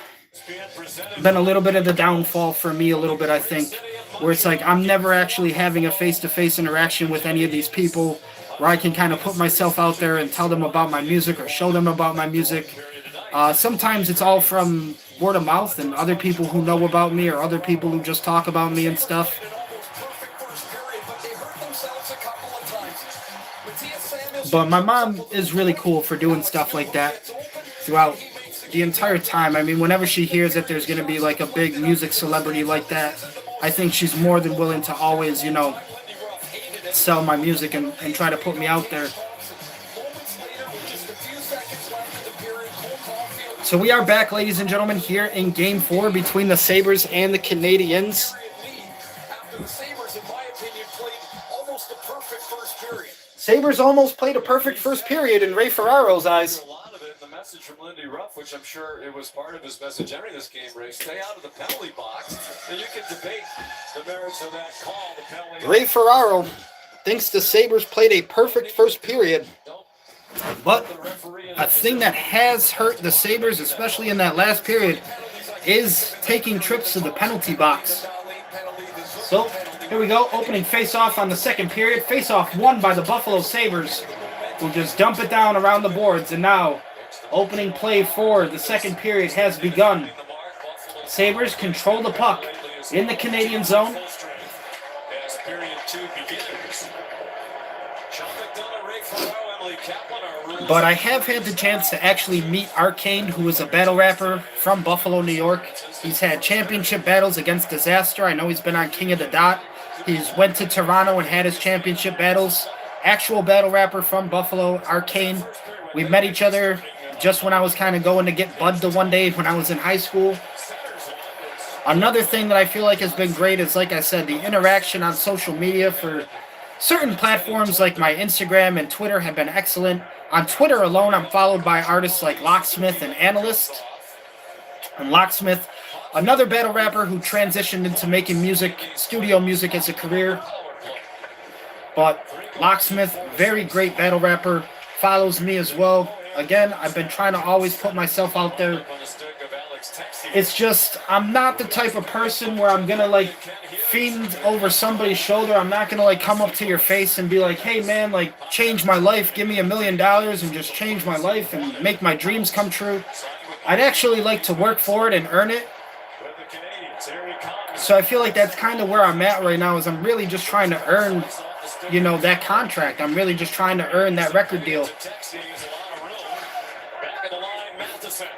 been a little bit of the downfall for me a little bit, I think, where it's like I'm never actually having a face-to-face interaction with any of these people where I can kind of put myself out there and tell them about my music or show them about my music. Sometimes it's all from word of mouth and other people who know about me or other people who just talk about me and stuff. But my mom is really cool for doing stuff like that throughout the entire time. I mean, whenever she hears that there's going to be like a big music celebrity like that, I think she's more than willing to always, sell my music and try to put me out there. So we are back, ladies and gentlemen, here in Game 4 between the Sabres and the Canadiens. Sabres almost played a perfect first period in Ray Ferraro's eyes. Message from Lindy Ruff, which I'm sure it was part of his message entering this game, Ray. Stay out of the penalty box, and you can debate the merits of that call. The penalty. Ray Ferraro thinks the Sabres played a perfect first period. But a thing that has hurt the Sabres, especially in that last period, is taking trips to the penalty box. So, here we go. Opening face-off on the second period. Face-off won by the Buffalo Sabres, who just dump it down around the boards. And now, opening play for the second period has begun. Sabres control the puck in the Canadian zone. As period 2 begins. Sean McDonough, Ray Ferraro, Emily Kaplan are rules. But I have had the chance to actually meet Arcane, who is a battle rapper from Buffalo, New York. He's had championship battles against Disaster. I know he's been on King of the Dot. He's went to Toronto and had his championship battles. Actual battle rapper from Buffalo, Arcane. We met each other just when I was kind of going to get Bud the one day when I was in high school. Another thing that I feel like has been great is, like I said, the interaction on social media for certain platforms like my Instagram and Twitter have been excellent. On Twitter alone, I'm followed by artists like Locksmith and Analyst. And Locksmith, another battle rapper who transitioned into making music, studio music as a career. But Locksmith, very great battle rapper, follows me as well. Again, I've been trying to always put myself out there. It's just, I'm not the type of person where I'm going to, fiend over somebody's shoulder. I'm not going to, come up to your face and be like, hey, man, change my life. Give me $1 million and just change my life and make my dreams come true. I'd actually like to work for it and earn it. So I feel like that's kind of where I'm at right now, is I'm really just trying to earn, that contract. I'm really just trying to earn that record deal.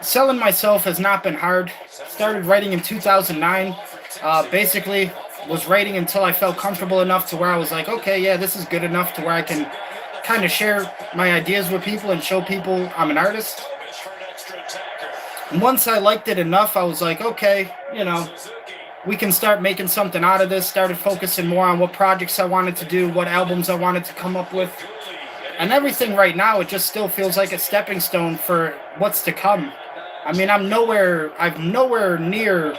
Selling myself has not been hard. Started writing in 2009. Basically, was writing until I felt comfortable enough to where I was like, okay, yeah, this is good enough to where I can kind of share my ideas with people and show people I'm an artist. And once I liked it enough, I was like, okay, we can start making something out of this. Started focusing more on what projects I wanted to do, what albums I wanted to come up with. And everything right now, it just still feels like a stepping stone for what's to come. I mean, I've nowhere near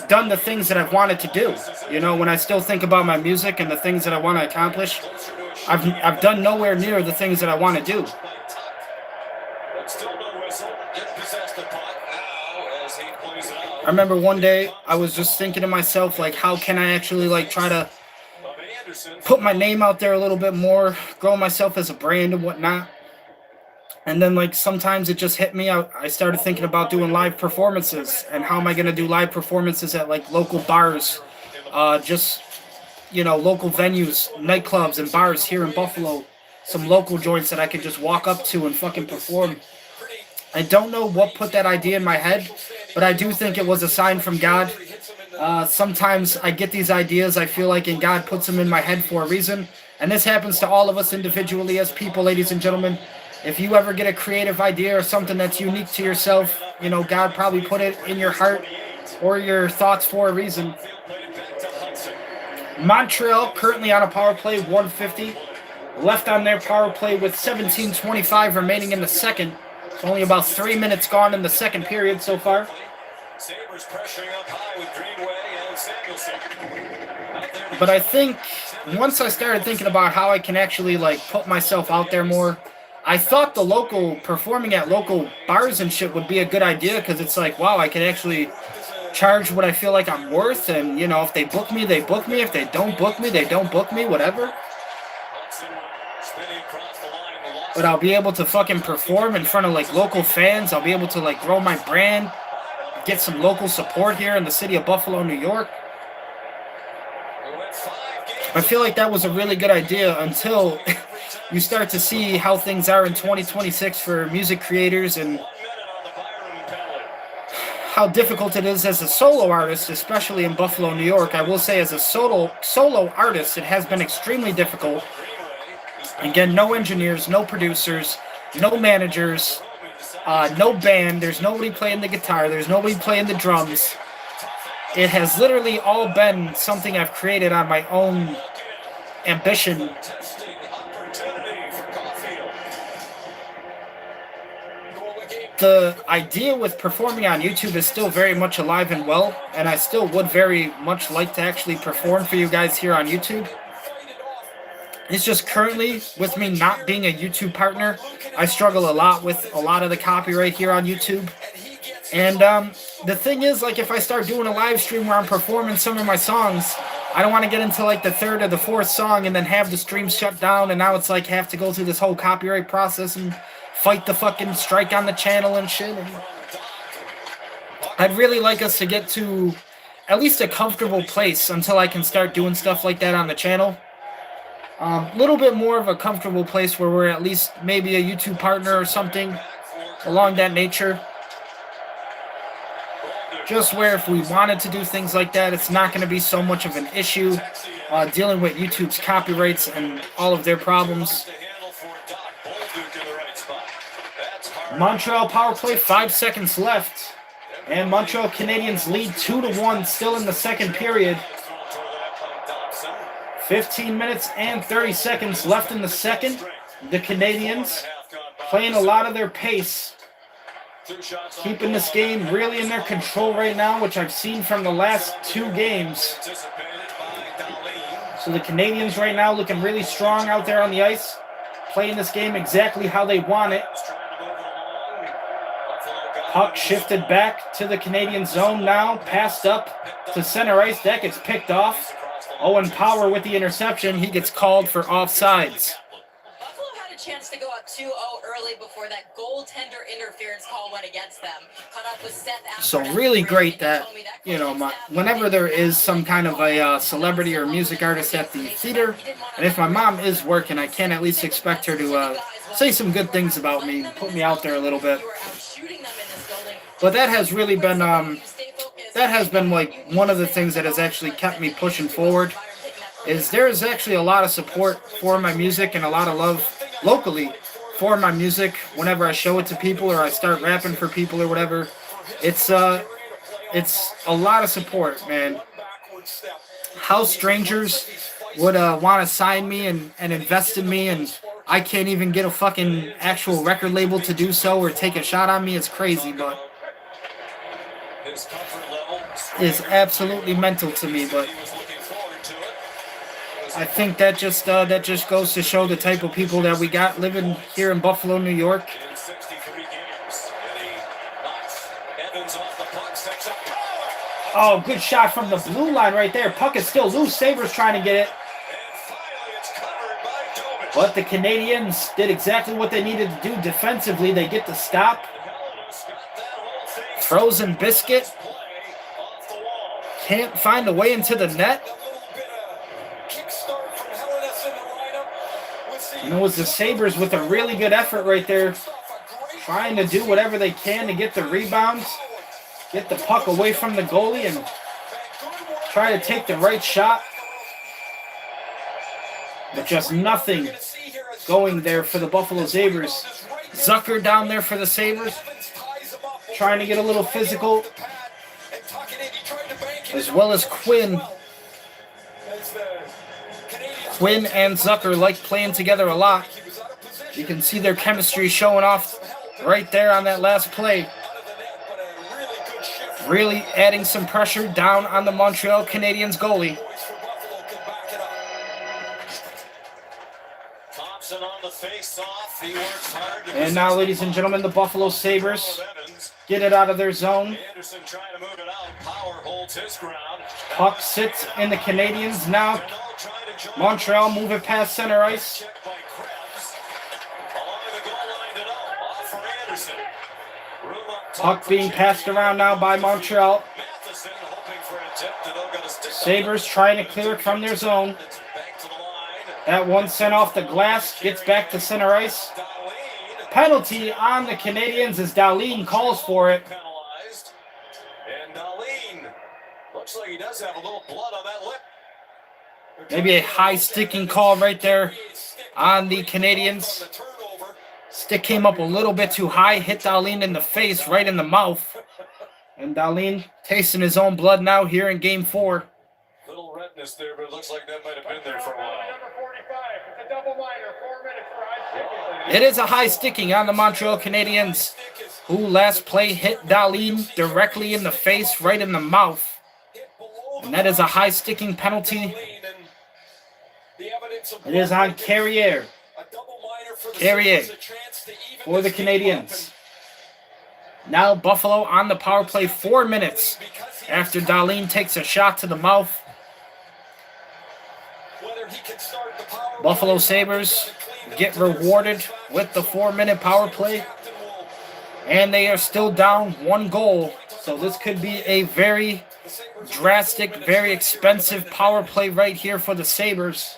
done the things that I've wanted to do. When I still think about my music and the things that I want to accomplish, I've done nowhere near the things that I want to do. I remember one day I was just thinking to myself, like, how can I actually like try to put my name out there a little bit more, grow myself as a brand and whatnot. And then like sometimes it just hit me. I started thinking about doing live performances, and how am I going to do live performances at like local bars, just, you know, local venues, nightclubs and bars here in Buffalo, some local joints that I could just walk up to and fucking perform. I don't know what put that idea in my head, but I do think it was a sign from God. Sometimes I get these ideas, I feel like, and God puts them in my head for a reason. And this happens to all of us individually as people, ladies and gentlemen. If you ever get a creative idea or something that's unique to yourself, you know, God probably put it in your heart or your thoughts for a reason. Montreal currently on a power play, 150. Left on their power play with 17:25 remaining in the second. It's only about 3 minutes gone in the second period so far. Sabres pressuring up high with Greenway and Samuelson. But I think once I started thinking about how I can actually like put myself out there more, I thought performing at local bars and shit would be a good idea, because it's like, wow, I can actually charge what I feel like I'm worth, and you know, if they book me, they book me. If they don't book me, they don't book me, whatever. But I'll be able to fucking perform in front of like local fans. I'll be able to like grow my brand, get some local support here in the city of Buffalo, New York. I feel like that was a really good idea until you start to see how things are in 2026 for music creators, and how difficult it is as a solo artist, especially in Buffalo, New York. I will say, as a solo artist, it has been extremely difficult. Again, no engineers, no producers, no managers, no band. There's nobody playing the guitar. There's nobody playing the drums. It has literally all been something I've created on my own ambition. The idea with performing on YouTube is still very much alive and well, and I still would very much like to actually perform for you guys here on YouTube. It's just currently, with me not being a YouTube partner, I struggle a lot with a lot of the copyright here on YouTube. And the thing is, like, if I start doing a live stream where I'm performing some of my songs, I don't want to get into like the third or the fourth song and then have the stream shut down, and now it's like have to go through this whole copyright process and fight the fucking strike on the channel and shit. And I'd really like us to get to at least a comfortable place until I can start doing stuff like that on the channel. Little bit more of a comfortable place where we're at least maybe a YouTube partner or something along that nature. Just where if we wanted to do things like that, it's not going to be so much of an issue dealing with YouTube's copyrights and all of their problems. Montreal power play, 5 seconds left. And Montreal Canadiens lead 2-1 still in the second period. 15 minutes and 30 seconds left in the second. The Canadiens playing a lot of their pace, keeping this game really in their control right now, which I've seen from the last 2 games. So the Canadiens right now looking really strong out there on the ice, playing this game exactly how they want it. Puck shifted back to the Canadian zone now, passed up to center ice. That gets picked off. Owen Power with the interception. He gets called for offsides. Buffalo had a chance to go up 2-0 early before that goaltender interference call went against them. Caught up with Seth So really great that, you know, whenever there is some kind of a celebrity or music artist at the theater, and if my mom is working, I can at least expect her to say some good things about me, put me out there a little bit. But that has really been like one of the things that has actually kept me pushing forward. Is there is actually a lot of support for my music and a lot of love locally for my music whenever I show it to people or I start rapping for people or whatever. It's a lot of support, man. How strangers would want to sign me and invest in me, and I can't even get a fucking actual record label to do so or take a shot on me. It's crazy, but is absolutely mental to me. But I think that just goes to show the type of people that we got living here in Buffalo, New York. Oh, good shot from the blue line right there. Puck is still loose. Sabres trying to get it. But the Canadiens did exactly what they needed to do defensively. They get the stop. Frozen Biscuit can't find a way into the net. And it was the Sabres with a really good effort right there, trying to do whatever they can to get the rebounds, get the puck away from the goalie, and try to take the right shot. But just nothing going there for the Buffalo Sabres. Zucker down there for the Sabres, trying to get a little physical, as well as Quinn. Quinn and Zucker like playing together a lot. You can see their chemistry showing off right there on that last play. Really adding some pressure down on the Montreal Canadiens goalie. And now, ladies and gentlemen, the Buffalo Sabres get it out of their zone. Puck sits in the Canadiens now. Montreal move it past center ice. Puck being passed around now by Montreal. Sabres trying to clear it from their zone. That one sent off the glass, gets back to center ice. Penalty on the Canadiens as Duane calls for it. And Duane looks like he does have a little blood on that lip. Maybe a high sticking call right there on the Canadiens. Stick came up a little bit too high, hit Duane in the face, right in the mouth. And Duane tasting his own blood now here in Game 4. Little redness there, but it looks like that might have been there for a while. It is a high sticking on the Montreal Canadiens, who last play hit Duane directly in the face, right in the mouth. And that is a high sticking penalty. It is on Carrier. Carrier for the Canadiens. Now Buffalo on the power play 4 minutes after Duane takes a shot to the mouth. Buffalo Sabres get rewarded with the 4-minute power play. And they are still down 1 goal. So this could be a very drastic, very expensive power play right here for the Sabres,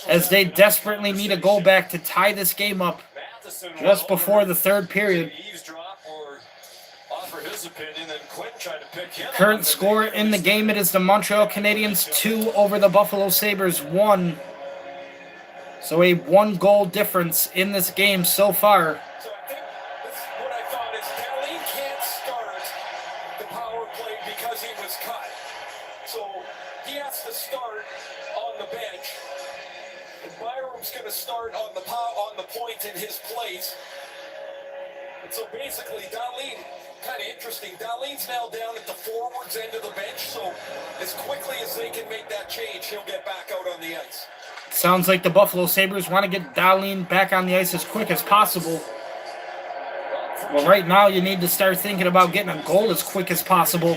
as they desperately need a goal back to tie this game up just before the third period. Current score in the game, it is the Montreal Canadiens 2 over the Buffalo Sabres 1. So a 1-goal difference in this game so far. In his place. And so basically, Duane, kind of interesting. Duane's now down at the forwards end of the bench, so as quickly as they can make that change, he'll get back out on the ice. Sounds like the Buffalo Sabres want to get Duane back on the ice as quick as possible. Well, right now you need to start thinking about getting a goal as quick as possible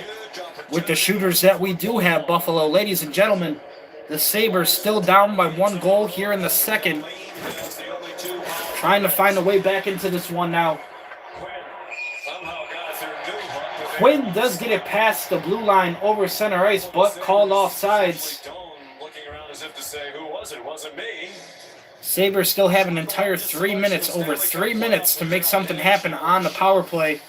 with the shooters that we do have, Buffalo. Ladies and gentlemen, the Sabres still down by 1 goal here in the second. Trying to find a way back into this one now. Quinn does get it past the blue line over center ice, but called offsides. Sabres still have an entire 3 minutes, over 3 minutes, to make something happen on the power play.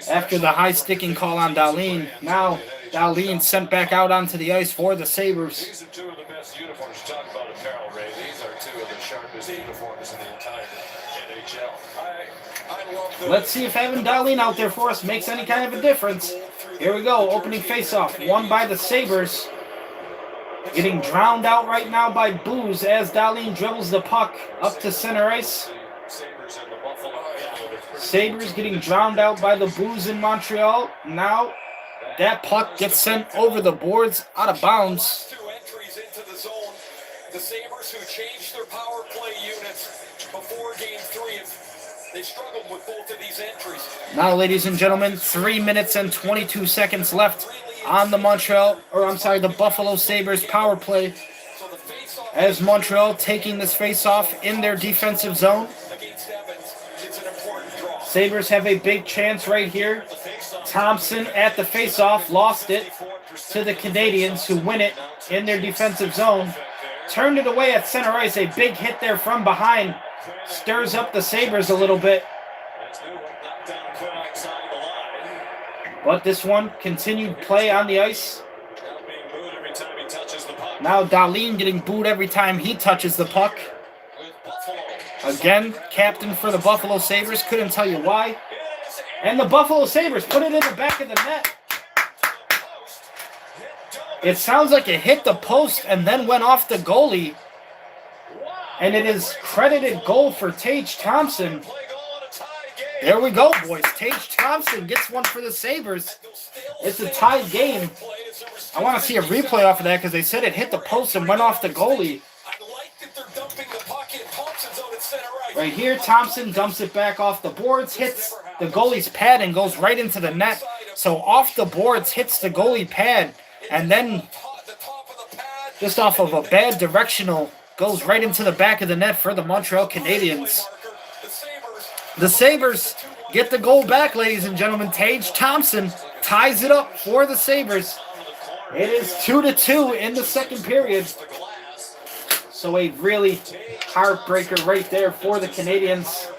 After the high sticking call on Duane, now Duane sent back out onto the ice for the Sabres. These are 2 of the best uniforms. Talk about apparel, Ray. These are 2 of the sharpest uniforms in the entire NHL. I love the... Let's see if having Duane out there for us makes any kind of a difference. Here we go, opening faceoff, won by the Sabres. Getting drowned out right now by Booze as Duane dribbles the puck up to center ice. Sabres getting drowned out by the Booze in Montreal. Now that puck gets sent over the boards, out of bounds. 2 entries into the zone. The Sabres, who changed their power play units before Game 3, have They've struggled with both of these entries. Now, ladies and gentlemen, 3 minutes and 22 seconds left on the the Buffalo Sabres power play. As Montreal taking this face-off in their defensive zone. Sabres have a big chance right here. Thompson at the face-off lost it to the Canadiens, who win it in their defensive zone. Turned it away at center ice. A big hit there from behind. Stirs up the Sabres a little bit. But this one, continued play on the ice. Now Duane getting booed every time he touches the puck. Again, captain for the Buffalo Sabres. Couldn't tell you why. And the Buffalo Sabres put it in the back of the net. It sounds like it hit the post and then went off the goalie. And it is credited goal for Tage Thompson. There we go, boys. Tage Thompson gets one for the Sabres. It's a tied game. I want to see a replay off of that because they said it hit the post and went off the goalie. Right here, Thompson dumps it back off the boards, hits the goalie's pad and goes right into the net. So off the boards, hits the goalie pad, and then just off of a bad directional, goes right into the back of the net for the Montreal Canadiens. The Sabres get the goal back, ladies and gentlemen. Tage Thompson ties it up for the Sabres. It is 2-2 in the second period. So a really heartbreaker right there for the Canadiens,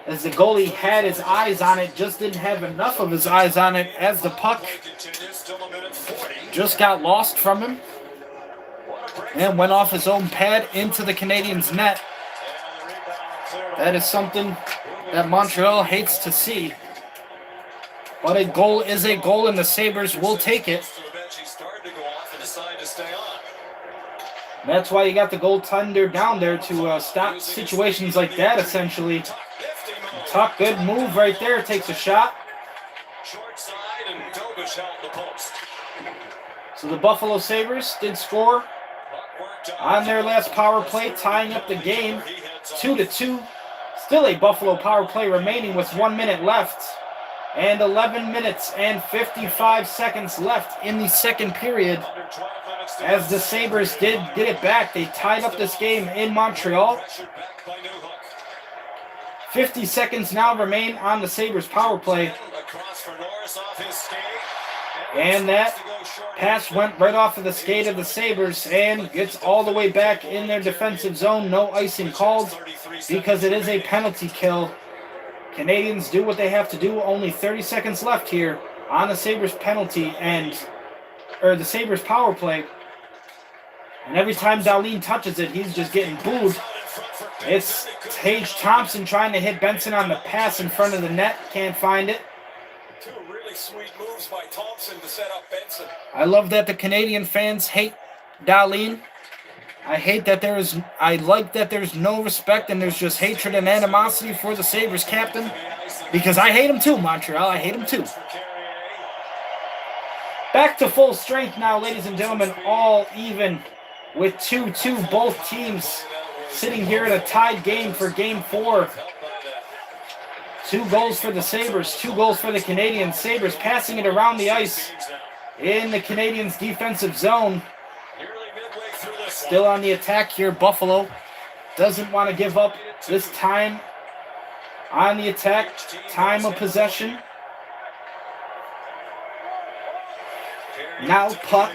as the goalie had his eyes on it, just didn't have enough of his eyes on it, as the puck just got lost from him and went off his own pad into the Canadiens' net. That is something that Montreal hates to see. But a goal is a goal, and the Sabres will take it. That's why you got the goaltender down there to stop situations like that, essentially. Tuck, good move right there. Takes a shot. So the Buffalo Sabres did score on their last power play, tying up the game 2-2. Still a Buffalo power play remaining with 1 minute left. And 11 minutes and 55 seconds left in the second period. As the Sabres did get it back, they tied up this game in Montreal. 50 seconds now remain on the Sabres power play. And that pass went right off of the skate of the Sabres and gets all the way back in their defensive zone. No icing called because it is a penalty kill. Canadians do what they have to do. Only 30 seconds left here on the Sabres penalty or the Sabres power play. And every time Duane touches it, he's just getting booed. It's Tage Thompson trying to hit Benson on the pass in front of the net. Can't find it. Two really sweet moves by Thompson to set up Benson. I love that the Canadian fans hate Duane. I like that there's no respect and there's just hatred and animosity for the Sabres captain. Because I hate him too, Montreal. I hate him too. Back to full strength now, ladies and gentlemen. All even with 2-2. Both teams sitting here in a tied game for Game 4. 2 goals for the Sabres, 2 goals for the Canadiens. Sabres passing it around the ice in the Canadiens' defensive zone. Still on the attack here. Buffalo doesn't want to give up this time on the attack. Time of possession. Now puck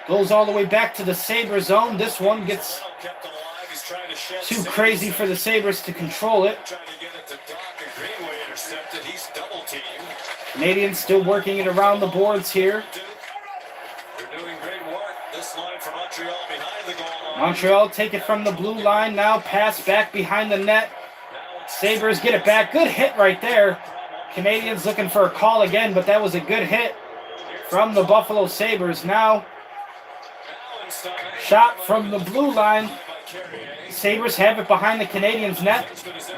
goes all the way back to the Sabres zone. This one gets too crazy for the Sabres to control it. Canadians still working it around the boards here. Montreal take it from the blue line. Now pass back behind the net. Sabres get it back. Good hit right there. Canadians looking for a call again, but that was a good hit from the Buffalo Sabres. Now shot from the blue line. Sabres have it behind the Canadiens' net.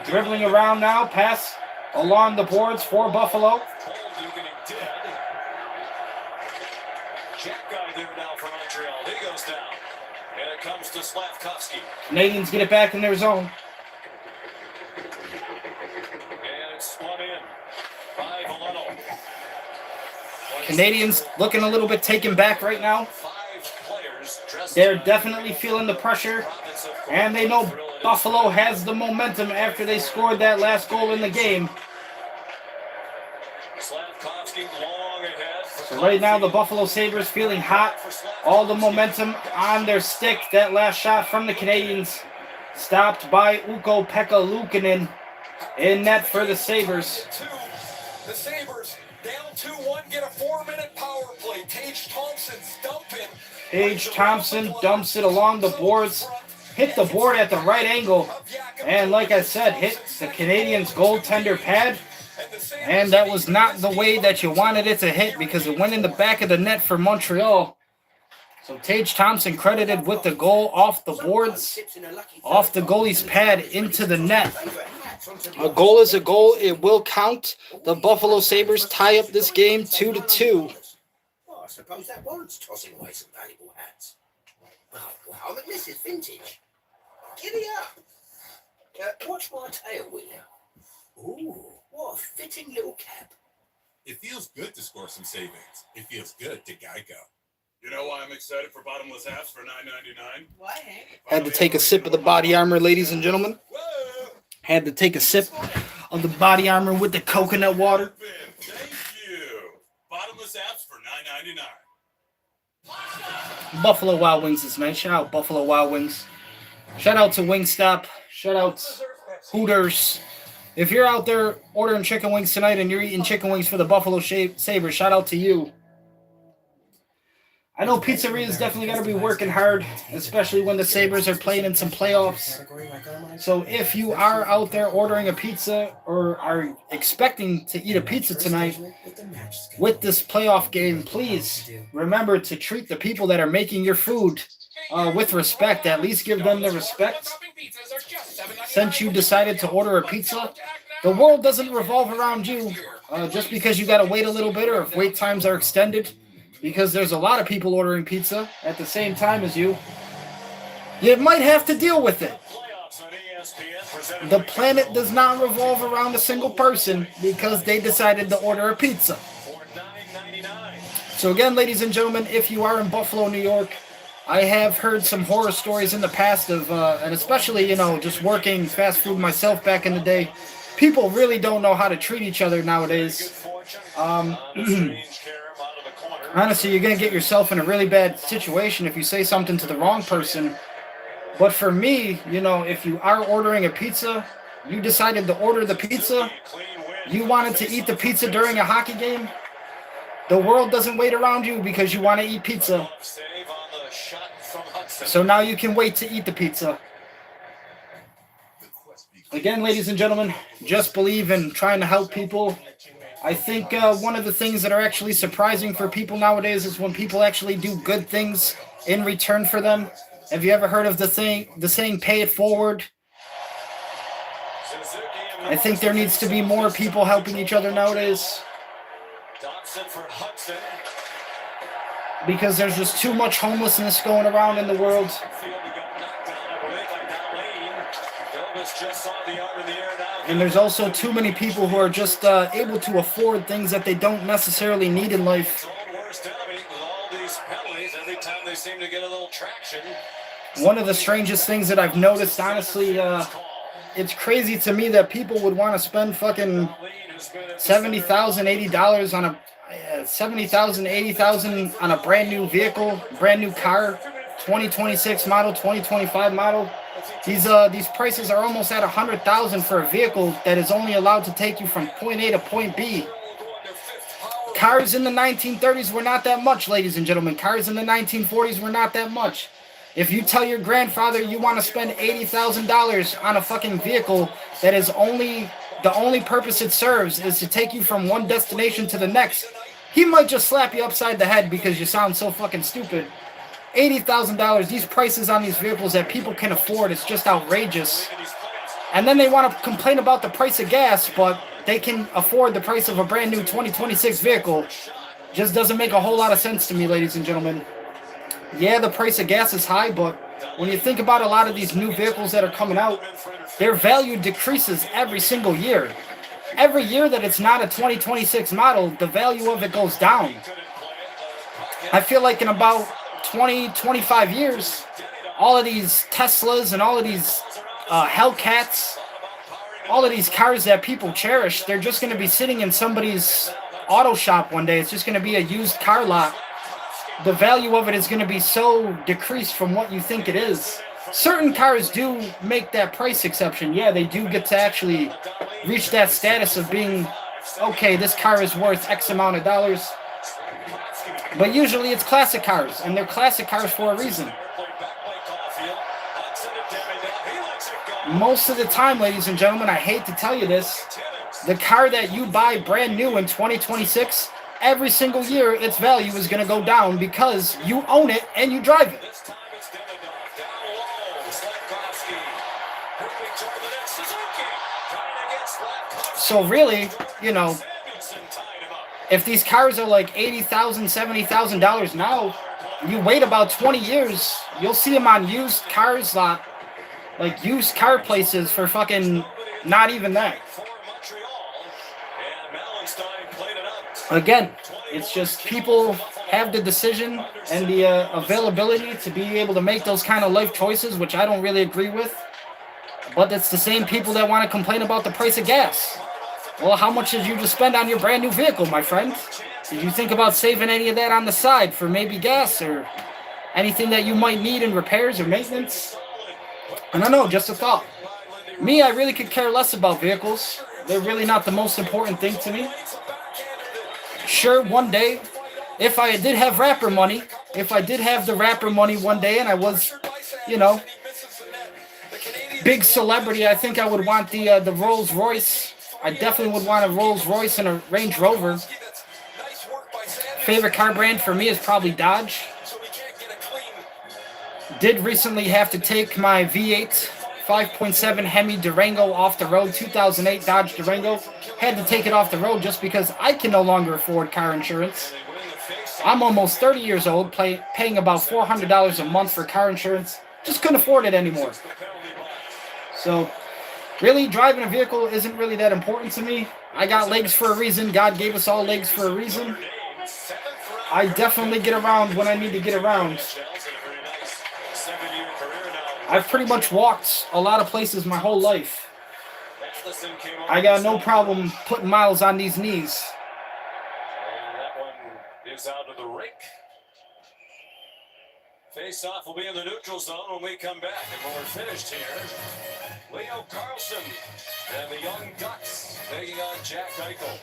Dribbling around now. Pass along the boards for Buffalo. Comes to Slavkovsky. Canadians get it back in their zone. Canadians looking a little bit taken back right now. They're definitely feeling the pressure, and they know Buffalo has the momentum after they scored that last goal in the game. So right now the Buffalo Sabres feeling hot, all the momentum on their stick. That last shot from the Canadians stopped by Ukko-Pekka Luukkonen in net for the Sabres. The Sabres down 2-1, get a 4-minute power play. Tage Thompson's dumping. Tage Thompson dumps it along the boards, hit the board at the right angle, and like I said, hit the Canadiens' goaltender pad, and that was not the way that you wanted it to hit because it went in the back of the net for Montreal. So Tage Thompson credited with the goal off the boards, off the goalie's pad into the net. A goal is a goal. It will count. The Buffalo Sabres tie up this game 2-2. Well, I suppose that warrants tossing away some valuable hats. Wow, but this is vintage. Giddy up. Watch my tail, will you? Ooh, what a fitting little cap. It feels good to score some savings. It feels good to Geico. You know why I'm excited for bottomless hats for $9.99? Why, Hank? Had to take a sip of the body armor, ladies and gentlemen. Had to take a sip of the body armor with the coconut water. Thank you. Bottomless hats for $9.99. Buffalo Wild Wings this night. Shout out Buffalo Wild Wings. Shout out to Wingstop. Shout out Hooters. If you're out there ordering chicken wings tonight and you're eating chicken wings for the Buffalo Sabres, shout out to you. I know pizzeria's definitely got to be working hard, especially when the Sabres are playing in some playoffs. So if you are out there ordering a pizza or are expecting to eat a pizza tonight with this playoff game, please remember to treat the people that are making your food with respect. At least give them the respect. Since you decided to order a pizza, the world doesn't revolve around you just because you got to wait a little bit or if wait times are extended. Because there's a lot of people ordering pizza at the same time as you. You might have to deal with it. The planet does not revolve around a single person because they decided to order a pizza. So again, ladies and gentlemen, if you are in Buffalo, New York, I have heard some horror stories in the past of, and especially, just working fast food myself back in the day. People really don't know how to treat each other nowadays. Honestly, you're going to get yourself in a really bad situation if you say something to the wrong person. But for me, if you are ordering a pizza, you decided to order the pizza, you wanted to eat the pizza during a hockey game, the world doesn't wait around you because you want to eat pizza. So now you can wait to eat the pizza. Again, ladies and gentlemen, just believe in trying to help people. I think one of the things that are actually surprising for people nowadays is when people actually do good things in return for them. Have you ever heard of the saying, pay it forward? I think there needs to be more people helping each other nowadays. Because there's just too much homelessness going around in the world. And there's also too many people who are just able to afford things that they don't necessarily need in life. One of the strangest things that I've noticed, honestly, it's crazy to me that people would want to spend fucking $70,000, $80 on a $70,000, $80,000 on a brand new vehicle, brand new car, 2026 model, 2025 model. These prices are almost at $100,000 for a vehicle that is only allowed to take you from point A to point B. Cars in the 1930s were not that much, ladies and gentlemen. Cars in the 1940s were not that much. If you tell your grandfather you want to spend $80,000 on a fucking vehicle that is the only purpose it serves is to take you from one destination to the next, he might just slap you upside the head because you sound so fucking stupid. $80,000, these prices on these vehicles that people can afford, it's just outrageous. And then they want to complain about the price of gas, but they can afford the price of a brand new 2026 vehicle. Just doesn't make a whole lot of sense to me, ladies and gentlemen. Yeah, the price of gas is high, but when you think about a lot of these new vehicles that are coming out, their value decreases every single year. every year that it's not a 2026 model, the value of it goes down. I feel like in about 20-25 years, all of these Teslas and all of these Hellcats, all of these cars that people cherish, they're just going to be sitting in somebody's auto shop one day. It's just going to be a used car lot. The value of it is going to be so decreased from what you think it is. Certain cars do make that price exception. Yeah, they do get to actually reach that status of being, okay, this car is worth X amount of dollars. But usually it's classic cars, and they're classic cars for a reason. Most of the time, ladies and gentlemen, I hate to tell you this, the car that you buy brand new in 2026, every single year its value is going to go down because you own it and you drive it. So really, you know, if these cars are like $80,000, $70,000 now, you wait about 20 years, you'll see them on used cars lot, like used car places for fucking not even that. Again, it's just people have the decision and the availability to be able to make those kind of life choices, which I don't really agree with. But it's the same people that want to complain about the price of gas. Well, how much did you just spend on your brand new vehicle, my friend? Did you think about saving any of that on the side for maybe gas or anything that you might need in repairs or maintenance? I don't know, just a thought. Me, I really could care less about vehicles. They're really not the most important thing to me. Sure, one day, if I did have rapper money, if I did have the rapper money one day and I was, you know, big celebrity, I think I would want the Rolls Royce. I definitely would want a Rolls Royce and a Range Rover. Favorite car brand for me is probably Dodge. Did recently have to take my V8 5.7 Hemi Durango off the road, 2008 Dodge Durango. Had to take it off the road just because I can no longer afford car insurance. I'm almost 30 years old, paying about $400 a month for car insurance. Just couldn't afford it anymore. So, really, driving a vehicle isn't really that important to me. I got legs for a reason. God gave us all legs for a reason. I definitely get around when I need to get around. I've pretty much walked a lot of places my whole life. I got no problem putting miles on these knees. And that one is out of the rink. Face-off will be in the neutral zone when we come back. And when we're finished here, Leo Carlson and the Young Ducks taking on Jack Eichel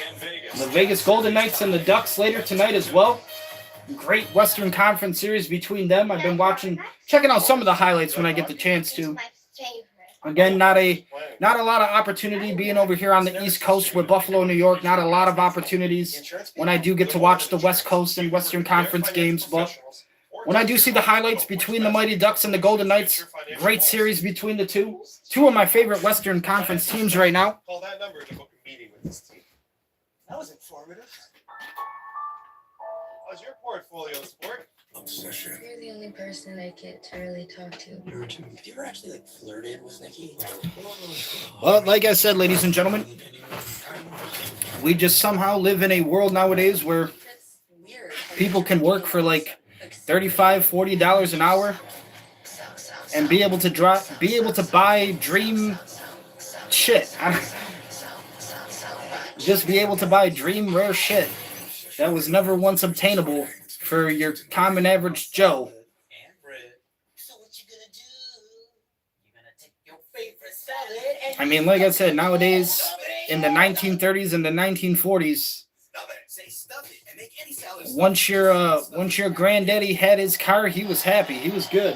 in Vegas. The Vegas Golden Knights and the Ducks later tonight as well. Great Western Conference series between them. I've been checking out some of the highlights when I get the chance to. Again, not a lot of opportunity being over here on the East Coast with Buffalo, New York. Not a lot of opportunities when I do get to watch the West Coast and Western Conference games. But when I do see the highlights between the Mighty Ducks and the Golden Knights, great series between the two. Two of my favorite Western Conference teams right now. Call that number to book a meeting with this team. That was informative. How's your portfolio, sport? Obsession. You're the only person I get to really talk to. Have you ever actually flirted with Nikki? Well, like I said, ladies and gentlemen, we just somehow live in a world nowadays where people can work for like $35, $40 an hour and be able to buy dream shit. Just be able to buy dream rare shit that was never once obtainable for your common average Joe. I mean, like I said, nowadays in the 1930s and the 1940s, once your granddaddy had his car, he was happy. He was good.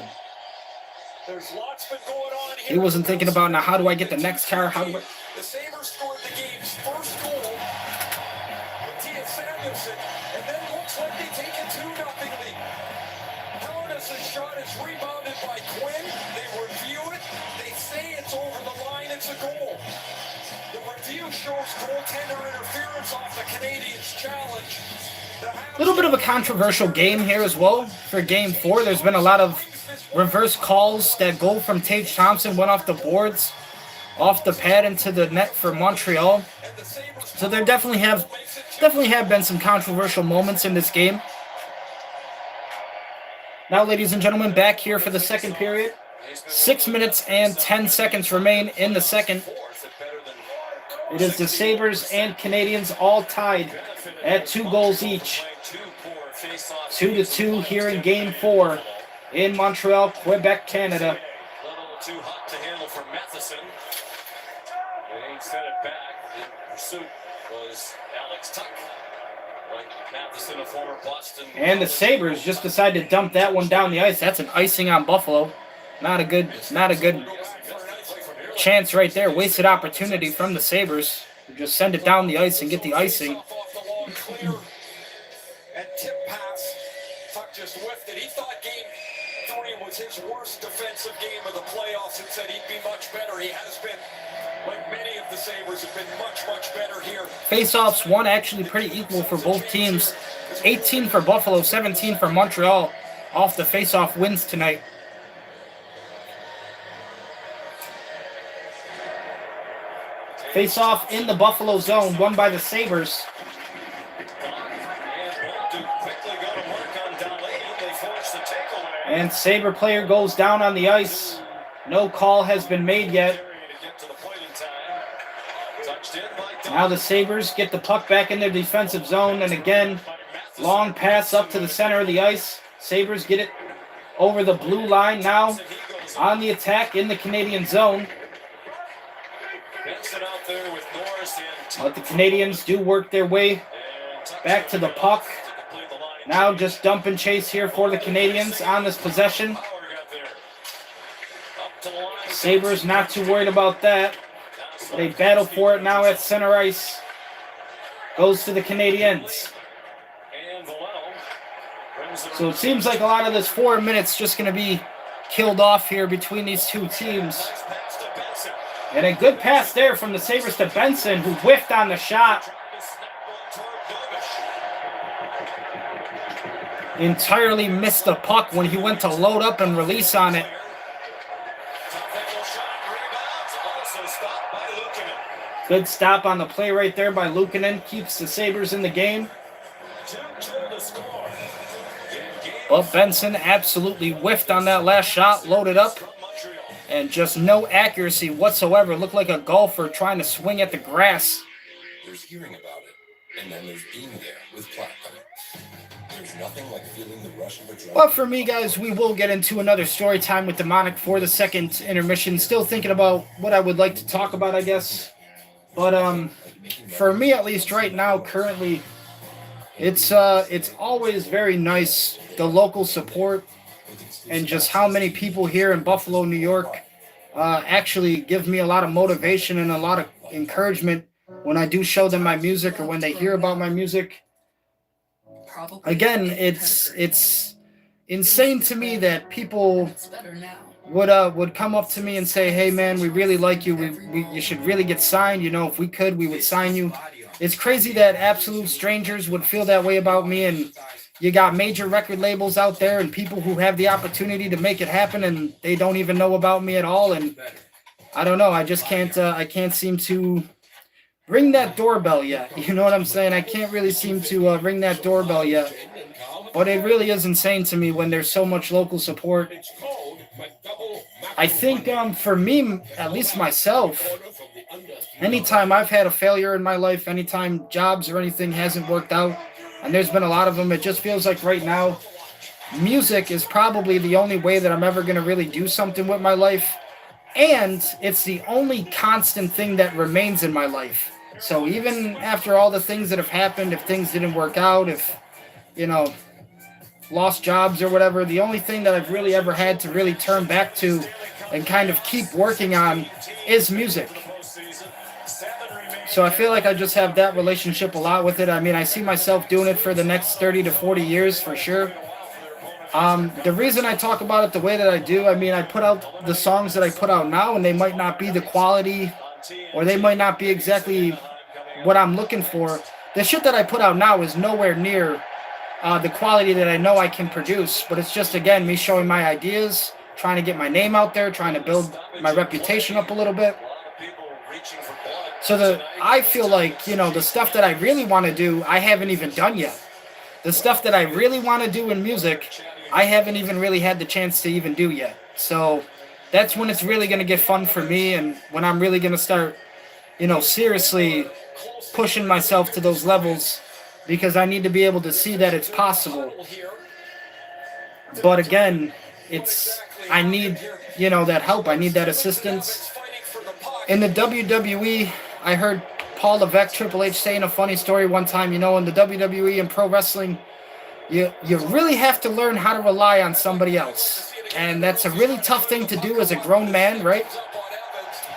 He wasn't thinking about, now how do I get the next car? How do I... The Sabres scored the game's first goal with Tia Samuelson, and then looks like they take a 2-0 lead. Hellness's shot is rebounded by Quinn. They review it. They say it's over the line. It's a goal. The review shows goaltender interference off the Canadiens' challenge. A little bit of a controversial game here as well for Game 4. There's been a lot of reverse calls. That goal from Tage Thompson went off the boards. off the pad into the net for Montreal. So there definitely have been some controversial moments in this game. Now, ladies and gentlemen, back here for the second period. 6 minutes and 10 seconds remain in the second. It is the Sabres and Canadiens all tied at 2 goals each. 2-2 here in Game 4 in Montreal, Quebec, Canada. A little too hot to handle for Matheson. And he sent it back. In pursuit was Alex Tuck. Like Matheson, a former Boston. And the Sabres just decided to dump that one down the ice. That's an icing on Buffalo. Not a good chance right there. Wasted opportunity from the Sabres. Just send it down the ice and get the icing. And tip pass. Tuck just whiffed it. He thought game 3 was his worst defensive game of the playoffs and said he'd be much better. He has been. Like many of the Sabres have been much, much better here. Face-offs won actually pretty equal for both teams. 18 for Buffalo, 17 for Montreal. Off the face-off wins tonight. Face-off in the Buffalo zone, won by the Sabres. And Sabre player goes down on the ice. No call has been made yet. Now the Sabres get the puck back in their defensive zone, and again, long pass up to the center of the ice. Sabres get it over the blue line now on the attack in the Canadian zone. But the Canadians do work their way back to the puck. Now just dump and chase here for the Canadians on this possession. Sabres not too worried about that. They battle for it now at center ice. Goes to the Canadiens. So it seems like a lot of this 4 minutes just going to be killed off here between these two teams. And a good pass there from the Sabres to Benson, who whiffed on the shot. Entirely missed the puck when he went to load up and release on it. Good stop on the play right there by Luukkonen. Keeps the Sabres in the game. But Benson absolutely whiffed on that last shot. Loaded up. And just no accuracy whatsoever. Looked like a golfer trying to swing at the grass. There's hearing about it. And then there's being there with platinum. There's nothing like feeling the rush of adrenaline. But for me, guys, we will get into another story time with Demonic for the second intermission. Still thinking about what I would like to talk about, I guess. But for me, at least right now, currently, it's always very nice, the local support and just how many people here in Buffalo, New York, actually give me a lot of motivation and a lot of encouragement when I do show them my music or when they hear about my music. Again, it's insane to me that people would come up to me and say, "Hey man, we really like you. You should really get signed. You know, if we could, we would sign you." It's crazy that absolute strangers would feel that way about me, and you got major record labels out there and people who have the opportunity to make it happen, and they don't even know about me at all. And I don't know. I just can't. I can't seem to ring that doorbell yet. You know what I'm saying? I can't really seem to ring that doorbell yet. But it really is insane to me when there's so much local support. I think for me, at least myself, anytime I've had a failure in my life, anytime jobs or anything hasn't worked out, and there's been a lot of them, it just feels like right now, music is probably the only way that I'm ever going to really do something with my life. And it's the only constant thing that remains in my life. So even after all the things that have happened, if things didn't work out, if, lost jobs or whatever, the only thing that I've really ever had to really turn back to and kind of keep working on is music. So I feel like I just have that relationship a lot with it. I mean, I see myself doing it for the next 30 to 40 years for sure. The reason I talk about it the way that I do, I mean, I put out the songs that I put out now, and they might not be the quality, or they might not be exactly what I'm looking for. The shit that I put out now is nowhere near the quality that I know I can produce, but it's just, again, me showing my ideas, trying to get my name out there, trying to build my reputation up a little bit. So I feel like, the stuff that I really want to do, I haven't even done yet. The stuff that I really want to do in music, I haven't even really had the chance to even do yet. So that's when it's really going to get fun for me, and when I'm really going to start, seriously pushing myself to those levels, because I need to be able to see that it's possible. But again, I need, that help. I need that assistance. In the WWE, I heard Paul Levesque, Triple H, saying a funny story one time. In the WWE and pro wrestling, you really have to learn how to rely on somebody else. And that's a really tough thing to do as a grown man, right?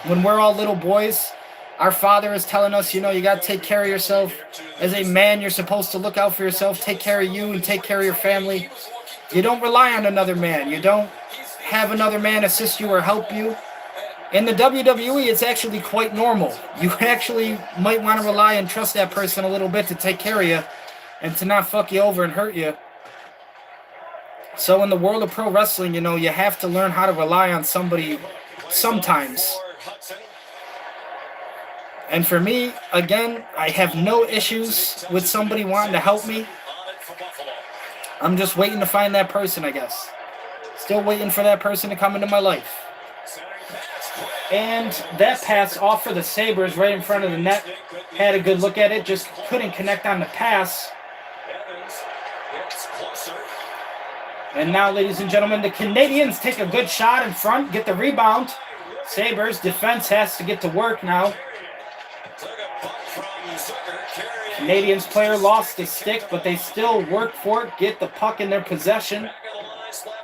When we're all little boys, our father is telling us, you got to take care of yourself. As a man, you're supposed to look out for yourself, take care of you, and take care of your family. You don't rely on another man. You don't have another man assist you or help you. In the WWE, it's actually quite normal. You actually might want to rely and trust that person a little bit to take care of you and to not fuck you over and hurt you. So in the world of pro wrestling, you have to learn how to rely on somebody sometimes. And for me, again, I have no issues with somebody wanting to help me. I'm just waiting to find that person, I guess. Still waiting for that person to come into my life. And that pass off for the Sabres right in front of the net. Had a good look at it, just couldn't connect on the pass. And now, ladies and gentlemen, the Canadiens take a good shot in front, get the rebound. Sabres defense has to get to work now. Canadiens player lost the stick, but they still work for it, get the puck in their possession.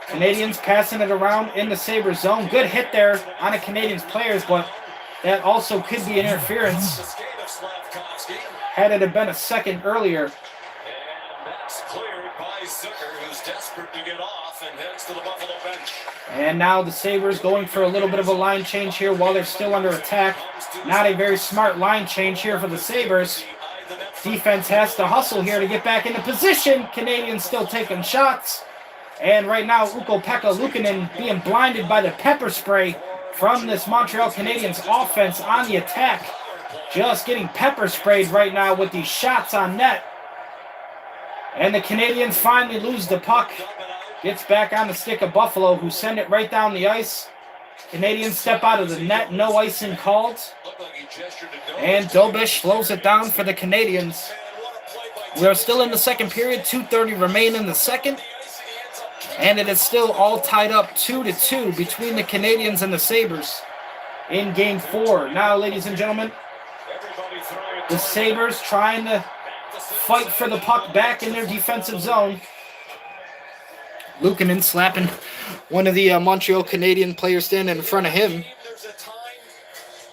Canadiens passing it around in the Sabres zone. Good hit there on a Canadiens players, but that also could be interference. Had it have been a second earlier. And that's cleared by Zucker, who's desperate to get off and heads to the Buffalo bench. And now the Sabres going for a little bit of a line change here while they're still under attack. Not a very smart line change here for the Sabres. Defense has to hustle here to get back into position. Canadiens still taking shots. And right now, Ukko-Pekka Luukkonen being blinded by the pepper spray from this Montreal Canadiens offense on the attack. Just getting pepper sprayed right now with these shots on net. And the Canadiens finally lose the puck. Gets back on the stick of Buffalo, who send it right down the ice. Canadiens step out of the net, no icing called. And Dobish slows it down for the Canadiens. We are still in the second period, 2:30 remain in the second. And it is still all tied up 2-2 between the Canadiens and the Sabres in Game 4. Now, ladies and gentlemen, the Sabres trying to fight for the puck back in their defensive zone. Luukkonen slapping one of the Montreal Canadiens players standing in front of him. There's a time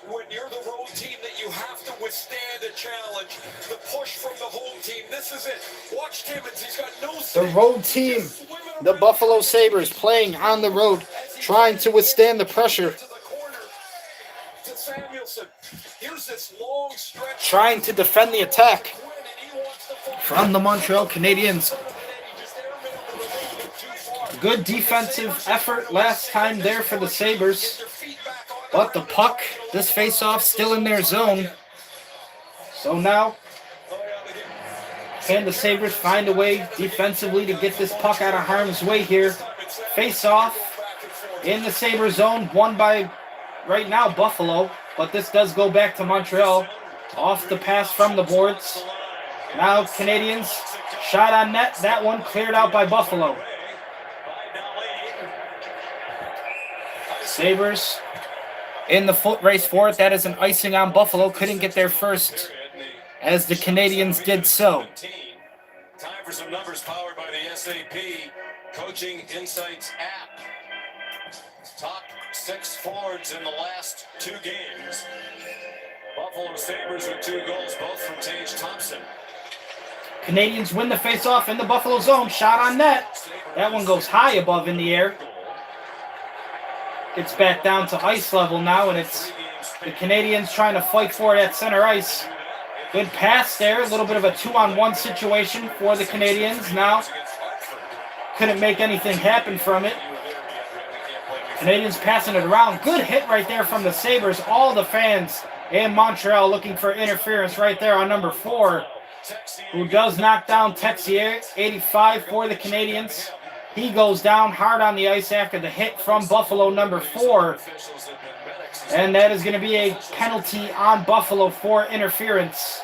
when you're the road team that you have to withstand a challenge. The push from the home team. This is it. Watch Timmins. He's got no The road team, the Buffalo Sabres, playing on the road, trying to withstand the pressure. Trying to defend the attack from the Montreal Canadiens. Good defensive effort last time there for the Sabres. But the puck, this face-off, still in their zone. So now, can the Sabres find a way defensively to get this puck out of harm's way here? Face-off in the Sabres zone, won by, right now, Buffalo. But this does go back to Montreal. Off the pass from the boards. Now Canadiens, shot on net. That one cleared out by Buffalo. Sabres in the foot race for it. That is an icing on Buffalo. Couldn't get there first as the Canadiens did so. Time for some numbers powered by the SAP Coaching Insights app. Top 6 forwards in the last 2 games. Buffalo Sabres with 2 goals, both from Tage Thompson. Canadiens win the face-off in the Buffalo zone. Shot on net. That one goes high above in the air. Gets back down to ice level now, and it's the Canadiens trying to fight for it at center ice. Good pass there. A little bit of a 2-on-1 situation for the Canadiens. Now, couldn't make anything happen from it. Canadiens passing it around. Good hit right there from the Sabres. All the fans And Montreal looking for interference right there on number 4, who does knock down Texier, 85 for the Canadiens. He goes down hard on the ice after the hit from Buffalo, number 4. And that is going to be a penalty on Buffalo for interference.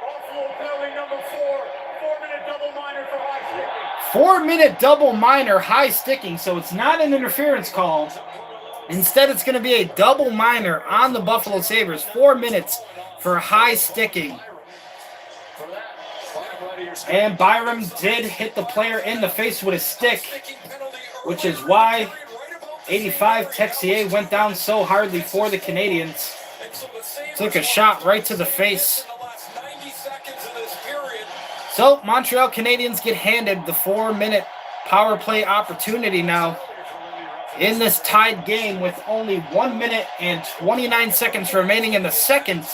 Buffalo penalty number 4, 4-minute double minor for high sticking. 4-minute double minor, high sticking, so it's not an interference call. Instead, it's going to be a double minor on the Buffalo Sabres. 4 minutes for high sticking. And Byram did hit the player in the face with a stick, which is why 85 Texier went down so hardly for the Canadiens. Took a shot right to the face. So, Montreal Canadiens get handed the 4-minute power play opportunity now in this tied game with only 1 minute and 29 seconds remaining in the second.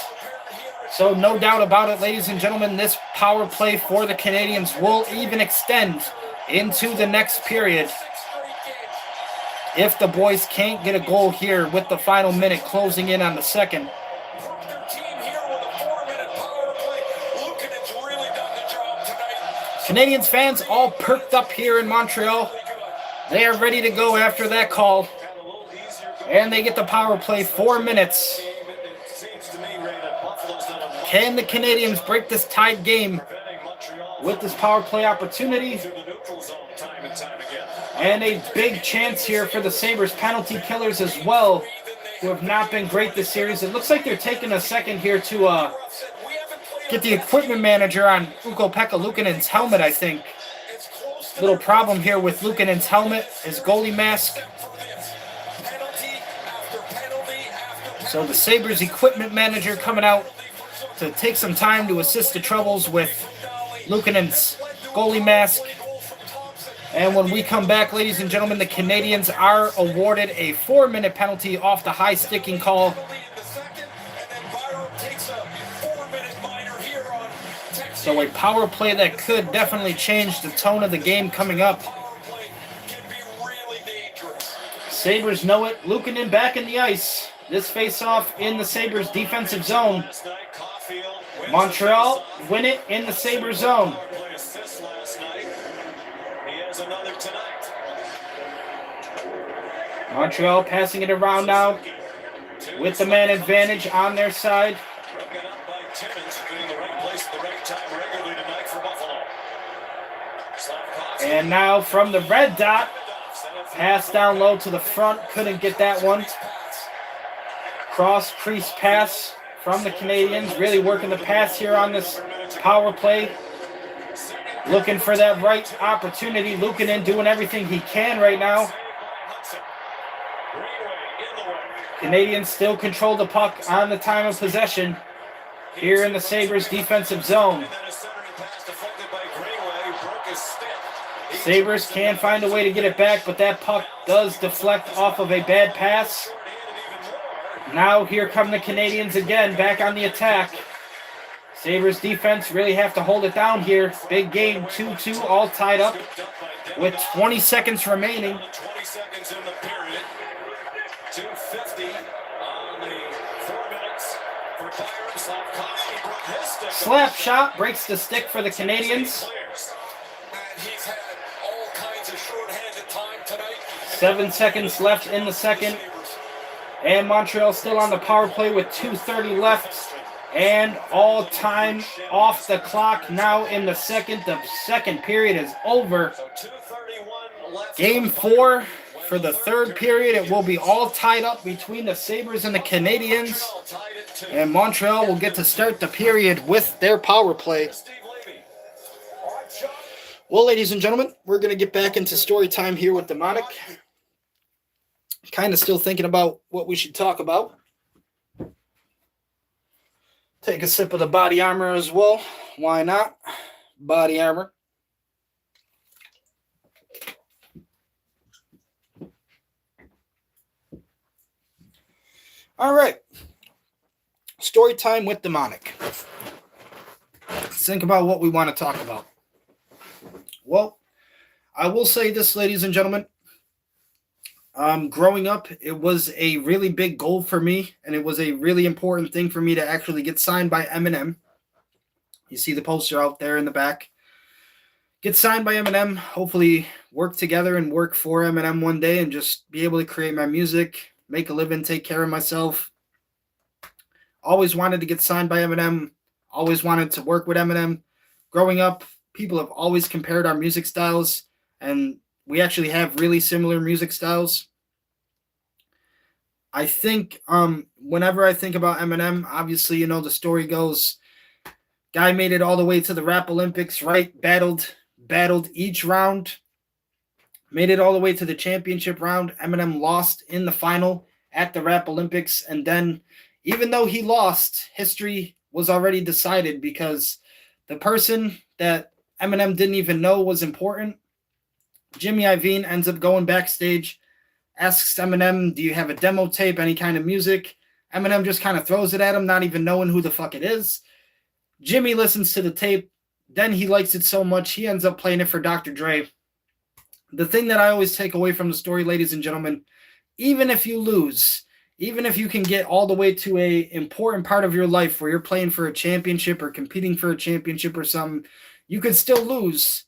So no doubt about it, ladies and gentlemen, this power play for the Canadiens will even extend into the next period if the boys can't get a goal here with the final minute closing in on the second. Canadiens fans all perked up here in Montreal. They are ready to go after that call. And they get the power play, 4 minutes. Can the Canadiens break this tied game with this power play opportunity? And a big chance here for the Sabres penalty killers as well, who have not been great this series. It looks like they're taking a second here to get the equipment manager on Ukko-Pekka Luukkonen's helmet, I think. Little problem here with Luukkonen's helmet, his goalie mask. So the Sabres equipment manager coming out to take some time to assist the troubles with Luukkonen's goalie mask. And when we come back, ladies and gentlemen, the Canadiens are awarded a 4-minute penalty off the high sticking call. So a power play that could definitely change the tone of the game coming up. Sabres know it. Luukkonen back in the ice. This face-off in the Sabres defensive zone. Montreal win it in the Sabres zone. Montreal passing it around now with the man advantage on their side. And now from the red dot, pass down low to the front. Couldn't get that one. Cross crease pass from the Canadiens. Really working the pass here on this power play. Looking for that right opportunity. Luukkonen doing everything he can right now. Canadiens still control the puck on the time of possession here in the Sabres defensive zone. Sabres can find a way to get it back, but that puck does deflect off of a bad pass. Now here come the Canadiens again, back on the attack. Sabres defense really have to hold it down here. Big game, 2-2, all tied up with 20 seconds remaining. 20 seconds in the period. 2:50 on the 4 minutes for Byron Slafkovsky. Broke his stick. Slap shot breaks the stick for the Canadiens. And he's had all kinds of short-handed time tonight. 7 seconds left in the second. And Montreal still on the power play with 2:30 left. And all time off the clock now in the second. The second period is over. Game 4 for the third period. It will be all tied up between the Sabres and the Canadiens. And Montreal will get to start the period with their power play. Well, ladies and gentlemen, we're going to get back into story time here with Demonic. Kind of still thinking about what we should talk about. Take a sip of the body armor as well. Why not? Body armor. All right. Story time with Demonic. Let's think about what we want to talk about. Well, I will say this, ladies and gentlemen. Growing up, it was a really big goal for me, and it was a really important thing for me to actually get signed by Eminem. You see the poster out there in the back. Get signed by Eminem, hopefully work together and work for Eminem one day and just be able to create my music, make a living, take care of myself. Always wanted to get signed by Eminem, always wanted to work with Eminem. Growing up, people have always compared our music styles, and we actually have really similar music styles. I think whenever I think about Eminem, obviously, you know, the story goes, guy made it all the way to the Rap Olympics, right? Battled each round, made it all the way to the championship round. Eminem lost in the final at the Rap Olympics. And then, even though he lost, history was already decided because the person that Eminem didn't even know was important, Jimmy Iovine, ends up going backstage, asks Eminem, do you have a demo tape, any kind of music? Eminem just kind of throws it at him, not even knowing who the fuck it is. Jimmy listens to the tape. Then he likes it so much, he ends up playing it for Dr. Dre. The thing that I always take away from the story, ladies and gentlemen, even if you lose, even if you can get all the way to a important part of your life where you're playing for a championship or competing for a championship or something, you could still lose,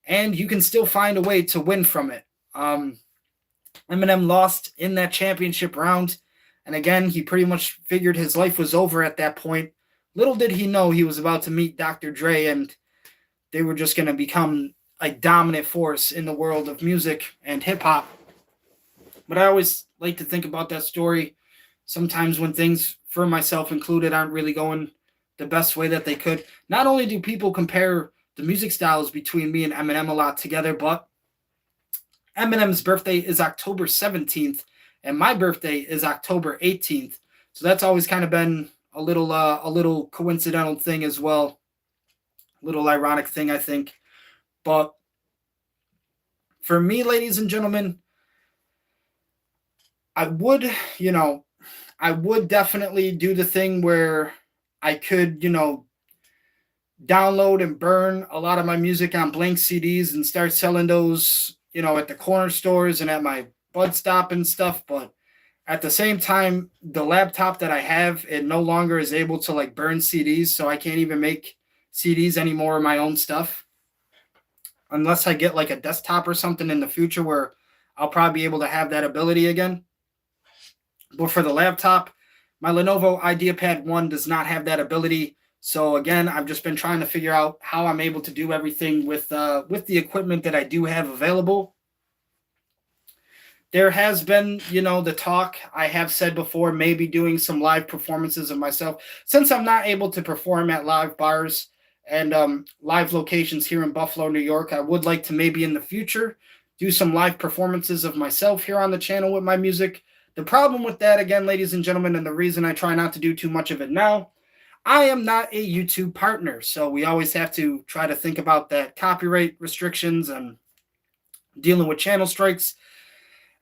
and you can still find a way to win from it. Eminem lost in that championship round, and again, he pretty much figured his life was over at that point. Little did he know he was about to meet Dr. Dre, and they were just going to become a dominant force in the world of music and hip-hop. But I always like to think about that story sometimes when things, for myself included, aren't really going the best way that they could. Not only do people compare the music styles between me and Eminem a lot together, but Eminem's birthday is October 17th, and my birthday is October 18th. So that's always kind of been a little coincidental thing as well. Little ironic thing, I think. But for me, ladies and gentlemen, I would definitely do the thing where I could, download and burn a lot of my music on blank CDs and start selling those, at the corner stores and at my bud stop and stuff. But at the same time, the laptop that I have, it no longer is able to like burn CDs. So I can't even make CDs anymore of my own stuff. Unless I get like a desktop or something in the future where I'll probably be able to have that ability again. But for the laptop, my Lenovo IdeaPad 1 does not have that ability. So again, I've just been trying to figure out how I'm able to do everything with the equipment that I do have available. There has been, the talk, I have said before, maybe doing some live performances of myself. Since I'm not able to perform at live bars and live locations here in Buffalo, New York, I would like to maybe in the future do some live performances of myself here on the channel with my music. The problem with that, again, ladies and gentlemen, and the reason I try not to do too much of it now, I am not a YouTube partner. So we always have to try to think about that copyright restrictions and dealing with channel strikes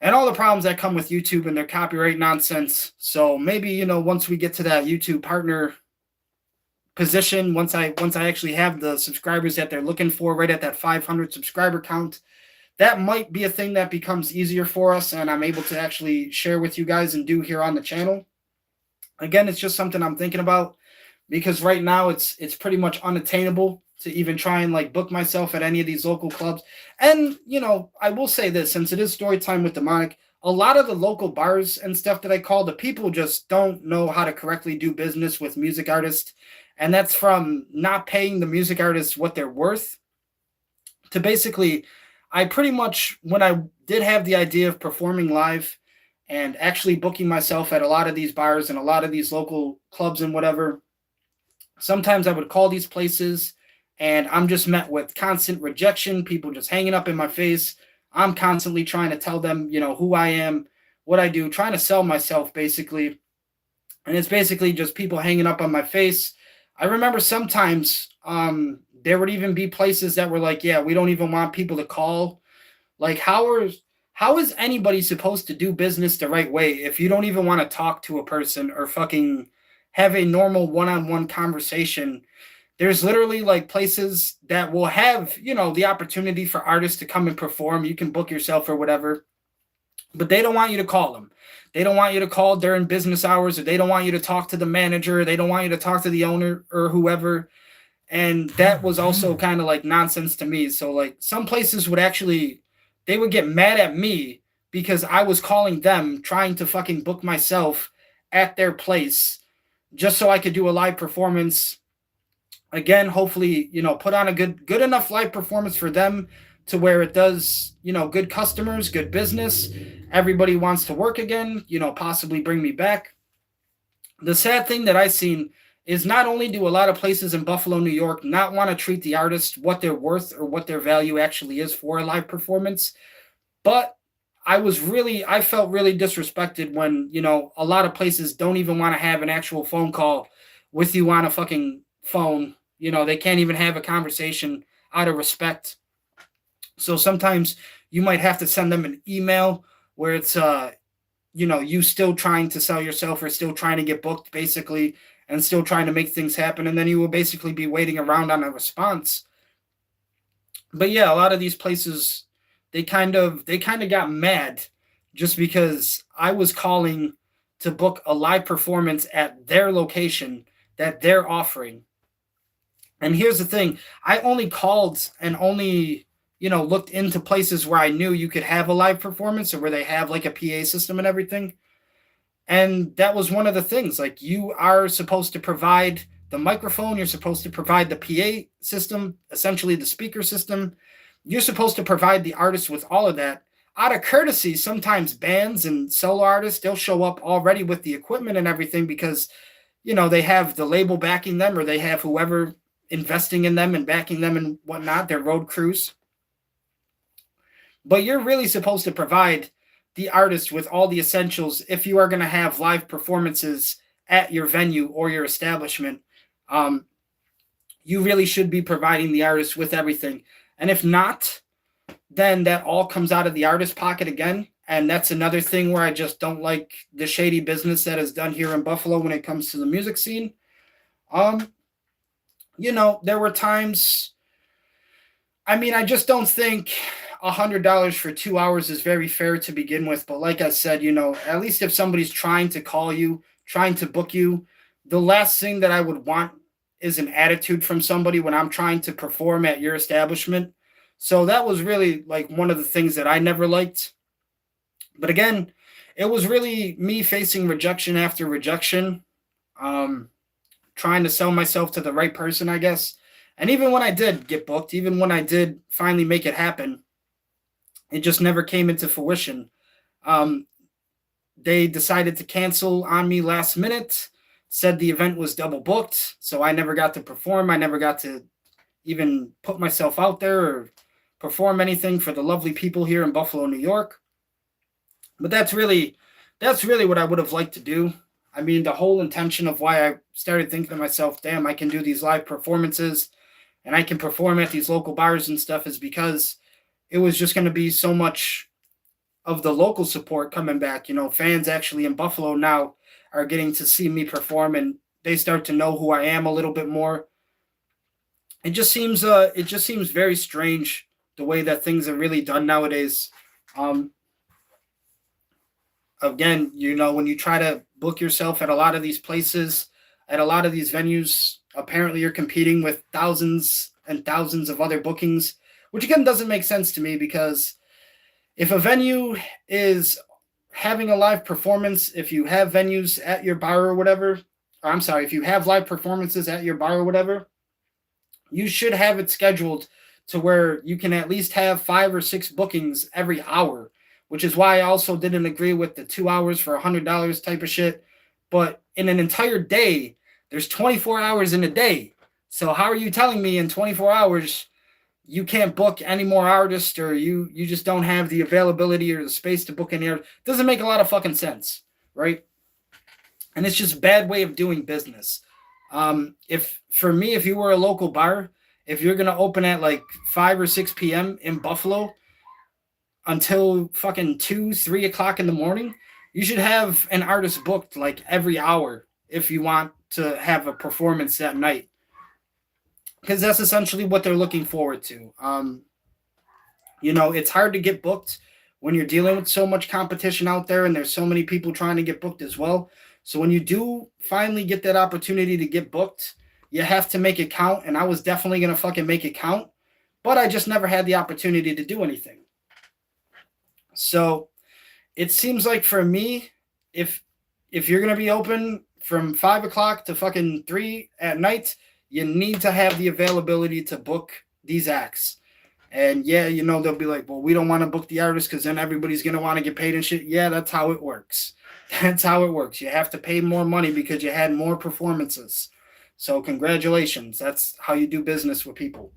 and all the problems that come with YouTube and their copyright nonsense. So maybe, once we get to that YouTube partner position, once I actually have the subscribers that they're looking for right at that 500 subscriber count, that might be a thing that becomes easier for us and I'm able to actually share with you guys and do here on the channel. Again, it's just something I'm thinking about because right now it's pretty much unattainable to even try and like book myself at any of these local clubs. And, I will say this, since it is story time with Demonic, a lot of the local bars and stuff that I call, the people just don't know how to correctly do business with music artists. And that's from not paying the music artists what they're worth to basically, I pretty much, when I did have the idea of performing live and actually booking myself at a lot of these bars and a lot of these local clubs and whatever, sometimes I would call these places and I'm just met with constant rejection, people just hanging up in my face. I'm constantly trying to tell them, who I am, what I do, trying to sell myself basically. And it's basically just people hanging up on my face. I remember sometimes there would even be places that were like, yeah, we don't even want people to call. Like, how is anybody supposed to do business the right way if you don't even want to talk to a person or fucking have a normal one-on-one conversation? There's literally like places that will have, the opportunity for artists to come and perform. You can book yourself or whatever. But they don't want you to call them. They don't want you to call during business hours, or they don't want you to talk to the manager. Or they don't want you to talk to the owner or whoever. And that was also kind of like nonsense to me. So like some places would actually, they would get mad at me because I was calling them trying to fucking book myself at their place just so I could do a live performance. Again, hopefully, put on a good enough live performance for them to where it does, good customers, good business. Everybody wants to work again, possibly bring me back. The sad thing that I've seen is not only do a lot of places in Buffalo, New York not want to treat the artist what they're worth or what their value actually is for a live performance, but I felt really disrespected when, a lot of places don't even want to have an actual phone call with you on a fucking phone. They can't even have a conversation out of respect. So sometimes you might have to send them an email where it's, you still trying to sell yourself or still trying to get booked basically and still trying to make things happen. And then you will basically be waiting around on a response. But yeah, a lot of these places, they kind of got mad just because I was calling to book a live performance at their location that they're offering. And here's the thing. I only called and only, looked into places where I knew you could have a live performance or where they have like a PA system and everything. And that was one of the things. Like, you are supposed to provide the microphone. You're supposed to provide the PA system, essentially the speaker system. You're supposed to provide the artist with all of that. Out of courtesy, sometimes bands and solo artists, they'll show up already with the equipment and everything because, they have the label backing them or they have whoever investing in them and backing them and whatnot, their road crews. But you're really supposed to provide the artist with all the essentials if you are going to have live performances at your venue or your establishment. You really should be providing the artist with everything. And if not, then that all comes out of the artist's pocket again. And that's another thing where I just don't like the shady business that is done here in Buffalo when it comes to the music scene. There were times, I just don't think $100 for 2 hours is very fair to begin with. But like I said, at least if somebody's trying to call you, trying to book you, the last thing that I would want is an attitude from somebody when I'm trying to perform at your establishment. So that was really like one of the things that I never liked. But again, it was really me facing rejection after rejection, trying to sell myself to the right person, I guess. And even when I did get booked, even when I did finally make it happen, it just never came into fruition. They decided to cancel on me last minute, said the event was double booked, so I never got to perform. I never got to even put myself out there or perform anything for the lovely people here in Buffalo, New York. But that's really what I would have liked to do. The whole intention of why I started thinking to myself, damn, I can do these live performances and I can perform at these local bars and stuff is because it was just going to be so much of the local support coming back. Fans actually in Buffalo now are getting to see me perform and they start to know who I am a little bit more. It just seems very strange the way that things are really done nowadays. Again, when you try to book yourself at a lot of these places, at a lot of these venues, apparently you're competing with thousands and thousands of other bookings, which again doesn't make sense to me because if a venue is having a live performance, if you have venues at your bar or whatever, if you have live performances at your bar or whatever, you should have it scheduled to where you can at least have 5 or 6 bookings every hour, which is why I also didn't agree with the 2 hours for $100 type of shit. But in an entire day, there's 24 hours in a day. So how are you telling me in 24 hours you can't book any more artists or you just don't have the availability or the space to book any artists? Doesn't make a lot of fucking sense, right? And it's just a bad way of doing business. If you were a local bar, if you're going to open at like 5 or 6 p.m. in Buffalo until fucking 2, 3 o'clock in the morning, you should have an artist booked like every hour if you want to have a performance that night. Because that's essentially what they're looking forward to. It's hard to get booked when you're dealing with so much competition out there and there's so many people trying to get booked as well. So when you do finally get that opportunity to get booked, you have to make it count. And I was definitely going to fucking make it count, but I just never had the opportunity to do anything. So it seems like for me, if you're going to be open from 5 o'clock to fucking 3 at night, you need to have the availability to book these acts. And yeah, you know, they'll be like, well, we don't want to book the artist because then everybody's going to want to get paid and shit. Yeah, that's how it works. That's how it works. You have to pay more money because you had more performances. So congratulations. That's how you do business with people.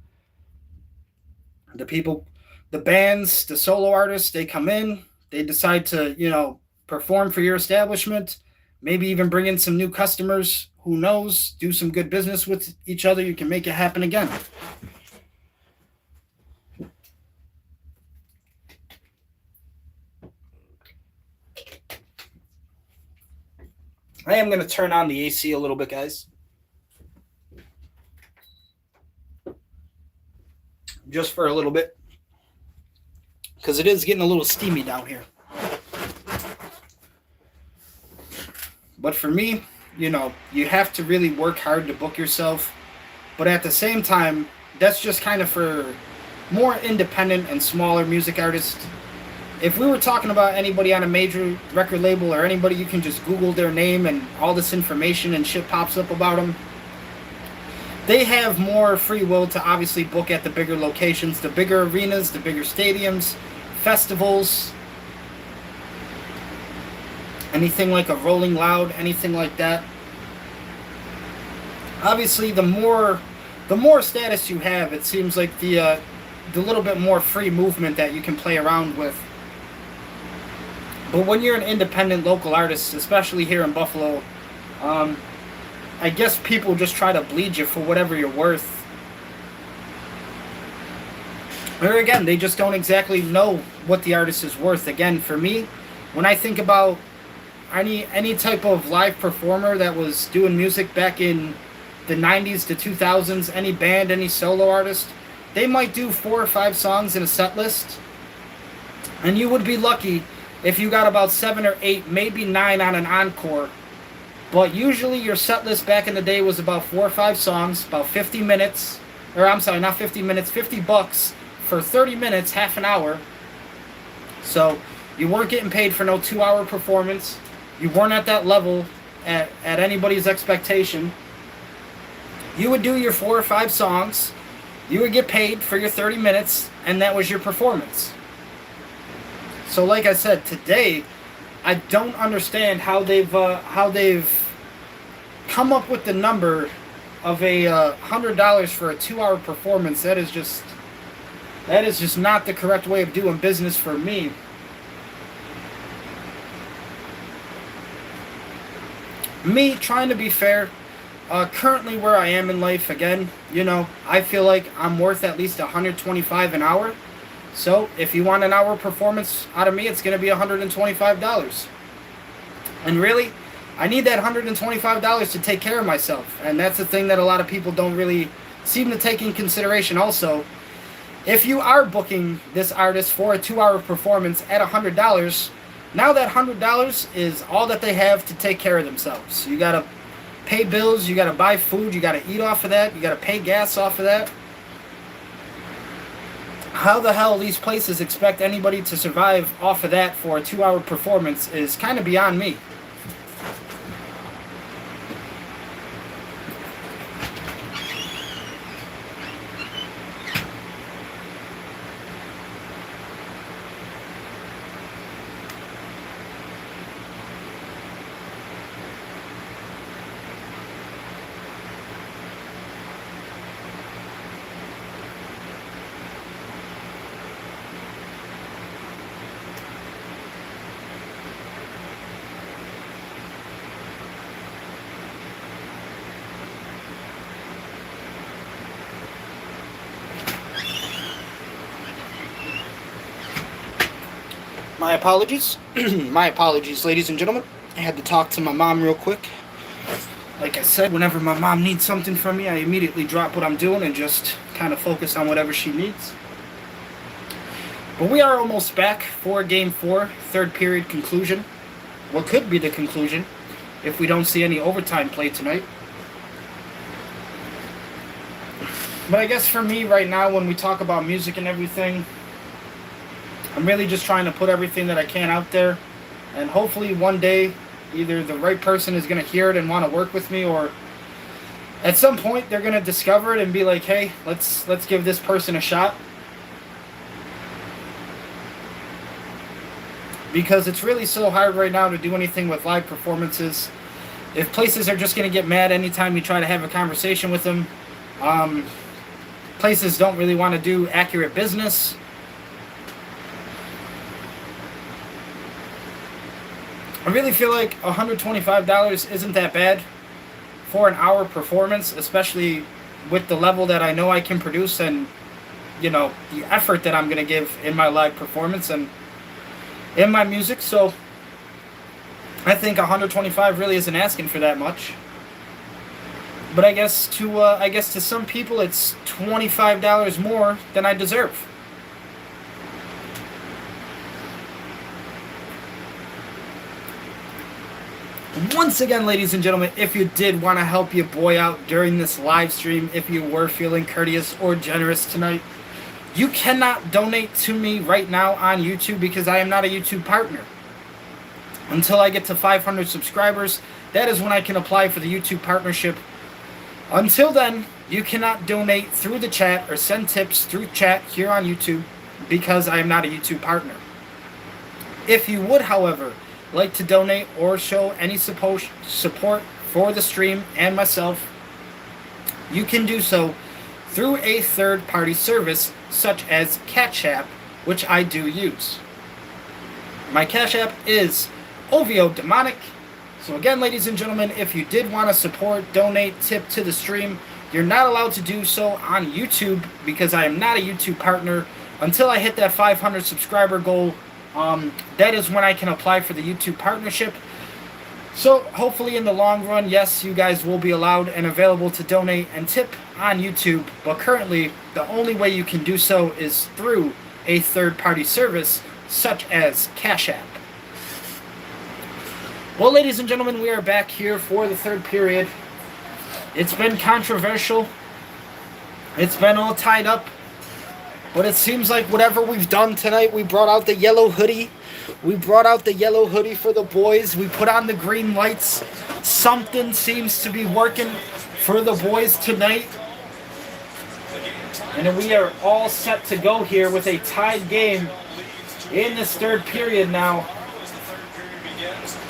The bands, the solo artists, they come in, they decide to, you know, perform for your establishment, maybe even bring in some new customers. Who knows? Do some good business with each other. You can make it happen again. I am going to turn on the AC a little bit, guys. Just for a little bit. Because it is getting a little steamy down here. But for me, you know, you have to really work hard to book yourself. But at the same time, that's just kind of for more independent and smaller music artists. If we were talking about anybody on a major record label or anybody, you can just Google their name and all this information and shit pops up about them. They have more free will to obviously book at the bigger locations, the bigger arenas, the bigger stadiums, festivals, anything like a Rolling Loud, anything like that. Obviously, the more status you have, it seems like the little bit more free movement that you can play around with. But when you're an independent local artist, especially here in Buffalo, I guess people just try to bleed you for whatever you're worth. Or again, they just don't exactly know what the artist is worth. Again, for me, when I think about any type of live performer that was doing music back in the 90s to 2000s, any band, any solo artist, they might do 4 or 5 songs in a set list. And you would be lucky if you got about 7 or 8, maybe 9 on an encore. But usually your set list back in the day was about 4 or 5 songs, about 50 minutes. Or I'm sorry, not 50 minutes, $50 for 30 minutes, half an hour. So you weren't getting paid for no 2-hour performance. You weren't at that level at anybody's expectation. You would do your 4 or 5 songs. You would get paid for your 30 minutes, and that was your performance. So like I said, today, I don't understand how they've come up with the number of $100 for a 2-hour performance. That is just not the correct way of doing business for me. Me trying to be fair, currently where I am in life, again, you know, I feel like I'm worth at least $125 an hour. So if you want an hour performance out of me, it's going to be $125. And really, I need that $125 to take care of myself. And that's the thing that a lot of people don't really seem to take in consideration also. If you are booking this artist for a 2-hour performance at $100, now that $100 is all that they have to take care of themselves. You got to pay bills, you got to buy food, you got to eat off of that, you got to pay gas off of that. How the hell these places expect anybody to survive off of that for a 2-hour performance is kind of beyond me. My apologies. My apologies, ladies and gentlemen. I had to talk to my mom real quick. Like I said, whenever my mom needs something from me, I immediately drop what I'm doing and just kind of focus on whatever she needs. But we are almost back for Game 4, third period conclusion. What could be the conclusion if we don't see any overtime play tonight. But I guess for me right now, when we talk about music and everything, I'm really just trying to put everything that I can out there. And hopefully one day, either the right person is going to hear it and want to work with me, or at some point they're going to discover it and be like, hey, let's give this person a shot. Because it's really so hard right now to do anything with live performances. If places are just going to get mad anytime you try to have a conversation with them, places don't really want to do accurate business. I really feel like $125 isn't that bad for an hour performance, especially with the level that I know I can produce and, you know, the effort that I'm going to give in my live performance and in my music. So I think $125 really isn't asking for that much. But I guess to some people it's $25 more than I deserve. Once again, ladies and gentlemen, if you did want to help your boy out during this live stream, if you were feeling courteous or generous tonight, you cannot donate to me right now on YouTube because I am not a YouTube partner. Until I get to 500 subscribers, that is when I can apply for the YouTube partnership. Until then, you cannot donate through the chat or send tips through chat here on YouTube because I am not a YouTube partner. If you would, however, like to donate or show any support for the stream and myself, you can do so through a third-party service such as Cash App, which I do use. My Cash App is OVO Demonic. So again, ladies and gentlemen, if you did want to support, donate, tip to the stream, you're not allowed to do so on YouTube because I am not a YouTube partner. Until I hit that 500 subscriber goal, that is when I can apply for the YouTube partnership. So hopefully in the long run, yes, you guys will be allowed and available to donate and tip on YouTube. But currently, the only way you can do so is through a third-party service such as Cash App. Well, ladies and gentlemen, we are back here for the third period. It's been controversial. It's been all tied up. But it seems like whatever we've done tonight, we brought out the yellow hoodie. We brought out the yellow hoodie for the boys. We put on the green lights. Something seems to be working for the boys tonight. And we are all set to go here with a tied game in this third period now.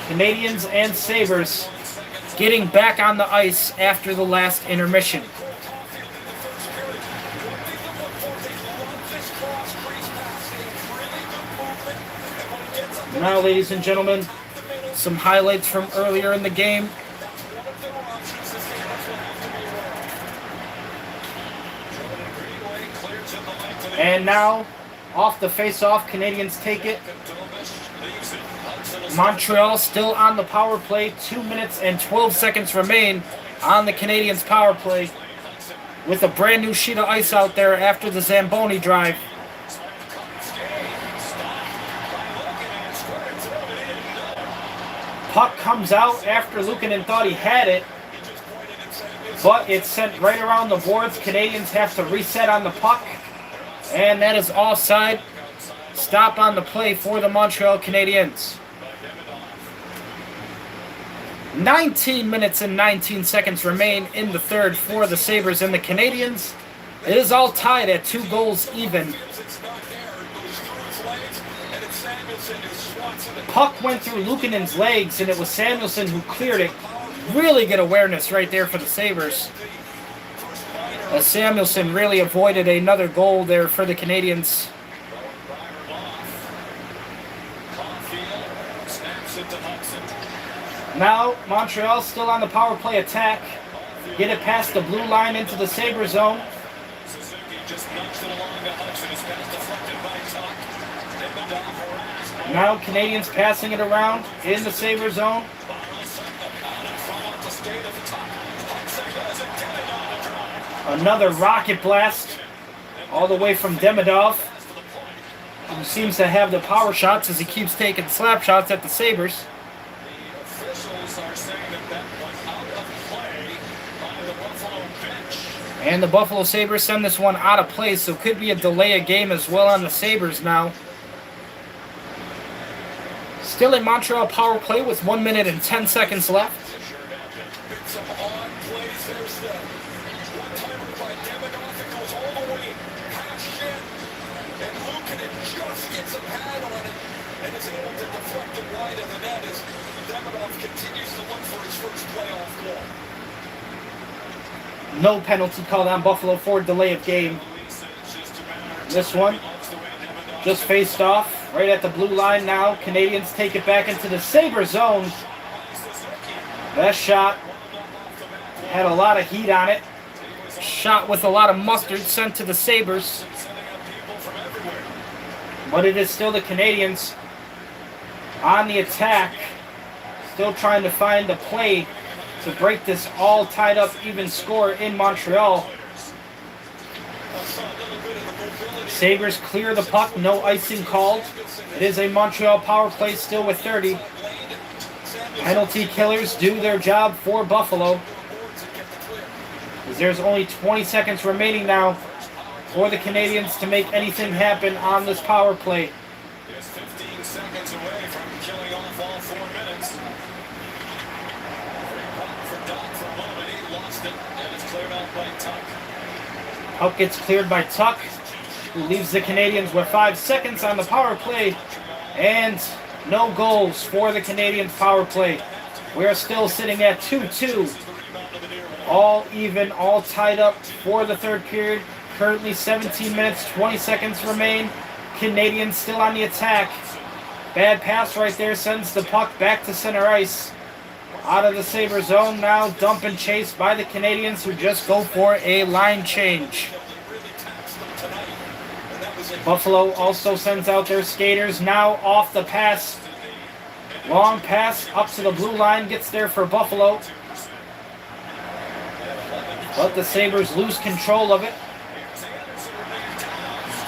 Canadiens and Sabres getting back on the ice after the last intermission. Now, ladies and gentlemen, some highlights from earlier in the game. And now, off the face-off, Canadiens take it. Montreal still on the power play. 2 minutes and 12 seconds remain on the Canadiens power play with a brand new sheet of ice out there after the Zamboni drive. Puck comes out after Luukkonen thought he had it, but it's sent right around the boards. Canadiens have to reset on the puck, and that is offside. Stop on the play for the Montreal Canadiens. 19 minutes and 19 seconds remain in the third for the Sabres and the Canadiens. It is all tied at 2 goals even. Puck went through Luukkonen's legs, and it was Samuelsson who cleared it. Really good awareness right there for the Sabres. As Samuelsson really avoided another goal there for the Canadiens. Now, Montreal still on the power play attack. Get it past the blue line into the Sabre zone. Now Canadiens passing it around in the Sabre zone. Another rocket blast all the way from Demidov. who seems to have the power shots as he keeps taking slap shots at the Sabres. The officials are saying that was out of play by the Buffalo bench. And the Buffalo Sabres send this one out of play, so could be a delay of game as well on the Sabres now. Still in Montreal power play with 1 minute and 10 seconds left. Some odd plays. There's the one-timer by Demidov. It goes all the way past Shin. And Luukkonen just gets a pad on it and is able to deflect it wide of the net as Demidov continues to look for his first playoff goal. No penalty called on Buffalo for delay of game. This one just faced off right at the blue line now. Canadiens take it back into the Sabre zone. That shot had a lot of heat on it. Shot with a lot of mustard sent to the Sabres. But it is still the Canadiens on the attack. Still trying to find the play to break this all tied up even score in Montreal. Sabres clear the puck, no icing called. It is a Montreal power play still with 30. Penalty killers do their job for Buffalo. As there's only 20 seconds remaining now for the Canadiens to make anything happen on this power play. Just 15 seconds away from killing off all 4 minutes. For Doc for a moment, he lost it, and it's cleared out by Tuck. Puck gets cleared by Tuck, who leaves the Canadiens with 5 seconds on the power play, and no goals for the Canadiens power play. We're still sitting at 2-2. All even, all tied up for the third period. Currently 17 minutes, 20 seconds remain. Canadiens still on the attack. Bad pass right there sends the puck back to center ice. Out of the Sabre zone now, dump and chase by the Canadiens, who just go for a line change. Buffalo also sends out their skaters now off the pass. Long pass up to the blue line, gets there for Buffalo. But the Sabres lose control of it.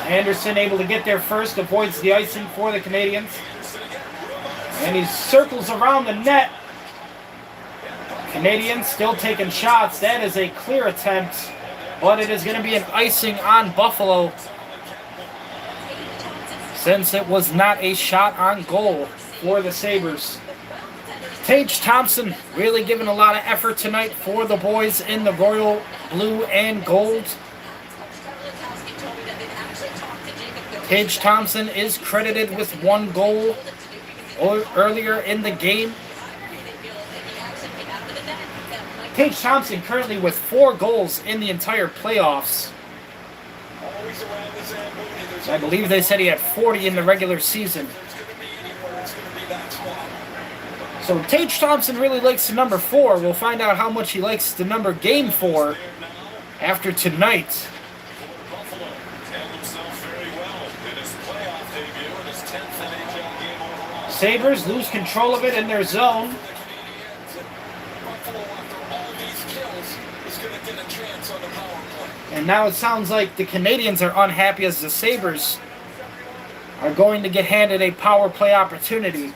Anderson able to get there first, avoids the icing for the Canadiens. And he circles around the net. Canadiens still taking shots. That is a clear attempt, but it is going to be an icing on Buffalo, since it was not a shot on goal for the Sabres. Tage Thompson really giving a lot of effort tonight for the boys in the royal blue and gold. Tage Thompson is credited with 1 goal earlier in the game. Tage Thompson currently with 4 goals in the entire playoffs. I believe they said he had 40 in the regular season. So Tage Thompson really likes the number 4. We'll find out how much he likes the number game 4 after tonight. Sabres lose control of it in their zone. And now it sounds like the Canadiens are unhappy as the Sabres are going to get handed a power play opportunity.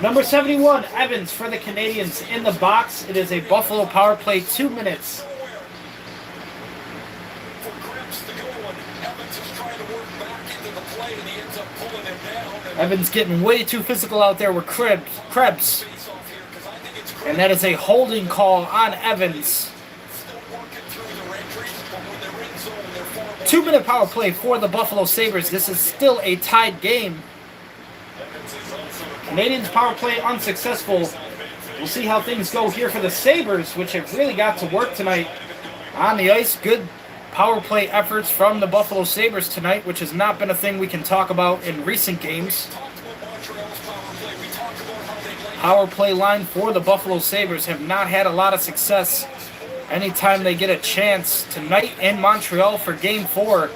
Number 71, Evans for the Canadiens in the box. It is a Buffalo power play, 2 minutes. Evans getting way too physical out there with Krebs. And that is a holding call on Evans. 2-minute power play for the Buffalo Sabres. This is still a tied game. Canadiens power play unsuccessful. We'll see how things go here for the Sabres, which have really got to work tonight on the ice. Good power play efforts from the Buffalo Sabres tonight, which has not been a thing we can talk about in recent games. Power play line for the Buffalo Sabres have not had a lot of success anytime they get a chance. Tonight in Montreal for Game 4,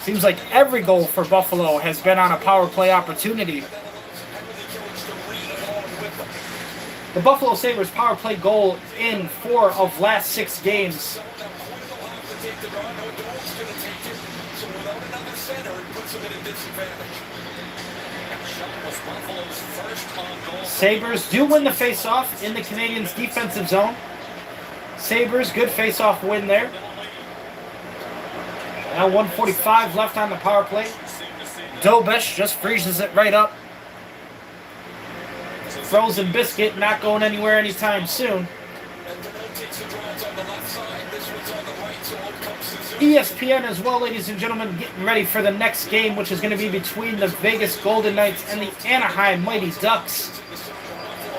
seems like every goal for Buffalo has been on a power play opportunity. The Buffalo Sabres power play goal in 4 of last 6 games. take the draw. No Dole's going to take it. So without another center, it puts them at a disadvantage. Shot was Buffalo's first on goal. Sabres do win the faceoff in the Canadiens' defensive zone. Sabres, good faceoff win there. Now 1:45 left on the power play. Dobesh just freezes it right up. Frozen biscuit not going anywhere anytime soon. ESPN as well, ladies and gentlemen, getting ready for the next game, which is going to be between the Vegas Golden Knights and the Anaheim Mighty Ducks.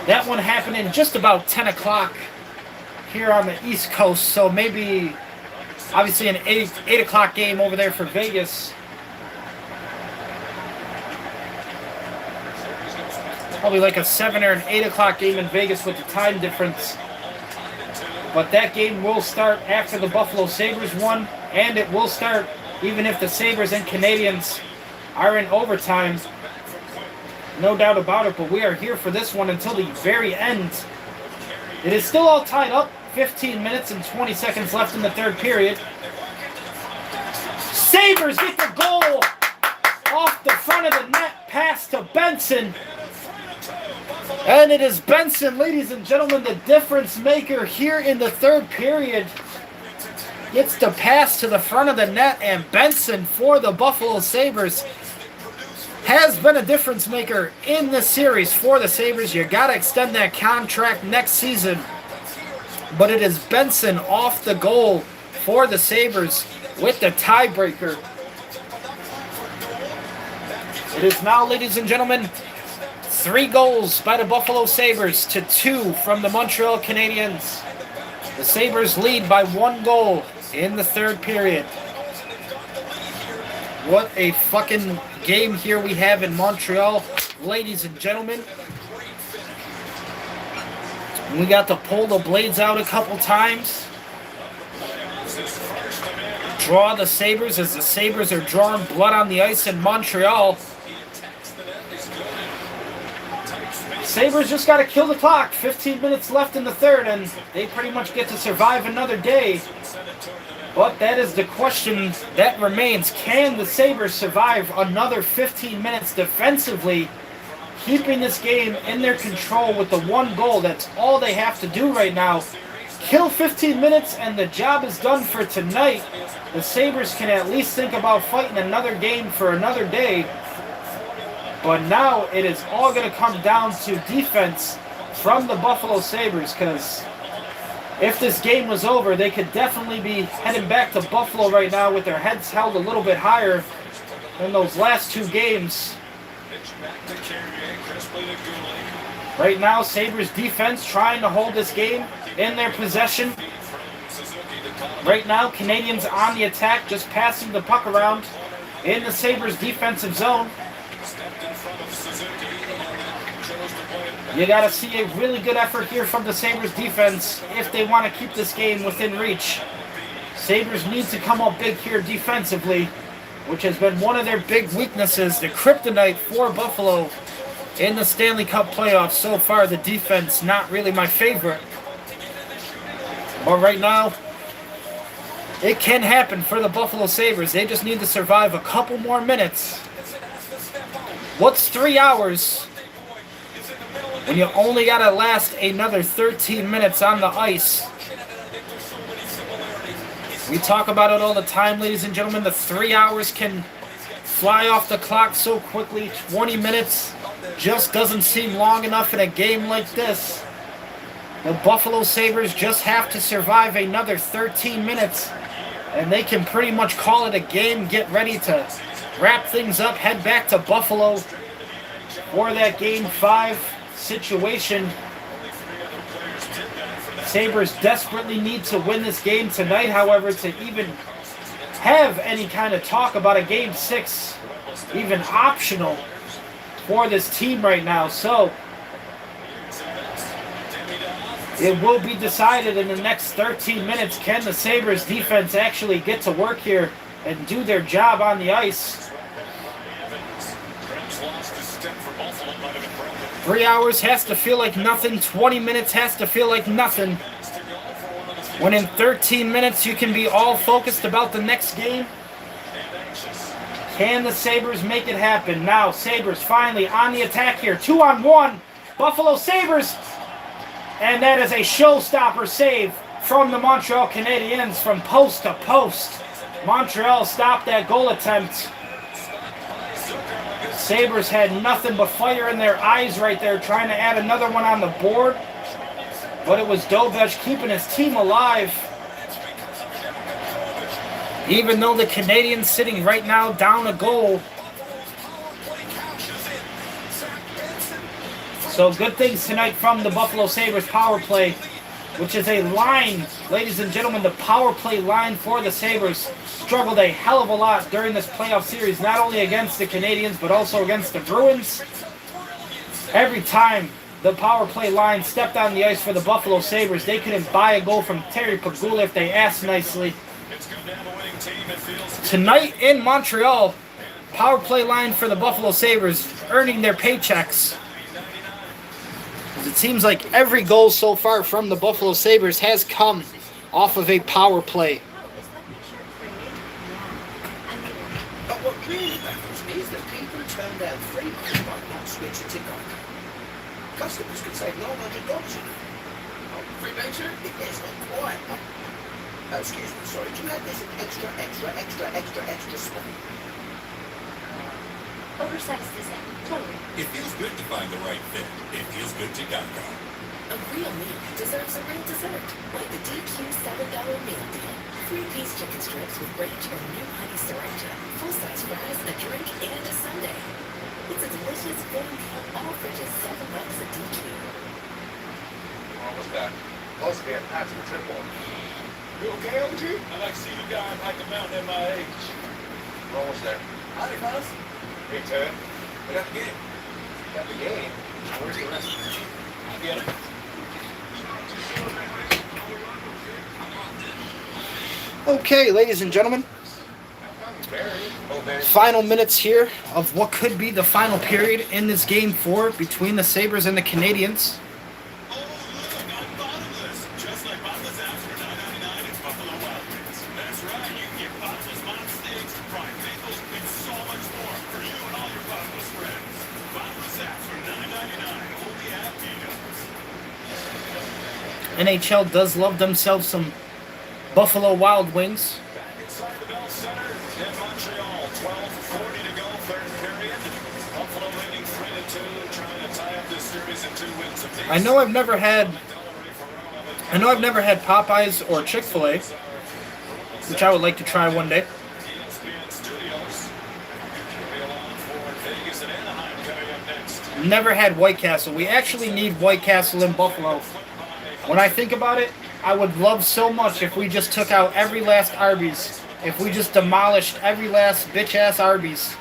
That one happening just about 10 o'clock here on the East Coast, so maybe obviously an 8 o'clock game over there for Vegas. Probably like a 7 or an 8 o'clock game in Vegas with the time difference. But that game will start after the Buffalo Sabres won, and it will start even if the Sabres and Canadiens are in overtime. No doubt about it, but we are here for this one until the very end. It is still all tied up. 15 minutes and 20 seconds left in the third period. Sabres get the goal off the front of the net, pass to Benson. And it is Benson, ladies and gentlemen, the difference maker here in the third period. Gets the pass to the front of the net, and Benson for the Buffalo Sabres has been a difference maker in this series for the Sabres. You got to extend that contract next season. But it is Benson off the goal for the Sabres with the tiebreaker. It is now, ladies and gentlemen, 3 goals by the Buffalo Sabres to 2 from the Montreal Canadiens. The Sabres lead by 1 goal in the third period. What a fucking game here we have in Montreal, ladies and gentlemen. We got to pull the blades out a couple times. Draw the Sabres as the Sabres are drawing blood on the ice in Montreal. Sabres just got to kill the clock. 15 minutes left in the third, and they pretty much get to survive another day. But that is the question that remains. Can the Sabres survive another 15 minutes defensively, keeping this game in their control with the 1 goal? That's all they have to do right now. Kill 15 minutes, and the job is done for tonight. The Sabres can at least think about fighting another game for another day. But now it is all going to come down to defense from the Buffalo Sabres, because if this game was over, they could definitely be heading back to Buffalo right now with their heads held a little bit higher than those last 2 games. Right now, Sabres defense trying to hold this game in their possession. Right now, Canadiens on the attack, just passing the puck around in the Sabres defensive zone. You got to see a really good effort here from the Sabres defense if they want to keep this game within reach. Sabres need to come up big here defensively, which has been one of their big weaknesses, the kryptonite for Buffalo in the Stanley Cup playoffs. So far, the defense not really my favorite. But right now, it can happen for the Buffalo Sabres. They just need to survive a couple more minutes. What's 3 hours when you only got to last another 13 minutes on the ice? We talk about it all the time, ladies and gentlemen. The 3 hours can fly off the clock so quickly. 20 minutes just doesn't seem long enough in a game like this. The Buffalo Sabres just have to survive another 13 minutes, and they can pretty much call it a game, get ready to wrap things up, head back to Buffalo for that Game 5 situation. Sabres desperately need to win this game tonight, however, to even have any kind of talk about a Game 6, even optional for this team right now. So it will be decided in the next 13 minutes. Can the Sabres defense actually get to work here and do their job on the ice? 3 hours has to feel like nothing. 20 minutes has to feel like nothing. When in 13 minutes you can be all focused about the next game. Can the Sabres make it happen? Now Sabres finally on the attack here. 2-on-1. Buffalo Sabres. And that is a showstopper save from the Montreal Canadiens from post to post. Montreal stopped that goal attempt. Sabres had nothing but fire in their eyes right there, trying to add another one on the board. But it was Dobeš keeping his team alive. Even though the Canadiens sitting right now down a goal. So good things tonight from the Buffalo Sabres power play, which is a line, ladies and gentlemen, the power play line for the Sabres struggled a hell of a lot during this playoff series, not only against the Canadiens, but also against the Bruins. Every time the power play line stepped on the ice for the Buffalo Sabres, they couldn't buy a goal from Terry Pegula if they asked nicely. Tonight in Montreal, power play line for the Buffalo Sabres earning their paychecks. It seems like every goal so far from the Buffalo Sabres has come off of a power play. But what really matters is that people turn down free money by not switching to Geico. Customers could save $900, you know. Oh, free picture? Yes, not quite. Oh, excuse me, sorry. Do you have this extra small? Oversized design. Totally. It feels good to find the right fit. It feels good to Geico. A real meal deserves a real dessert. Like the DQ $7 meal deal. 3-piece chicken strips with ranch and new honey sriracha. Full-size fries, a drink, and a sundae. It's a delicious full meal, all for just $7 a DQ. Almost back. Plus, we have passed the triple. You okay, OG? I like to see you guys like a mountain at my age. We're almost there. Howdy, fellas. Hey, Ted. We got the game. Got the game? Where's the rest of it? I get it. Okay, ladies and gentlemen. Final minutes here of what could be the final period in this game 4 between the Sabres and the Canadiens. NHL does love themselves some Buffalo Wild Wings. Back inside the Bell Center in Montreal. 12:40 to go, third period. Buffalo leading 3-2, trying to tie up this series in 2 wins apiece. I know I've never had Popeyes or Chick-fil-A, which I would like to try one day. ESPN Studios. We'll be along for Vegas and Anaheim coming up next. Never had White Castle. We actually need White Castle in Buffalo. When I think about it, I would love so much if we just took out every last Arby's. If we just demolished every last bitch-ass Arby's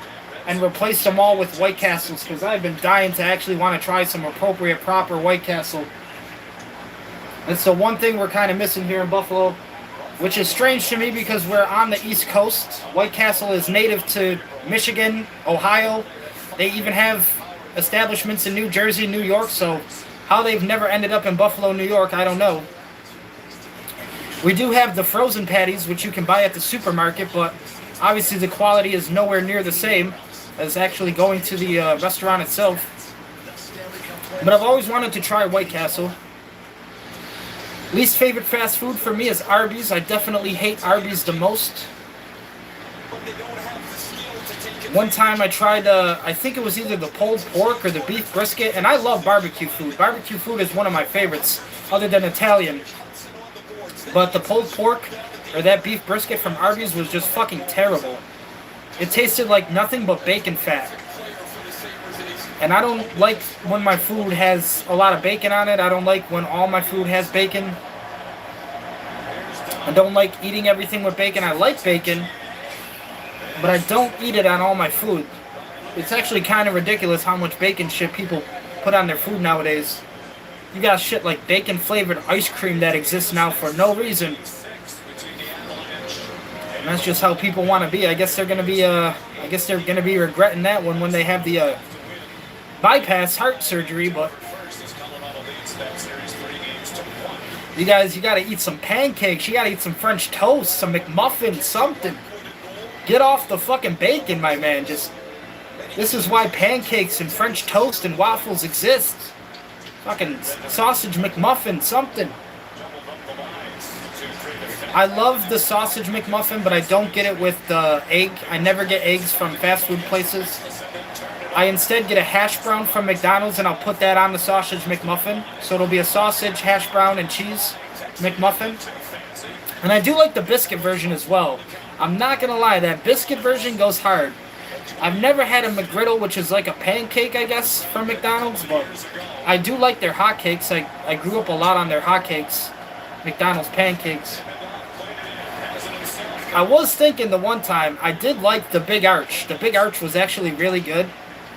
and replaced them all with White Castles, because I've been dying to actually want to try some appropriate, proper White Castle. It's the one thing we're kind of missing here in Buffalo, which is strange to me because we're on the East Coast. White Castle is native to Michigan, Ohio. They even have establishments in New Jersey, New York, so how they've never ended up in Buffalo, New York, I don't know. We do have the frozen patties, which you can buy at the supermarket, but obviously the quality is nowhere near the same as actually going to the restaurant itself. But I've always wanted to try White Castle. Least favorite fast food for me is Arby's. I definitely hate Arby's the most. One time I tried, I think it was either the pulled pork or the beef brisket, and I love barbecue food. Barbecue food is one of my favorites, other than Italian. But the pulled pork or that beef brisket from Arby's was just fucking terrible. It tasted like nothing but bacon fat. And I don't like when my food has a lot of bacon on it. I don't like when all my food has bacon. I don't like eating everything with bacon. I like bacon, but I don't eat it on all my food. It's actually kind of ridiculous how much bacon shit people put on their food nowadays. You got shit like bacon flavored ice cream that exists now for no reason. And that's just how people want to be. I guess they're gonna be regretting that one when they have the bypass heart surgery, but You guys, you gotta eat some pancakes. You gotta eat some French toast, some McMuffin, something. Get off the fucking bacon, my man. This is why pancakes and French toast and waffles exist. Fucking sausage McMuffin, something. I love the sausage McMuffin, but I don't get it with the egg. I never get eggs from fast food places. I instead get a hash brown from McDonald's, and I'll put that on the sausage McMuffin. So it'll be a sausage, hash brown, and cheese McMuffin. And I do like the biscuit version as well. I'm not going to lie, that biscuit version goes hard. I've never had a McGriddle, which is like a pancake, I guess, from McDonald's, but I do like their hotcakes. I grew up a lot on their hotcakes, McDonald's pancakes. I was thinking the one time, I did like the Big Arch. The Big Arch was actually really good.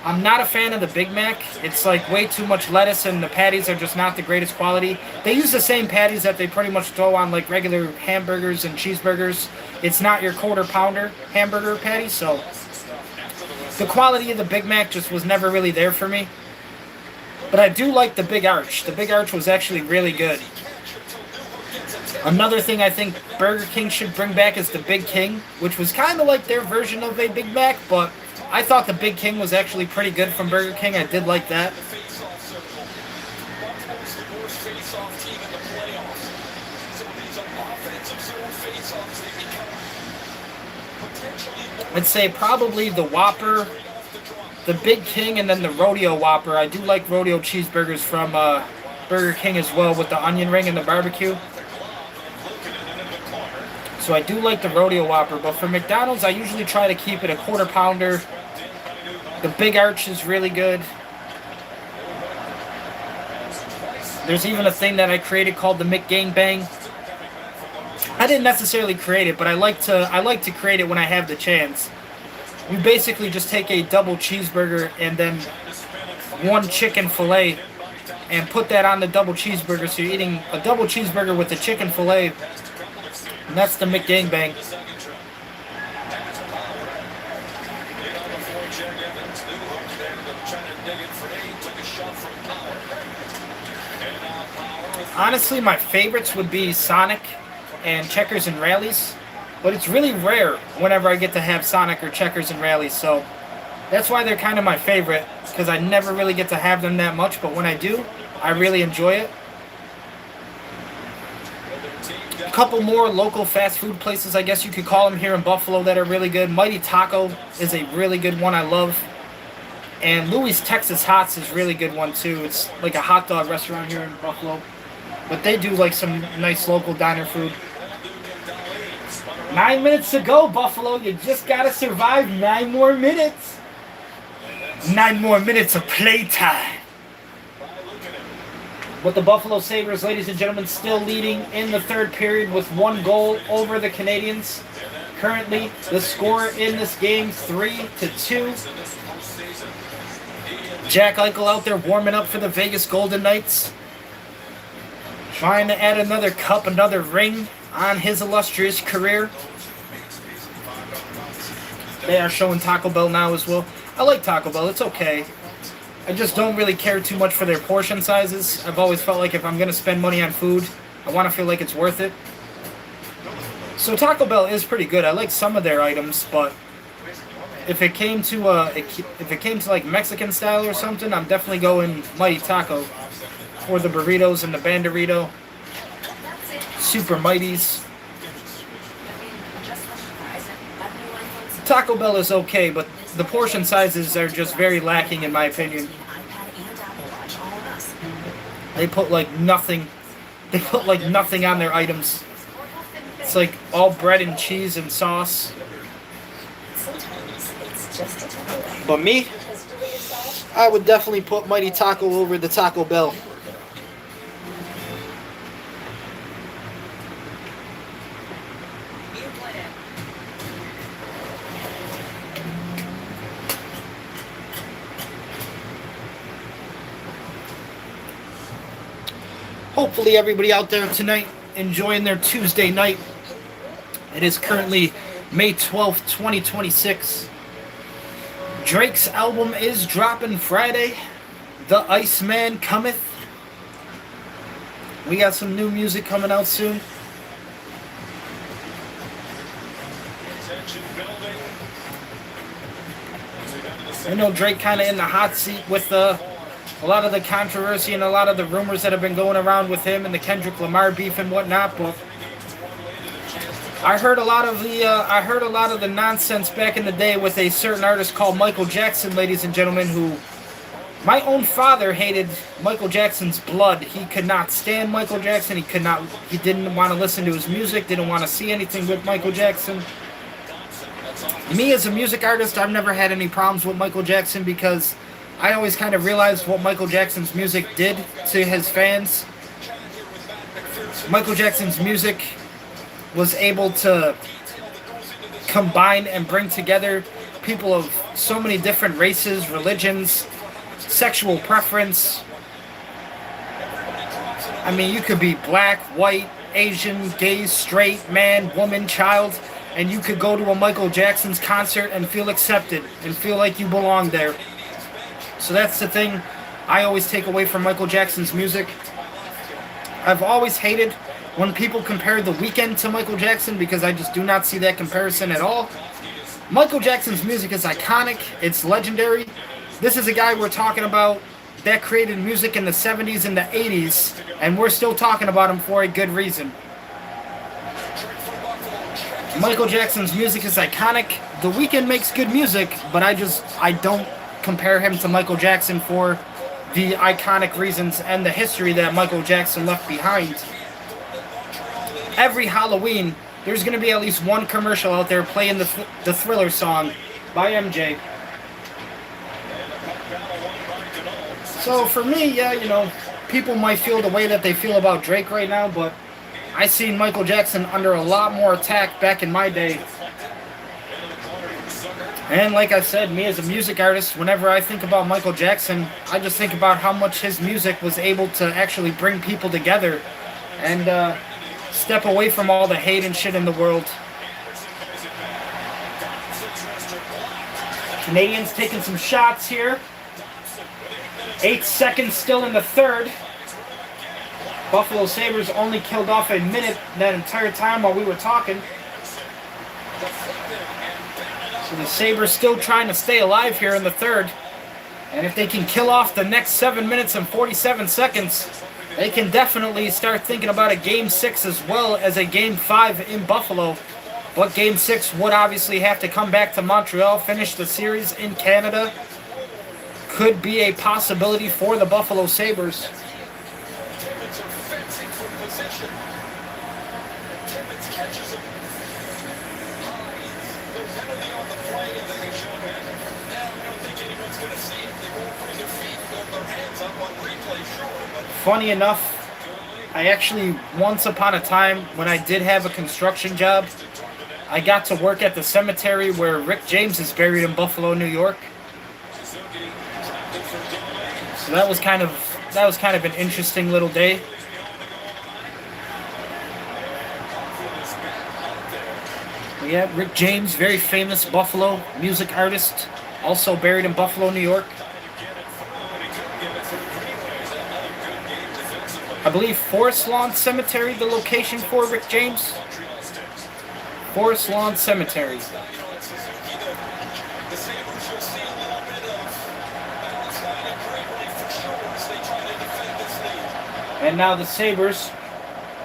I'm not a fan of the Big Mac. It's like way too much lettuce, and the patties are just not the greatest quality. They use the same patties that they pretty much throw on like regular hamburgers and cheeseburgers. It's not your quarter pounder hamburger patty, so the quality of the Big Mac just was never really there for me. But I do like the Big Arch. The Big Arch was actually really good. Another thing I think Burger King should bring back is the Big King, which was kind of like their version of a Big Mac, but I thought the Big King was actually pretty good from Burger King. I did like that. I'd say probably the Whopper, the Big King, and then the Rodeo Whopper. I do like Rodeo cheeseburgers from Burger King as well, with the onion ring and the barbecue. So I do like the Rodeo Whopper, but for McDonald's, I usually try to keep it a quarter pounder. The Big Arch is really good. There's even a thing that I created called the McGangbang. I didn't necessarily create it, but I like to create it when I have the chance. You basically just take a double cheeseburger and then one chicken fillet and put that on the double cheeseburger. So you're eating a double cheeseburger with the chicken fillet. And that's the McGangbang. Honestly, my favorites would be Sonic and Checkers and Rallies, but it's really rare whenever I get to have Sonic or Checkers and Rallies, so that's why they're kind of my favorite, because I never really get to have them that much, but when I do, I really enjoy it. A couple more local fast food places, I guess you could call them, here in Buffalo that are really good. Mighty Taco is a really good one I love. And Louis Texas Hots is a really good one too. It's like a hot dog restaurant here in Buffalo. But they do like some nice local diner food. 9 minutes to go, Buffalo. You just gotta survive 9 more minutes. 9 more minutes of playtime. But the Buffalo Sabres, ladies and gentlemen, still leading in the third period with 1 goal over the Canadiens. Currently, the score in this game, 3-2. Jack Eichel out there warming up for the Vegas Golden Knights. Trying to add another cup, another ring on his illustrious career. They are showing Taco Bell now as well. I like Taco Bell, it's okay. I just don't really care too much for their portion sizes. I've always felt like if I'm going to spend money on food, I want to feel like it's worth it. So Taco Bell is pretty good. I like some of their items, but if it came to like Mexican style or something, I'm definitely going Mighty Taco for the burritos and the Banderito. Super Mighties. Taco Bell is okay, but the portion sizes are just very lacking in my opinion. They put like nothing. They put like nothing on their items. It's like all bread and cheese and sauce. But me, I would definitely put Mighty Taco over the Taco Bell. Hopefully everybody out there tonight enjoying their Tuesday night. It is currently May 12th, 2026. Drake's album is dropping Friday. The Iceman Cometh. We got some new music coming out soon. I know Drake kind of in the hot seat with a lot of the controversy and a lot of the rumors that have been going around with him and the Kendrick Lamar beef and whatnot, but I heard a lot of the nonsense back in the day with a certain artist called Michael Jackson, ladies and gentlemen, who my own father hated Michael Jackson's blood. He could not stand Michael Jackson. He didn't want to listen to his music, didn't want to see anything with Michael Jackson. Me as a music artist, I've never had any problems with Michael Jackson because I always kind of realized what Michael Jackson's music did to his fans. Michael Jackson's music was able to combine and bring together people of so many different races, religions, sexual preference. I mean, you could be black, white, Asian, gay, straight, man, woman, child, and you could go to a Michael Jackson's concert and feel accepted and feel like you belong there. So that's the thing I always take away from Michael Jackson's music. I've always hated when people compare The Weeknd to Michael Jackson because I just do not see that comparison at all. Michael Jackson's music is iconic. It's legendary. This is a guy we're talking about that created music in the 70s and the 80s, and we're still talking about him for a good reason. Michael Jackson's music is iconic. The Weeknd makes good music, but I don't compare him to Michael Jackson for the iconic reasons and the history that Michael Jackson left behind. Every Halloween, there's going to be at least one commercial out there playing the Thriller song by MJ. So for me, yeah, you know, people might feel the way that they feel about Drake right now, but I seen Michael Jackson under a lot more attack back in my day. And like I said, me as a music artist, whenever I think about Michael Jackson, I just think about how much his music was able to actually bring people together and step away from all the hate and shit in the world. Canadians taking some shots here. 8 seconds still in the third. Buffalo Sabres only killed off a minute that entire time while we were talking. So the Sabres still trying to stay alive here in the third. And if they can kill off the next 7 minutes and 47 seconds, they can definitely start thinking about a Game 6 as well as a Game 5 in Buffalo. But Game 6 would obviously have to come back to Montreal, finish the series in Canada. Could be a possibility for the Buffalo Sabres. Funny enough, I actually, once upon a time, when I did have a construction job, I got to work at the cemetery where Rick James is buried in Buffalo, New York. So that was kind of an interesting little day. Yeah, Rick James, very famous Buffalo music artist, also buried in Buffalo, New York. I believe Forest Lawn Cemetery, the location for Rick James. Forest Lawn Cemetery. And now the Sabres,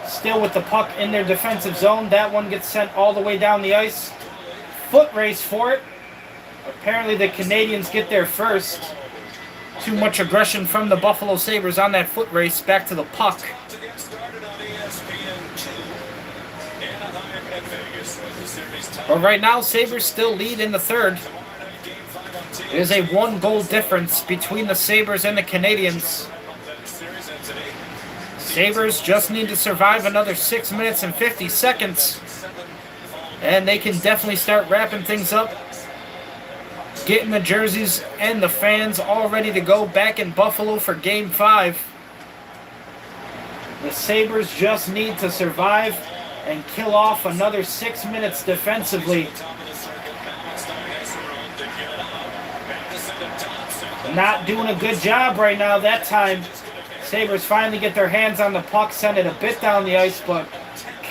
still with the puck in their defensive zone. That one gets sent all the way down the ice. Foot race for it. Apparently the Canadiens get there first. Too much aggression from the Buffalo Sabres on that foot race back to the puck. But right now, Sabres still lead in the third. There's a 1-goal difference between the Sabres and the Canadiens. Sabres just need to survive another 6 minutes and 50 seconds. And they can definitely start wrapping things up. Getting the jerseys and the fans all ready to go back in Buffalo for Game 5. The Sabres just need to survive and kill off another 6 minutes defensively. Not doing a good job right now that time. Sabres finally get their hands on the puck, send it a bit down the ice, but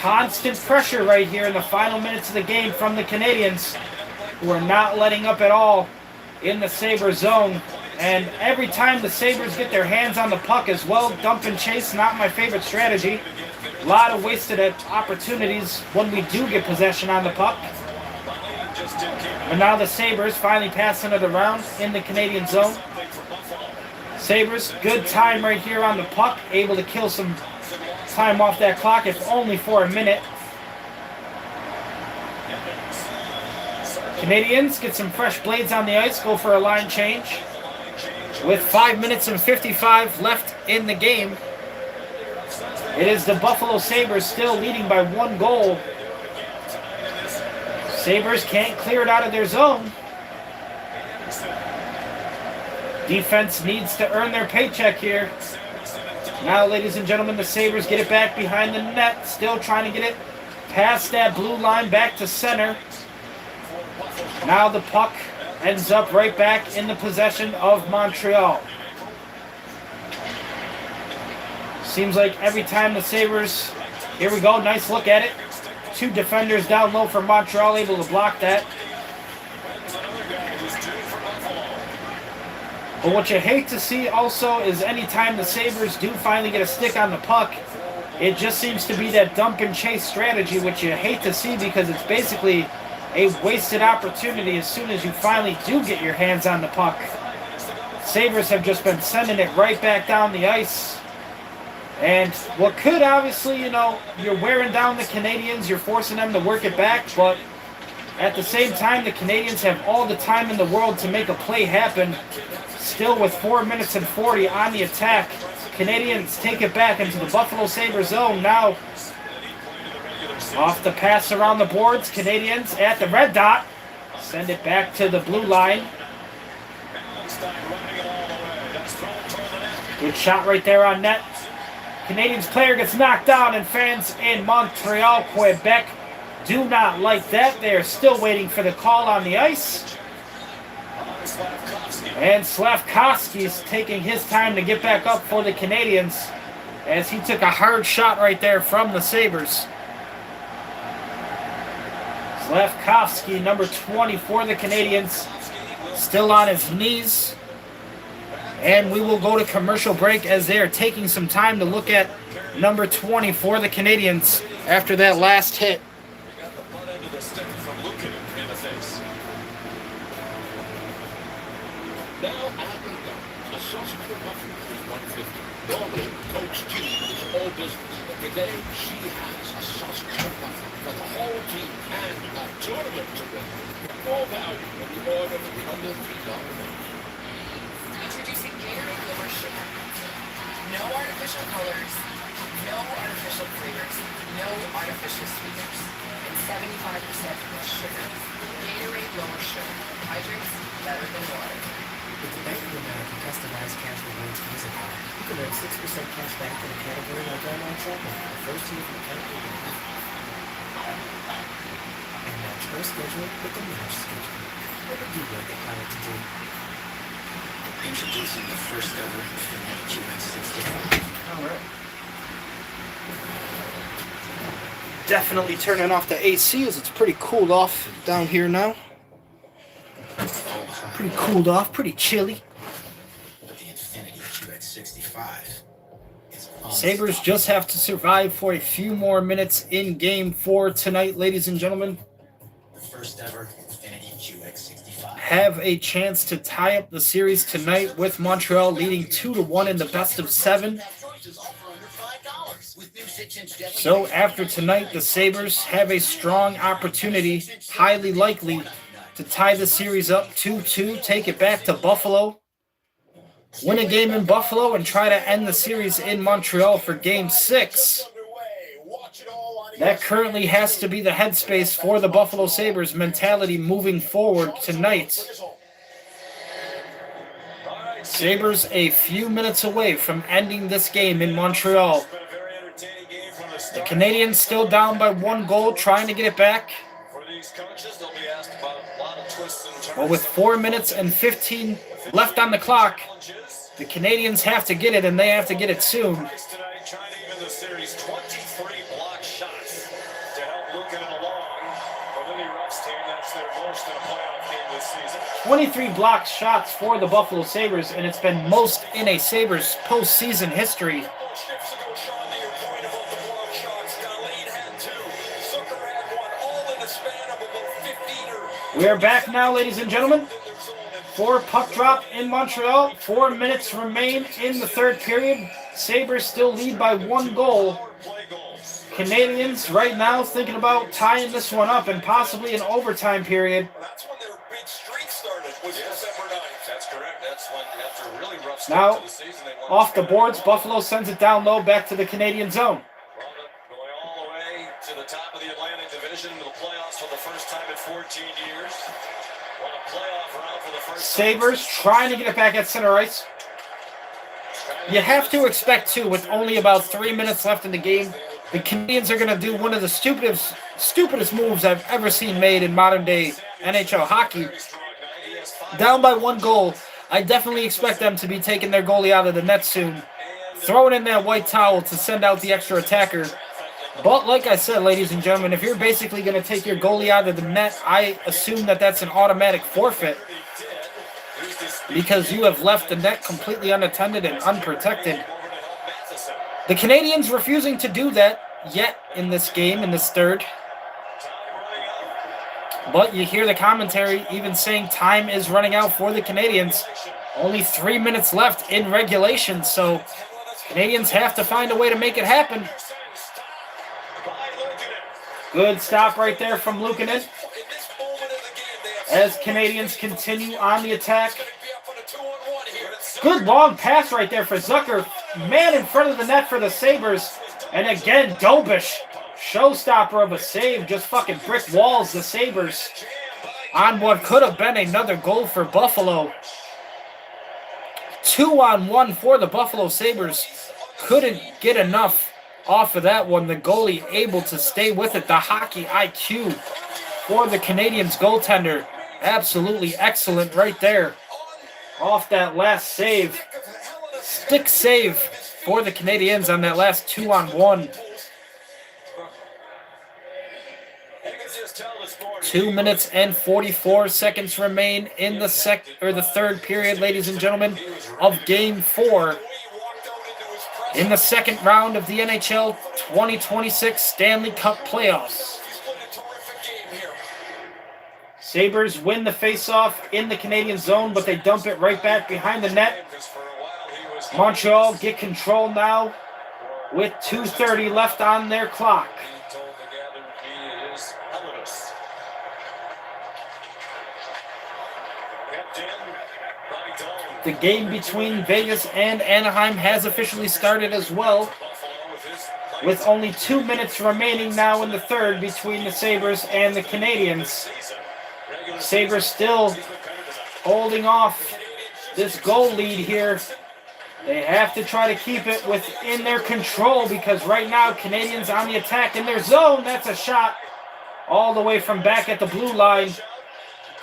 constant pressure right here in the final minutes of the game from the Canadiens, who are not letting up at all in the Sabres zone. And every time the Sabres get their hands on the puck as well, dump and chase, not my favorite strategy. A lot of wasted opportunities when we do get possession on the puck. But now the Sabres finally passing it around in the Canadian zone. Sabres, good time right here on the puck, able to kill some time off that clock, if only for a minute. Canadiens get some fresh blades on the ice, go for a line change. With 5 minutes and 55 left in the game, it is the Buffalo Sabres still leading by 1 goal. Sabres can't clear it out of their zone. Defense needs to earn their paycheck here. Now, ladies and gentlemen, the Sabres get it back behind the net, still trying to get it past that blue line back to center. Now the puck ends up right back in the possession of Montreal. Seems like every time the Sabres, here we go, nice look at it. 2 defenders down low for Montreal, able to block that. But what you hate to see also is anytime the Sabres do finally get a stick on the puck, it just seems to be that dump and chase strategy, which you hate to see because it's basically a wasted opportunity as soon as you finally do get your hands on the puck. Sabres have just been sending it right back down the ice. And what could obviously, you're wearing down the Canadiens, you're forcing them to work it back, but at the same time, the Canadiens have all the time in the world to make a play happen. Still with 4 minutes and 40 on the attack, Canadiens take it back into the Buffalo Sabres zone. Now, off the pass around the boards, Canadiens at the red dot. Send it back to the blue line. Good shot right there on net. Canadiens player gets knocked down, and fans in Montreal, Quebec do not like that. They are still waiting for the call on the ice. And Slavkovsky's taking his time to get back up for the Canadiens as he took a hard shot right there from the Sabres. Slavkovsky, number 20 for the Canadiens, still on his knees. And we will go to commercial break as they are taking some time to look at number 20 for the Canadiens after that last hit. Now adding up, a sausage for Buffalo is $1.50. Normally, Coach G is all business. Today, she has a sausage for Buffalo for the whole team and a tournament to win. All value when you order the under $3 menu. Introducing Gatorade Lower Sugar. No artificial colors, no artificial flavors, no artificial sweeteners, and 75% less sugar. Gatorade Lower Sugar. Hydrates better than water. With the Bank of America customized cash rewards Visa card, you can earn 6% cash back in a category like online shopping for the first year from the category. And match her schedule with the match schedule. What would you like the pilot to do? Introducing the first ever QX65. Alright. Definitely turning off the AC as it's pretty cooled off down here now. Pretty cooled off, pretty chilly. But the Infinity QX65 is Sabres just have to survive for a few more minutes in Game 4 tonight, ladies and gentlemen. the first ever Infinity QX65. Have a chance to tie up the series tonight with Montreal leading 2-1 in the best of 7. So after tonight, the Sabres have a strong opportunity, highly likely, to tie the series up 2-2, take it back to Buffalo, win a game in Buffalo, and try to end the series in Montreal for Game 6. That currently has to be the headspace for the Buffalo Sabres mentality moving forward tonight. Sabres a few minutes away from ending this game in Montreal. The Canadiens still down by 1 goal, trying to get it back. Well, with 4 minutes and 15 left on the clock, The Canadiens have to get it, and they have to get it soon. Tonight, trying to even the series, 23 block shots to help Luukkonen along. For Lindy Ruff's team, that's their most in a playoff game this season. 23 block shots for the Buffalo Sabres, and it's been most in a Sabres postseason history. Shifts ago, Sean, to your point about the block shots. Darlene had 2. Zucker had 1, all in the span of about 15 or... We are back now, ladies and gentlemen. 4 puck drop in Montreal. 4 minutes remain in the third period. Sabres still lead by 1 goal. Canadiens right now thinking about tying this one up and possibly an overtime period. That's when their big streak started, was December 9th. That's correct. That's when, after a really rough start Now, to the season, they won. off the boards, Buffalo sends it down low back to the Canadian zone. Going all the way to the top of the Atlantic Division, to the playoffs for the first time in 14 years. Won a playoff round for the first Sabres trying to get it back at center ice. You have to expect, too, with only about 3 minutes left in the game, the Canadiens are going to do one of the stupidest moves I've ever seen made in modern-day NHL hockey. Down by 1 goal, I definitely expect them to be taking their goalie out of the net soon, throwing in that white towel to send out the extra attacker. But like I said, ladies and gentlemen, if you're basically going to take your goalie out of the net, I assume that that's an automatic forfeit because you have left the net completely unattended and unprotected. The Canadiens refusing to do that yet in this game, in this third. But you hear the commentary even saying time is running out for the Canadiens. Only 3 minutes left in regulation, so Canadiens have to find a way to make it happen. Good stop right there from Luukkonen as Canadiens continue on the attack. Good long pass right there for Zucker. Man in front of the net for the Sabres. And again, Dobish, showstopper of a save, just fucking brick walls the Sabres on what could have been another goal for Buffalo. 2-on-1 for the Buffalo Sabres. Couldn't get enough off of that one. The goalie able to stay with it. The hockey IQ for the Canadiens goaltender. Absolutely excellent right there. Off that last save. Stick save for the Canadiens on that last 2-on-1. 2 minutes and 44 seconds remain in the third period, ladies and gentlemen, of Game 4 in the second round of the NHL 2026 Stanley Cup playoffs. Sabres win the faceoff in the Canadian zone, but they dump it right back behind the net. Montreal get control now with 2:30 left on their clock. The game between Vegas and Anaheim has officially started as well, with only 2 minutes remaining now in the third between the Sabres and the Canadiens. Sabres still holding off this goal lead here. They have to try to keep it within their control because right now Canadiens on the attack in their zone. That's a shot all the way from back at the blue line.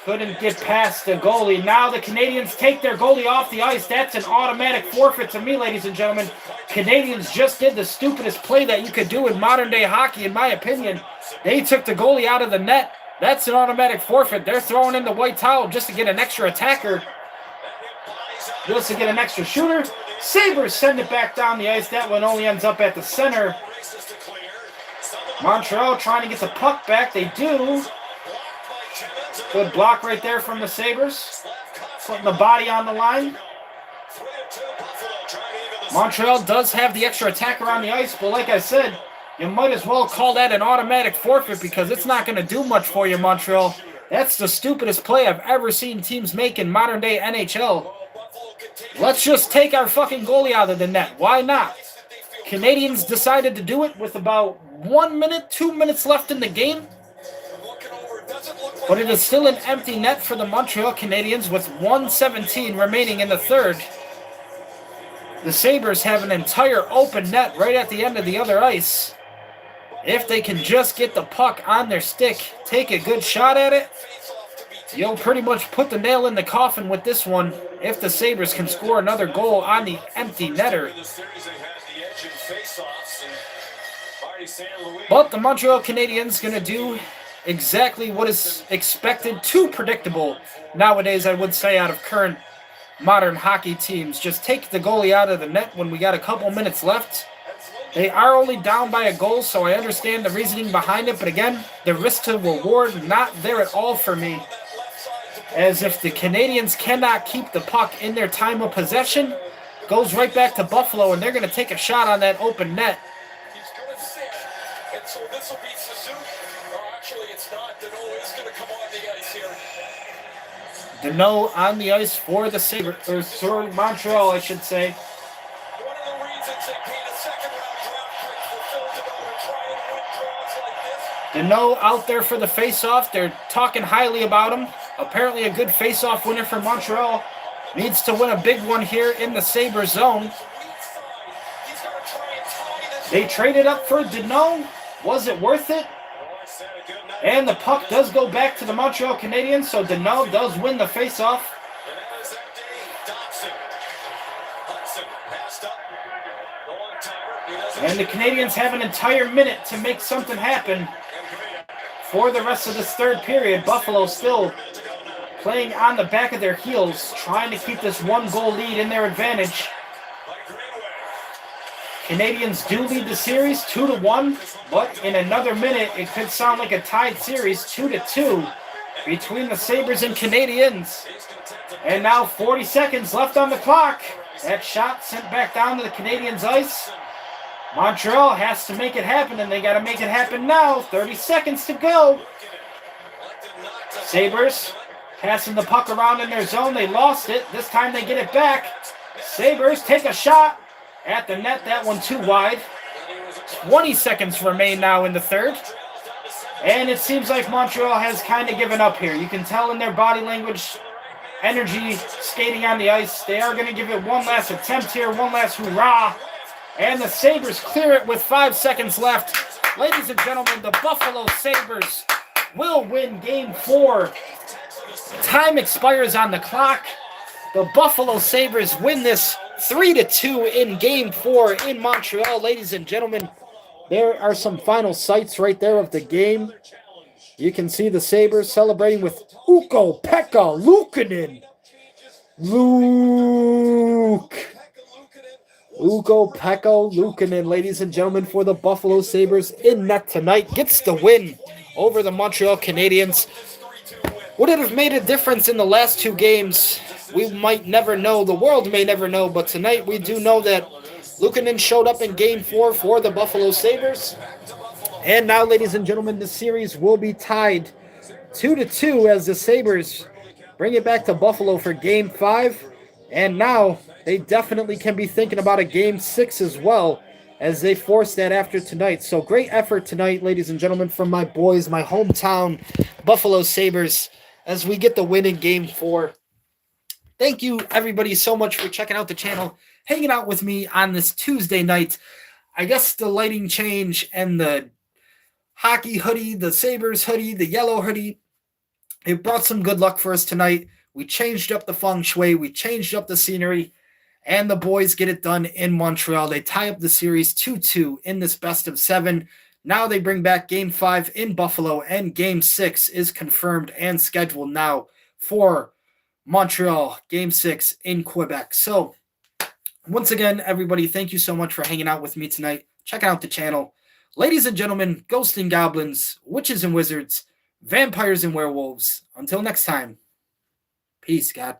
Couldn't get past the goalie. Now the Canadiens take their goalie off the ice. That's an automatic forfeit to me, ladies and gentlemen. Canadiens just did the stupidest play that you could do in modern-day hockey, in my opinion. They took the goalie out of the net. That's an automatic forfeit. They're throwing in the white towel just to get an extra attacker, just to get an extra shooter. Sabres send it back down the ice. That one only ends up at the center. Montreal trying to get the puck back. They do. Good block right there from the Sabres. Putting the body on the line. Montreal does have the extra attacker on the ice, but like I said, you might as well call that an automatic forfeit because it's not going to do much for you, Montreal. That's the stupidest play I've ever seen teams make in modern-day NHL. Let's just take our fucking goalie out of the net. Why not? Canadiens decided to do it with about 1 minute, 2 minutes left in the game. But it is still an empty net for the Montreal Canadiens with 1:17 remaining in the third. The Sabres have an entire open net right at the end of the other ice. If they can just get the puck on their stick, take a good shot at it, you'll pretty much put the nail in the coffin with this one if the Sabres can score another goal on the empty netter. But the Montreal Canadiens going to do exactly what is expected, too predictable nowadays, I would say, out of current modern hockey teams. Just take the goalie out of the net when we got a couple minutes left. They are only down by a goal, so I understand the reasoning behind it. But again, the risk to reward not there at all for me. As if the Canadiens cannot keep the puck in their time of possession, goes right back to Buffalo, and they're going to take a shot on that open net. He's going to sit. And so this will be Suzuki. Or actually, it's not. Duane is going to come on the ice here. Duane on the ice for the Sabres, or for Montreal, I should say. One of the reasons they paid a second-round draft pick for Phil Duane to try and win draws like this. Duane out there for the face-off. They're talking highly about him. Apparently a good face-off winner for Montreal. Needs to win a big one here in the Sabres zone. They traded up for Duane. Was it worth it? And the puck does go back to the Montreal Canadiens, so Duane does win the face-off. And the Canadiens have an entire minute to make something happen for the rest of this third period. Buffalo still playing on the back of their heels, trying to keep this one-goal lead in their advantage. Canadiens do lead the series 2-1, but in another minute, it could sound like a tied series 2-2 between the Sabres and Canadiens. And now 40 seconds left on the clock. That shot sent back down to the Canadiens' ice. Montreal has to make it happen, and they got to make it happen now. 30 seconds to go. Sabres passing the puck around in their zone. They lost it. This time they get it back. Sabres take a shot at the net. That one too wide. 20 seconds remain now in the third. And it seems like Montreal has kind of given up here. You can tell in their body language, energy skating on the ice. They are going to give it one last attempt here, one last hurrah. And the Sabres clear it with 5 seconds left. Ladies and gentlemen, the Buffalo Sabres will win Game 4. Time expires on the clock. The Buffalo Sabres win this 3-2 in Game 4 in Montreal. Ladies and gentlemen, there are some final sights right there of the game. You can see the Sabres celebrating with Ukko-Pekka Luukkonen. Ukko-Pekka Luukkonen, ladies and gentlemen, for the Buffalo Sabres in net tonight. Gets the win over the Montreal Canadiens. Would it have made a difference in the last two games? We might never know. The world may never know. But tonight we do know that Luukkonen showed up in Game 4 for the Buffalo Sabres. And now, ladies and gentlemen, the series will be tied 2-2 as the Sabres bring it back to Buffalo for Game 5. And now they definitely can be thinking about a Game 6 as well as they force that after tonight. So great effort tonight, ladies and gentlemen, from my boys, my hometown Buffalo Sabres, as we get the win in Game 4. Thank you, everybody, so much for checking out the channel, hanging out with me on this Tuesday night. I guess the lighting change and the hockey hoodie, the Sabres hoodie, the yellow hoodie, it brought some good luck for us tonight. We changed up the feng shui. We changed up the scenery. And the boys get it done in Montreal. They tie up the series 2-2 in this best of 7. Now they bring back Game 5 in Buffalo, and Game 6 is confirmed and scheduled now for Montreal. Game 6 in Quebec. So, once again, everybody, thank you so much for hanging out with me tonight. Check out the channel. Ladies and gentlemen, ghosts and goblins, witches and wizards, vampires and werewolves. Until next time, peace, God.